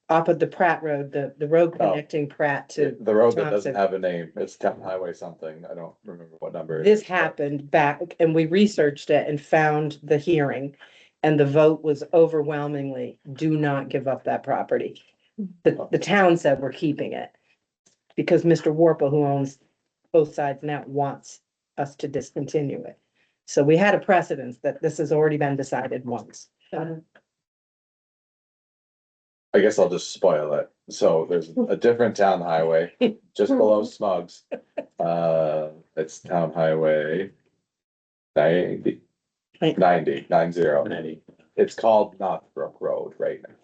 Off of the Pratt Road, the road Oh. connecting Pratt to, The road that doesn't Thompson. have a name, it's Town Highway something, I don't remember what number. it this is, but- happened back, and we researched it and found the hearing. And the vote was overwhelmingly, do not give up that property. The town said we're keeping it. Because Mr. Warple, who owns both sides now, wants us to discontinue it. So we had a precedence that this has already been decided once. I guess I'll just spoil it. So there's a different town highway just below Smugs. It's Town Highway 90. 90. It's called Northbrook Road right now.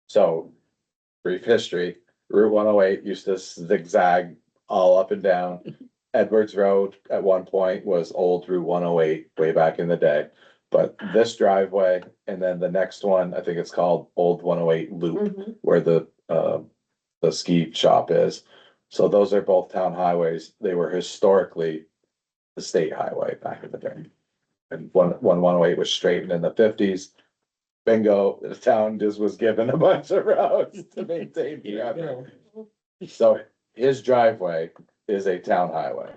So brief history, Route 108 used to zigzag all up and down. Edwards Road at one point was old Route 108 way back in the day. But this driveway and then the next one, I think it's called Old 108 Loop, Mhm. where the ski shop is. So those are both town highways. They were historically the state highway back in the day. And 108 was straightened in the 50s. Bingo, the town just was given a bunch of roads to maintain forever. So his driveway is a town highway,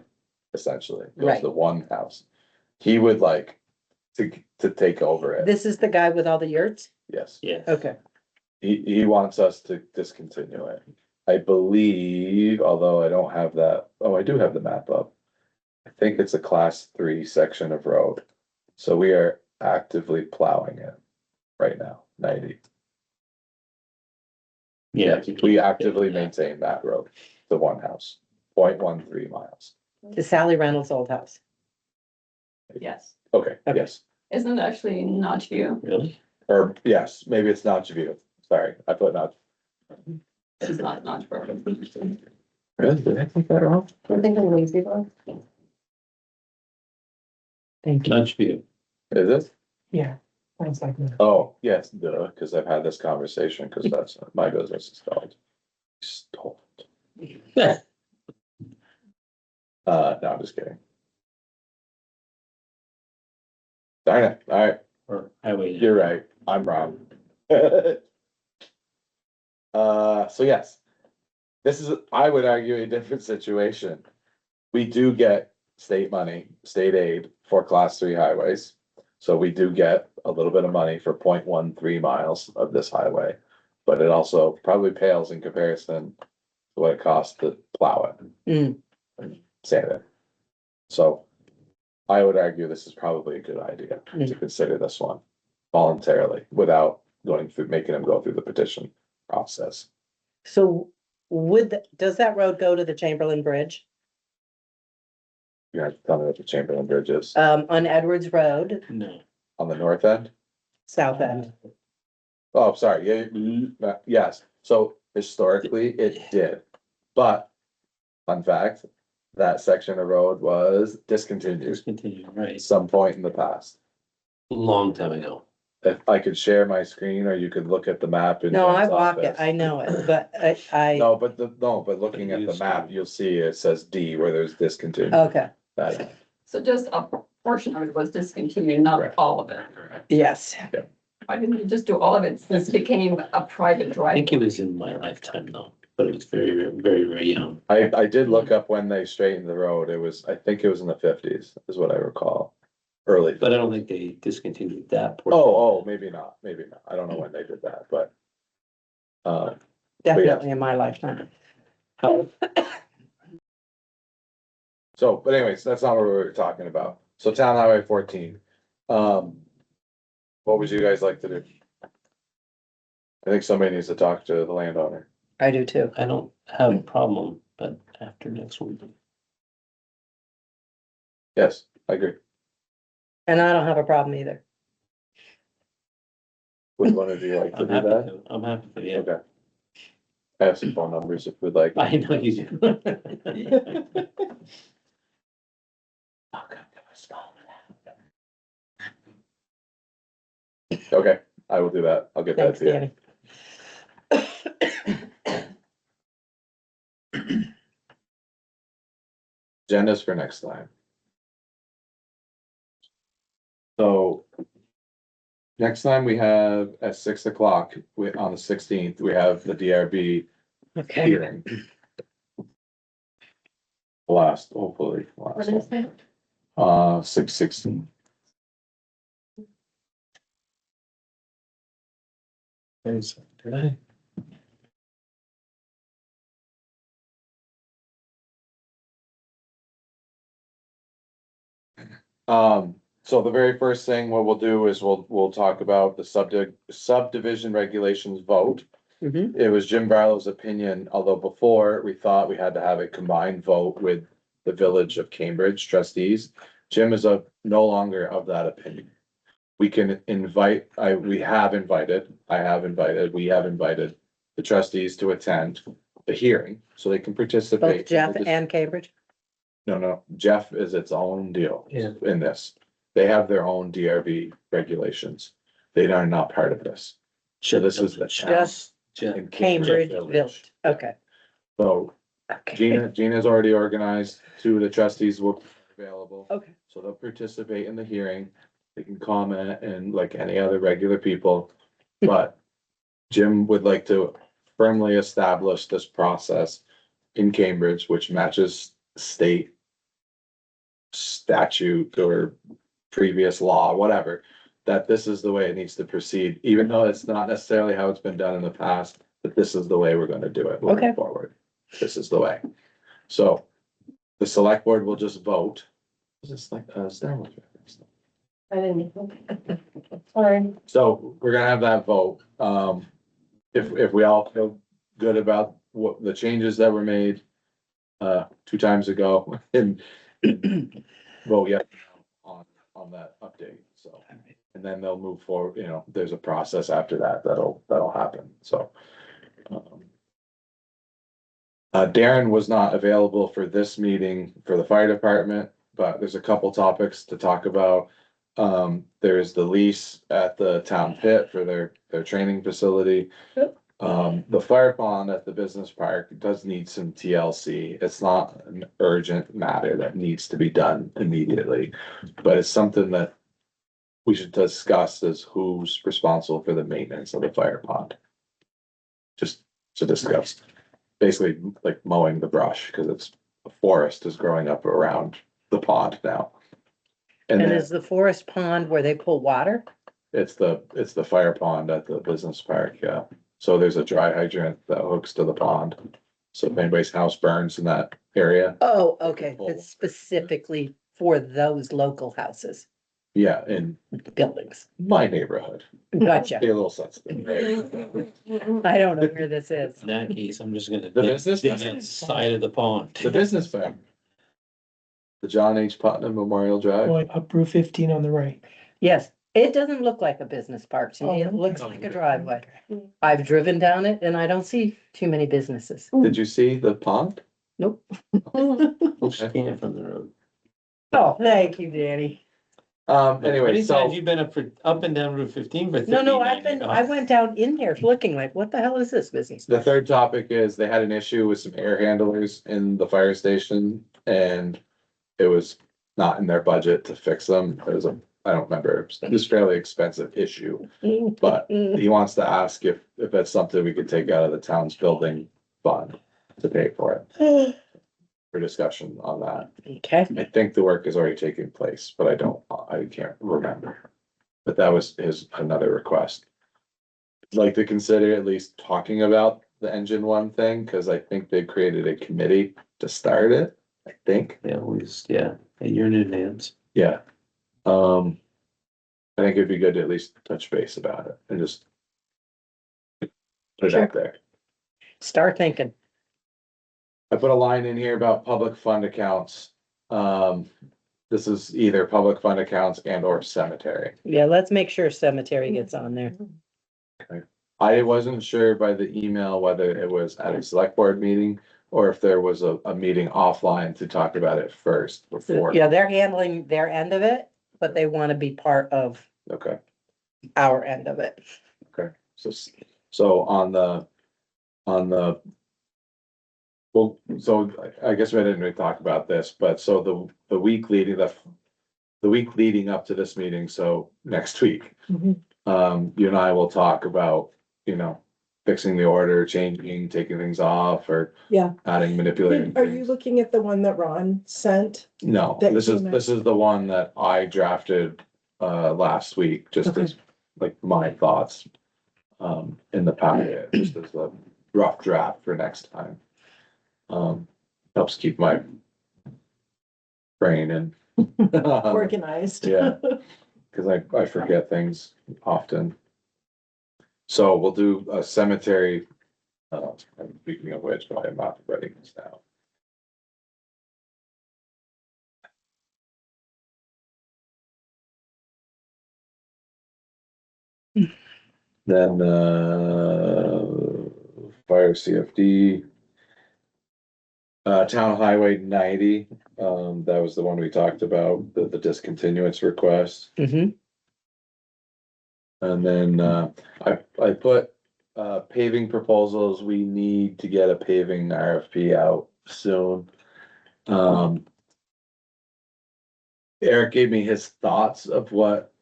essentially, goes Right. to one house. He would like to take over it, This is the guy with all the yurts? yes. Yeah. Okay. He wants us to discontinue it. I believe, although I don't have that, oh, I do have the map up. I think it's a class 3 section of road. So we are actively plowing it right now, 90. Yeah. We actively maintain that road, the one house, 0.13 miles. To Sally Reynolds' old house. Yes, Okay, Okay. yes, isn't it actually not you? Really? or yes, maybe it's not View. Sorry, I put not. It's not perfect. Really? Did I think that wrong? I think I'm lazy one. Thank you. Lunch view. Is it? Yeah, sounds like that. Oh, yes, duh, because I've had this conversation, because that's what my business is called. Stole it. No, I'm just kidding. Darn it, all right, Or highway. you're right, I'm wrong. So yes, this is, I would argue, a different situation. We do get state money, state aid for class 3 highways. So we do get a little bit of money for 0.13 miles of this highway. But it also probably pales in comparison to what it costs to plow it. Mm. And sand it. So I would argue this is probably a good idea to consider this one voluntarily without going through, making them go through the petition process. So does that road go to the Chamberlain Bridge? You have to tell me what the Chamberlain Bridge is On Edwards Road, No. on the north end. south end. Oh, sorry, yeah, yes, so historically it did, but. Fun fact, that section of road was discontinued Discontinue, right. at some point in the past. Long time ago. If I could share my screen, or you could look at the map in No, I Jen's walk it, office. I know it, but I, No, but looking at the map, you'll see it says D where there's discontinued. okay, That- So just a portion of it was discontinued, not Correct. all of it. yes. Why didn't you just do all of it? This became a private I drive. think it was in my lifetime though, but it was very, very, very young. I did look up when they straightened the road, it was, I think it was in the 50s, is what I recall, early. But I don't think they discontinued that portion. Oh, maybe not, I don't know when they did that, but. Definitely in my lifetime. So, but anyways, that's not what we were talking about. So Town Highway 14. What would you guys like to do? I think somebody needs to talk to the landowner. I do too. I don't have a problem, but after next week. Yes, I agree. And I don't have a problem either. Which one of you like to I'm do happy that? to, I'm happy to, yeah. Okay. I have some phone numbers if we'd like. I know you do. Okay, I will do that. I'll get that Thanks, to you. Danny. Agendas for next time. So. Next time we have at 6 o'clock, on the 16th, we have the DRB Okay. hearing. Last, hopefully. What last is one. it? 6/16. Today. So the very first thing what we'll do is we'll talk about the subdivision regulations vote. Mhm. It was Jim Barlow's opinion, although before we thought we had to have a combined vote with the Village of Cambridge trustees. Jim is no longer of that opinion. We can invite, we have invited the trustees to attend the hearing, so they can participate. Both Jeff and Cambridge? No, Jeff is its own deal Yeah. in this. they have their own DRB regulations. They are not part of this. So this is the town. Just in Cambridge Village. Okay. So Okay. Gina's already organized, two of the trustees will be available. Okay. So they'll participate in the hearing. They can comment and like any other regular people. But Jim would like to firmly establish this process in Cambridge, which matches state statute or previous law, whatever, that this is the way it needs to proceed, even though it's not necessarily how it's been done in the past, but this is the way we're gonna do it moving Okay. forward. This is the way. So the select board will just vote. Is this like, I didn't. Sorry. So we're gonna have that vote. If we all feel good about what the changes that were made 2 times ago and vote yes on that update, so. And then they'll move forward, you know, there's a process after that that'll happen, so. Darren was not available for this meeting for the fire department, but there's a couple topics to talk about. There's the lease at the town pit for their training facility. Yep. The fire pond at the business park does need some TLC. It's not an urgent matter that needs to be done immediately, but it's something that we should discuss as who's responsible for the maintenance of the fire pond. Just to discuss, basically like mowing the brush, because it's a forest is growing up around the pond now. And And then is the forest pond where they pull water? it's the fire pond at the business park, yeah. So there's a dry hydrant that hooks to the pond. So if anybody's house burns in that area, Oh, okay. It's specifically for those local houses, yeah, in buildings. my neighborhood, Gotcha. be a little sensitive. I don't know where this is. In that case, I'm just gonna The dig business dig park? inside of the pond. The business park. The John H. Putnam Memorial Drive. Going up Route 15 on the right. Yes, it doesn't look like a business park to me. It Oh, looks okay. like a driveway. I've driven down it and I don't see too many businesses. Did you see the pond? Nope. Okay. Came from the road. Oh, thank you, Danny. Anyway, Many so. times you've been up and down Route 15 for 39. No, I went down in there looking like, what the hell is this business? The third topic is they had an issue with some air handlers in the fire station and it was not in their budget to fix them. It was I don't remember, it was a fairly expensive issue. But he wants to ask if that's something we could take out of the town's building fund to pay for it. For discussion on that. Okay, I think the work is already taking place, but I can't remember. But that was another request. I'd like to consider at least talking about the engine one thing, because I think they created a committee to start it, I think. Yeah, a year in advance. Yeah. I think it'd be good to at least touch base about it and just put it Sure. out there. start thinking. I put a line in here about public fund accounts. This is either public fund accounts and or cemetery. Yeah, let's make sure cemetery gets on there. I wasn't sure by the email whether it was at a select board meeting or if there was a meeting offline to talk about it first before. Yeah, they're handling their end of it, but they want to be part of Okay, our end of it. okay. So on the, well, so I guess we didn't really talk about this, but so the week leading, the week leading up to this meeting, so next week. You and I will talk about, fixing the order, changing, taking things off or Yeah. adding, manipulating Are you things. looking at the one that Ron sent? No, that this is came out? the one that I drafted last week, just Okay. as like my thoughts. In the packet, just as a rough draft for next time. Helps keep my brain and. Organized. Yeah. Cause I forget things often. So we'll do a cemetery. Speaking of which, but I'm not writing this down. Then, fire CFD. Town highway 90, that was the one we talked about, the discontinuance request. Mm-hmm. And then, I put, paving proposals, we need to get a paving RFP out soon. Eric gave me his thoughts of what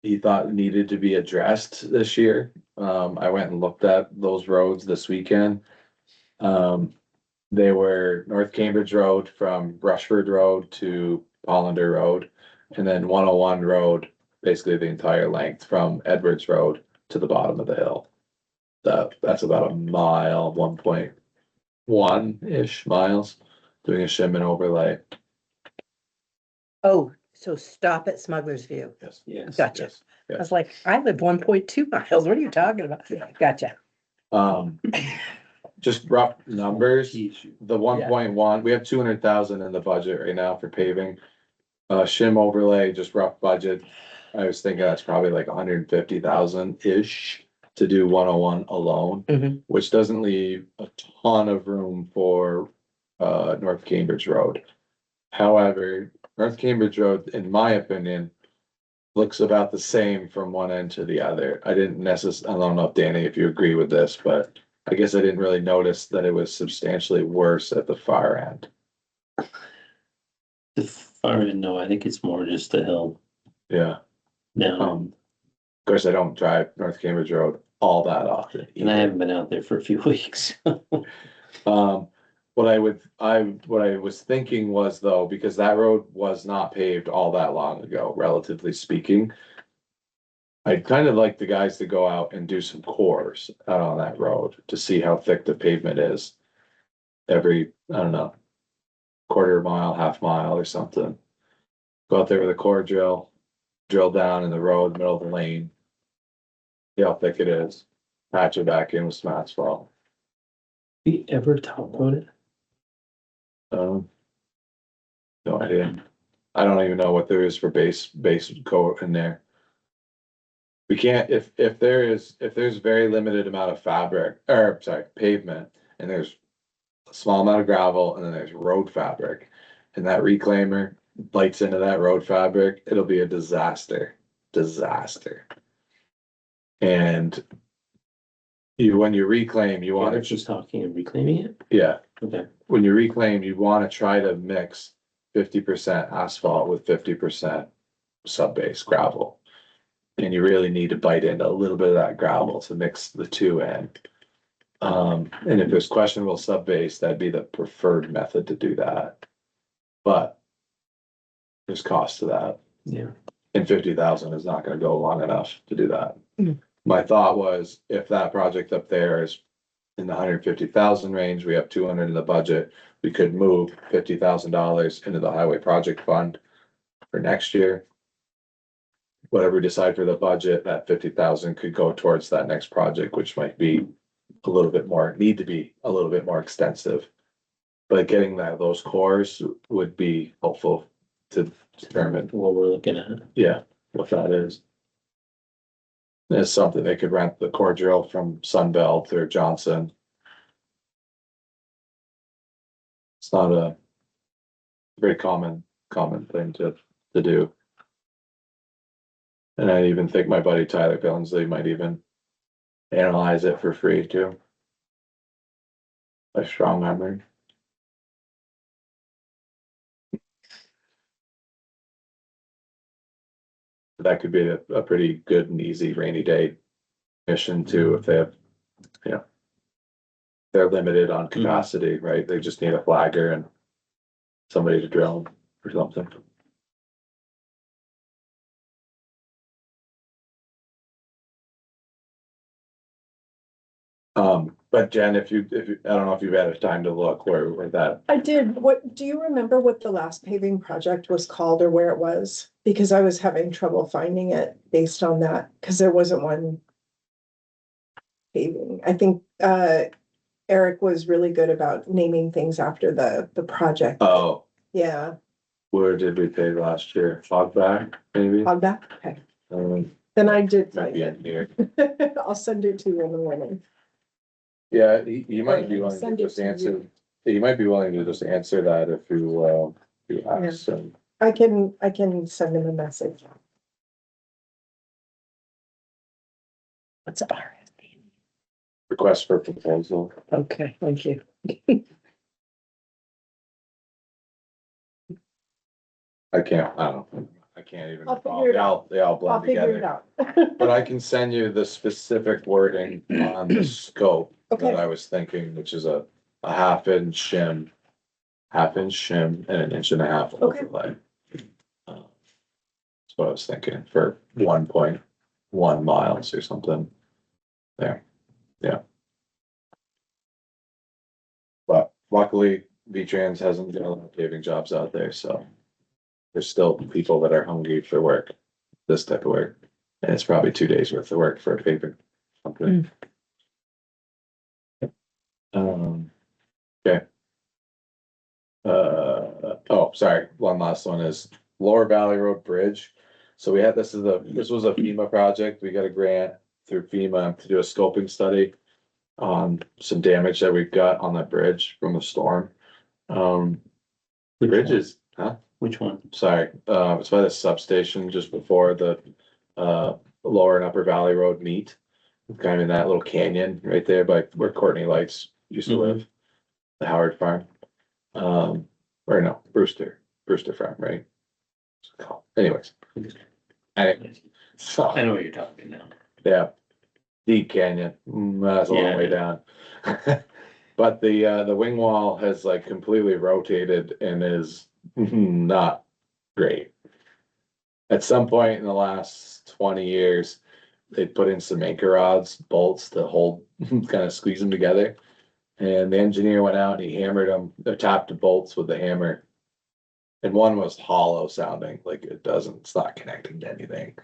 he thought needed to be addressed this year. I went and looked at those roads this weekend. They were North Cambridge Road from Rushford Road to Hollander Road, and then 101 Road, basically the entire length from Edwards Road to the bottom of the hill. That's about a mile, 1.1-ish miles, doing a shim and overlay. Oh, so stop at Smuggler's View. Yes. Yes. Gotcha. Yes, I yes. was like, I live 1.2 miles. What are you talking about? Gotcha. Just rough numbers, the 1.1, we have 200,000 in the budget right now for paving. Shim overlay, just rough budget. I was thinking that's probably like 150,000-ish to do 101 alone, Mhm. which doesn't leave a ton of room for North Cambridge Road. However, North Cambridge Road, in my opinion, looks about the same from one end to the other. I don't know if Danny, if you agree with this, but I guess I didn't really notice that it was substantially worse at the far end. The far end, no, I think it's more just the hill Yeah. now. Of course, I don't drive North Cambridge Road all that often. And I haven't been out there for a few weeks. What I was thinking was though, because that road was not paved all that long ago, relatively speaking. I'd kind of like the guys to go out and do some cores out on that road to see how thick the pavement is. Every, I don't know, quarter mile, half mile or something. Go out there with a core drill down in the road, middle of the lane. See how thick it is, patch it back in with some asphalt. We ever talked about it? No idea. I don't even know what there is for base coat in there. We can't, if there's very limited amount of pavement, and there's a small amount of gravel, and then there's road fabric, and that reclaimer bites into that road fabric, it'll be a disaster. And when you reclaim, you want We're to just talking and reclaiming it? yeah, Okay. when you reclaim, you want to try to mix 50% asphalt with 50% sub-base gravel. And you really need to bite into a little bit of that gravel to mix the two in. And if there's questionable sub-base, that'd be the preferred method to do that. But there's cost to that. Yeah. And 50,000 is not gonna go long enough to do that. Mm. My thought was, if that project up there is in the 150,000 range, we have 200 in the budget, we could move $50,000 into the highway project fund for next year. Whatever we decide for the budget, that 50,000 could go towards that next project, which might be need to be a little bit more extensive. But getting those cores would be helpful to determine, What we're looking at. yeah, what that is. It's something they could rent the core drill from Sunbelt or Johnson. It's not a very common thing to do. And I even think my buddy Tyler Billingsley might even analyze it for free too. A strong memory. That could be a pretty good and easy rainy day mission too, if they have, they're limited on capacity, right? They just need a flagger and somebody to drill or something. But Jen, if you, I don't know if you've had time to look where that, I did. Do you remember what the last paving project was called or where it was? Because I was having trouble finding it based on that, because there wasn't one paving. I think, Eric was really good about naming things after the project. oh, Yeah, where did we pay last year? Hogback, maybe? on that, okay. Then I did Might find be it. in here. I'll send it to you in the morning. Yeah, he might be willing to Send it just to answer, you. he might be willing to just answer that if you, You have some, I can send him a message. What's RFP? request for proposal. Okay, thank you. I can't, I don't know. I can't even. I'll figure it out. They all I'll blend figure it together. out. But I can send you the specific wording on the scope Okay. that I was thinking, which is a half-inch shim. Half-inch shim and an inch and a half Okay. overlay. That's what I was thinking for 1.1 miles or something. There, yeah. But luckily, V-Trans hasn't got a lot of paving jobs out there, so. There's still people that are hungry for work, this type of work, and it's probably 2 days worth of work for a paving company. Okay. Oh, sorry, one last one is Lower Valley Road Bridge. So we had, this was a FEMA project, we got a grant through FEMA to do a scoping study on some damage that we've got on that bridge from the storm. The bridge is, huh? Which one? Sorry, it's by the substation just before the Lower and Upper Valley Road meet. Kind of in that little canyon right there by where Courtney Lights used to live, the Howard Farm. Or no, Brewster Farm, right? Anyways. So, I know what you're talking now. yeah, deep canyon, that's a long Yeah. way down. But the wing wall has like completely rotated and is not great. At some point in the last 20 years, they put in some anchor rods, bolts to hold, kind of squeeze them together. And the engineer went out and he hammered them, tapped the bolts with the hammer. And one was hollow sounding, like it's not connecting to anything.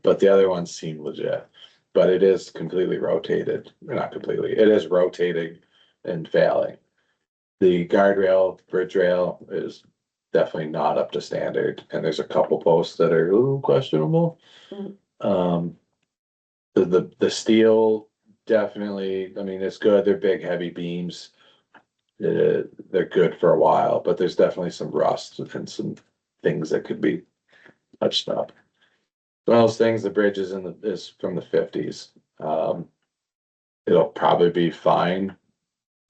But the other ones seem legit. But it is completely rotated, or not completely, it is rotating and failing. The guardrail, bridge rail is definitely not up to standard, and there's a couple posts that are a little questionable. The steel definitely, I mean, it's good, they're big, heavy beams. They're good for a while, but there's definitely some rust and some things that could be touched up. One of those things, the bridge is from the 50s. It'll probably be fine.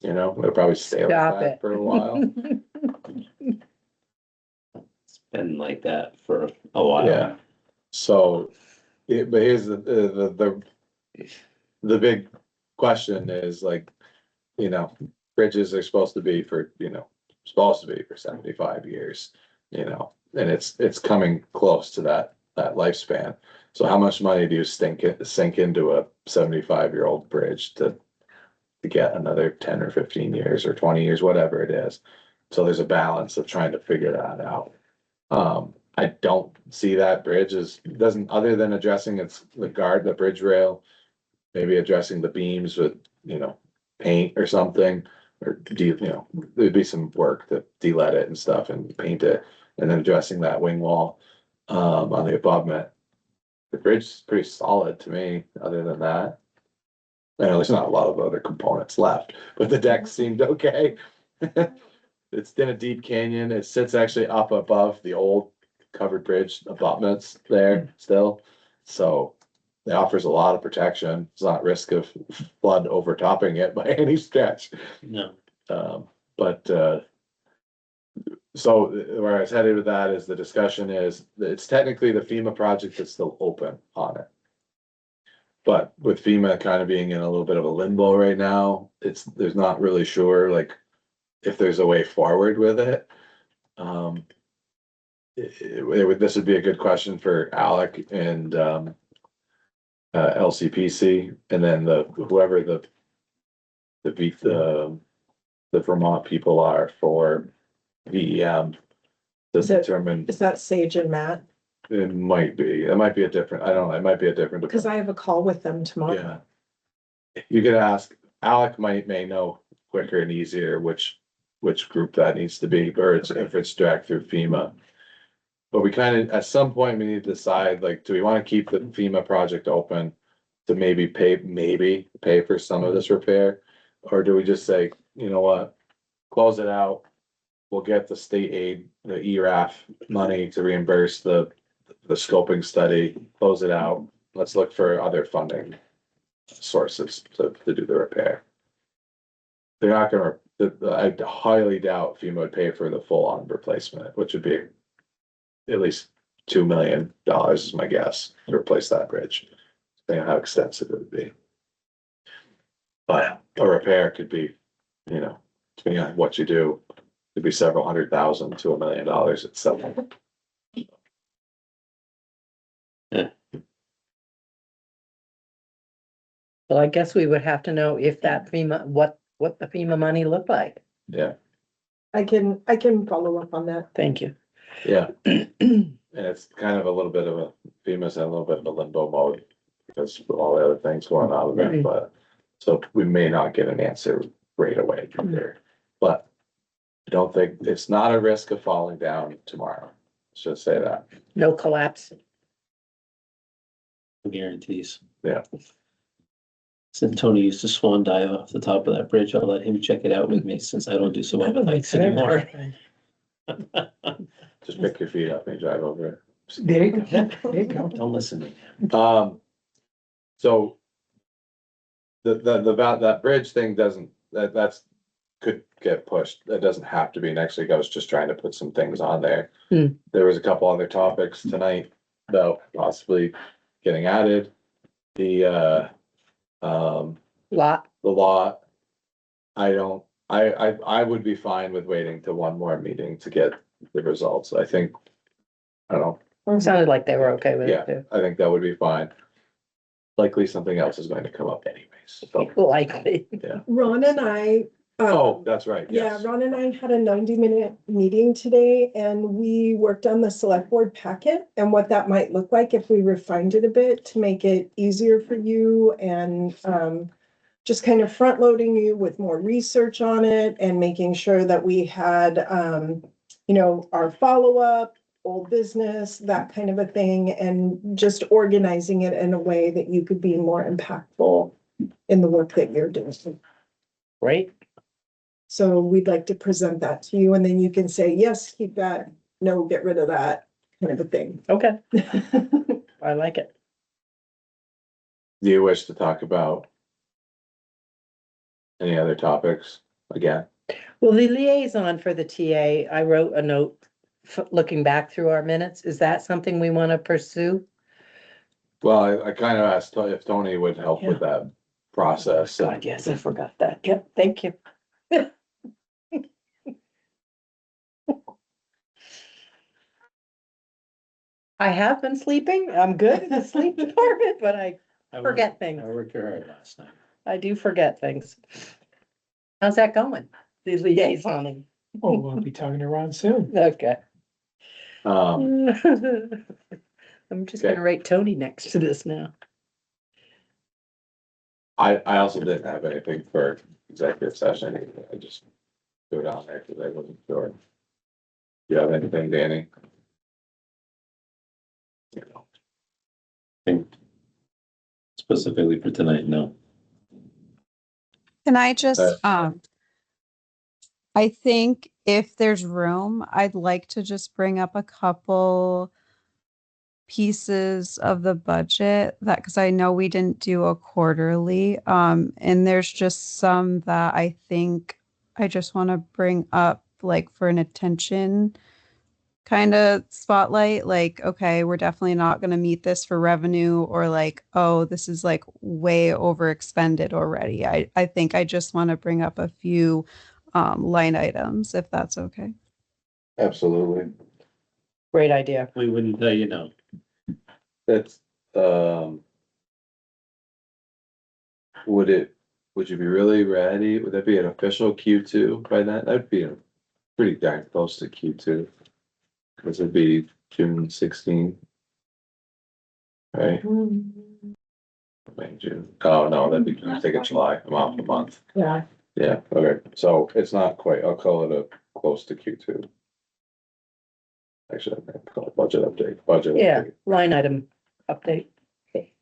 It'll probably stay like Stop that it. for a while. It's been like that for a while. Yeah. So, but here's the big question is like, bridges are supposed to be for 75 years, and it's coming close to that lifespan. So how much money do you sink into a 75-year-old bridge to get another 10 or 15 years or 20 years, whatever it is? So there's a balance of trying to figure that out. I don't see that bridge doesn't, other than addressing the bridge rail, maybe addressing the beams with, paint or something, or there'd be some work to de-lead it and stuff and paint it, and then addressing that wing wall, on the abutment. The bridge is pretty solid to me, other than that. I know there's not a lot of other components left, but the deck seemed okay. It's in a deep canyon. It sits actually up above the old covered bridge abutments there still. So it offers a lot of protection. It's not risk of flood overtopping it by any stretch. No. So where I was headed with that is the discussion is, it's technically the FEMA project that's still open on it. But with FEMA kind of being in a little bit of a limbo right now, there's not really sure, like, if there's a way forward with it. This would be a good question for Alec and LCPC, and then whoever the Vermont people are for VEM to Is it- determine. Is that Sage and Matt? It might be a different, I don't know, it might be a different. Because I have a call with them tomorrow. Yeah. You could ask, Alec may know quicker and easier which group that needs to be, or if it's direct through FEMA. But we kind of, at some point, we need to decide, like, do we want to keep the FEMA project open to maybe pay for some of this repair? Or do we just say, you know what, close it out, we'll get the state aid, the ERAF money to reimburse the scoping study, close it out. Let's look for other funding sources to do the repair. They're not gonna, I highly doubt FEMA would pay for the full-on replacement, which would be at least $2 million is my guess, to replace that bridge. Depending on how extensive it would be. But a repair could be, you know, depending on what you do, could be several $100,000 to $1 million itself. Well, I guess we would have to know if that FEMA, what the FEMA money looked like. Yeah, I can follow up on that. Thank you. yeah. And it's kind of a little bit of a, FEMA's in a little bit of a limbo mode because of all the other things going on with it, Right. but so we may not get an answer right away from there. But I don't think, it's not a risk of falling down tomorrow. Should say that. No collapse. Guarantees. Yeah. Since Tony used to swan dive off the top of that bridge, I'll let him check it out with me since I don't do so well with heights anymore. Just pick your feet up and drive over it. There you go, there you go. Don't listen to me. So that bridge thing doesn't, that's could get pushed. That doesn't have to be next week. I was just trying to put some things on there. There was a couple other topics tonight about possibly getting added. The Lot. I would be fine with waiting to one more meeting to get the results. I think, I don't know. Sounded like they were okay with Yeah, it too. I think that would be fine. Likely something else is going to come up anyways, so, Likely. yeah. Ron and I. Oh, that's right, Yeah, yes. Ron and I had a 90-minute meeting today and we worked on the select board packet and what that might look like if we refined it a bit to make it easier for you and just kind of front loading you with more research on it and making sure that we had our follow-up, old business, that kind of a thing, and just organizing it in a way that you could be more impactful in the work that you're doing. Great. So we'd like to present that to you and then you can say, yes, keep that, no, get rid of that, kind of a thing. Okay. I like it. Do you wish to talk about any other topics again? Well, the liaison for the TA, I wrote a note looking back through our minutes. Is that something we want to pursue? Well, I kind of asked if Tony would help with that process. God, yes, I forgot that. Yep, thank you. I have been sleeping. I'm good in the sleep department, but I forget things. I worked hard last night. I do forget things. How's that going? The liaisoning. Oh, we'll be talking to Ron soon. Okay. Um, I'm just Okay. gonna write Tony next to this now. I also didn't have anything for executive session. I just threw it on there because I wasn't sure. Do you have anything, Danny? Think specifically for tonight, no. Can I just, Uh, I think if there's room, I'd like to just bring up a couple pieces of the budget that, because I know we didn't do a quarterly, and there's just some that I think I just want to bring up, like for an attention kind of spotlight, like, okay, we're definitely not going to meet this for revenue, or like, oh, this is like way over expended already. I think I just want to bring up a few line items, if that's okay. Absolutely. Great idea. We wouldn't tell you no. That's, would you be really ready? Would that be an official Q2 by then? That'd be pretty darn close to Q2. Cause it'd be June 16. Right? May, June. Oh, no, that'd be, I'm thinking July. I'm off a month. Yeah. Yeah, okay. So it's not quite, I'll call it a close to Q2. Actually, I'm gonna call it budget update, budget. Yeah, update. line item update. Okay.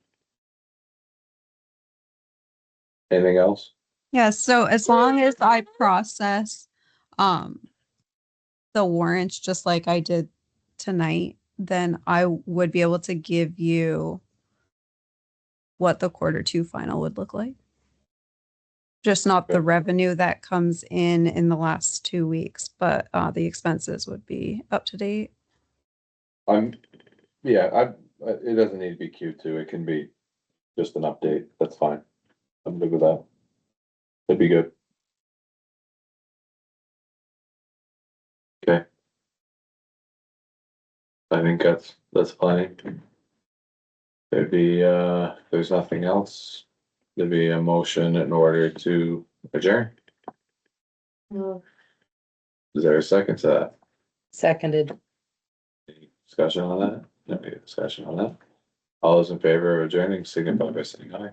Anything else? Yeah, so as long as I process the warrants just like I did tonight, then I would be able to give you what the Q2 final would look like. Just not the revenue that comes in the last 2 weeks, but the expenses would be up to date. Yeah, it doesn't need to be Q2, it can be just an update, that's fine. I'm good with that. That'd be good. Okay. I think that's plenty. There'd be, there's nothing else. There'd be a motion in order to adjourn. Is there a second to that? Seconded. Any discussion on that? No discussion on that? All those in favor of adjourning, signify by saying aye.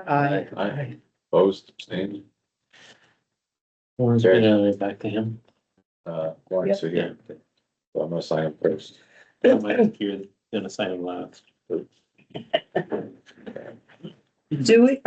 Aye. Aye. Opposed, abstained, Warren's gonna back to him. Warren's here. So I'm gonna sign him first. I might think you're gonna sign him last. Do we,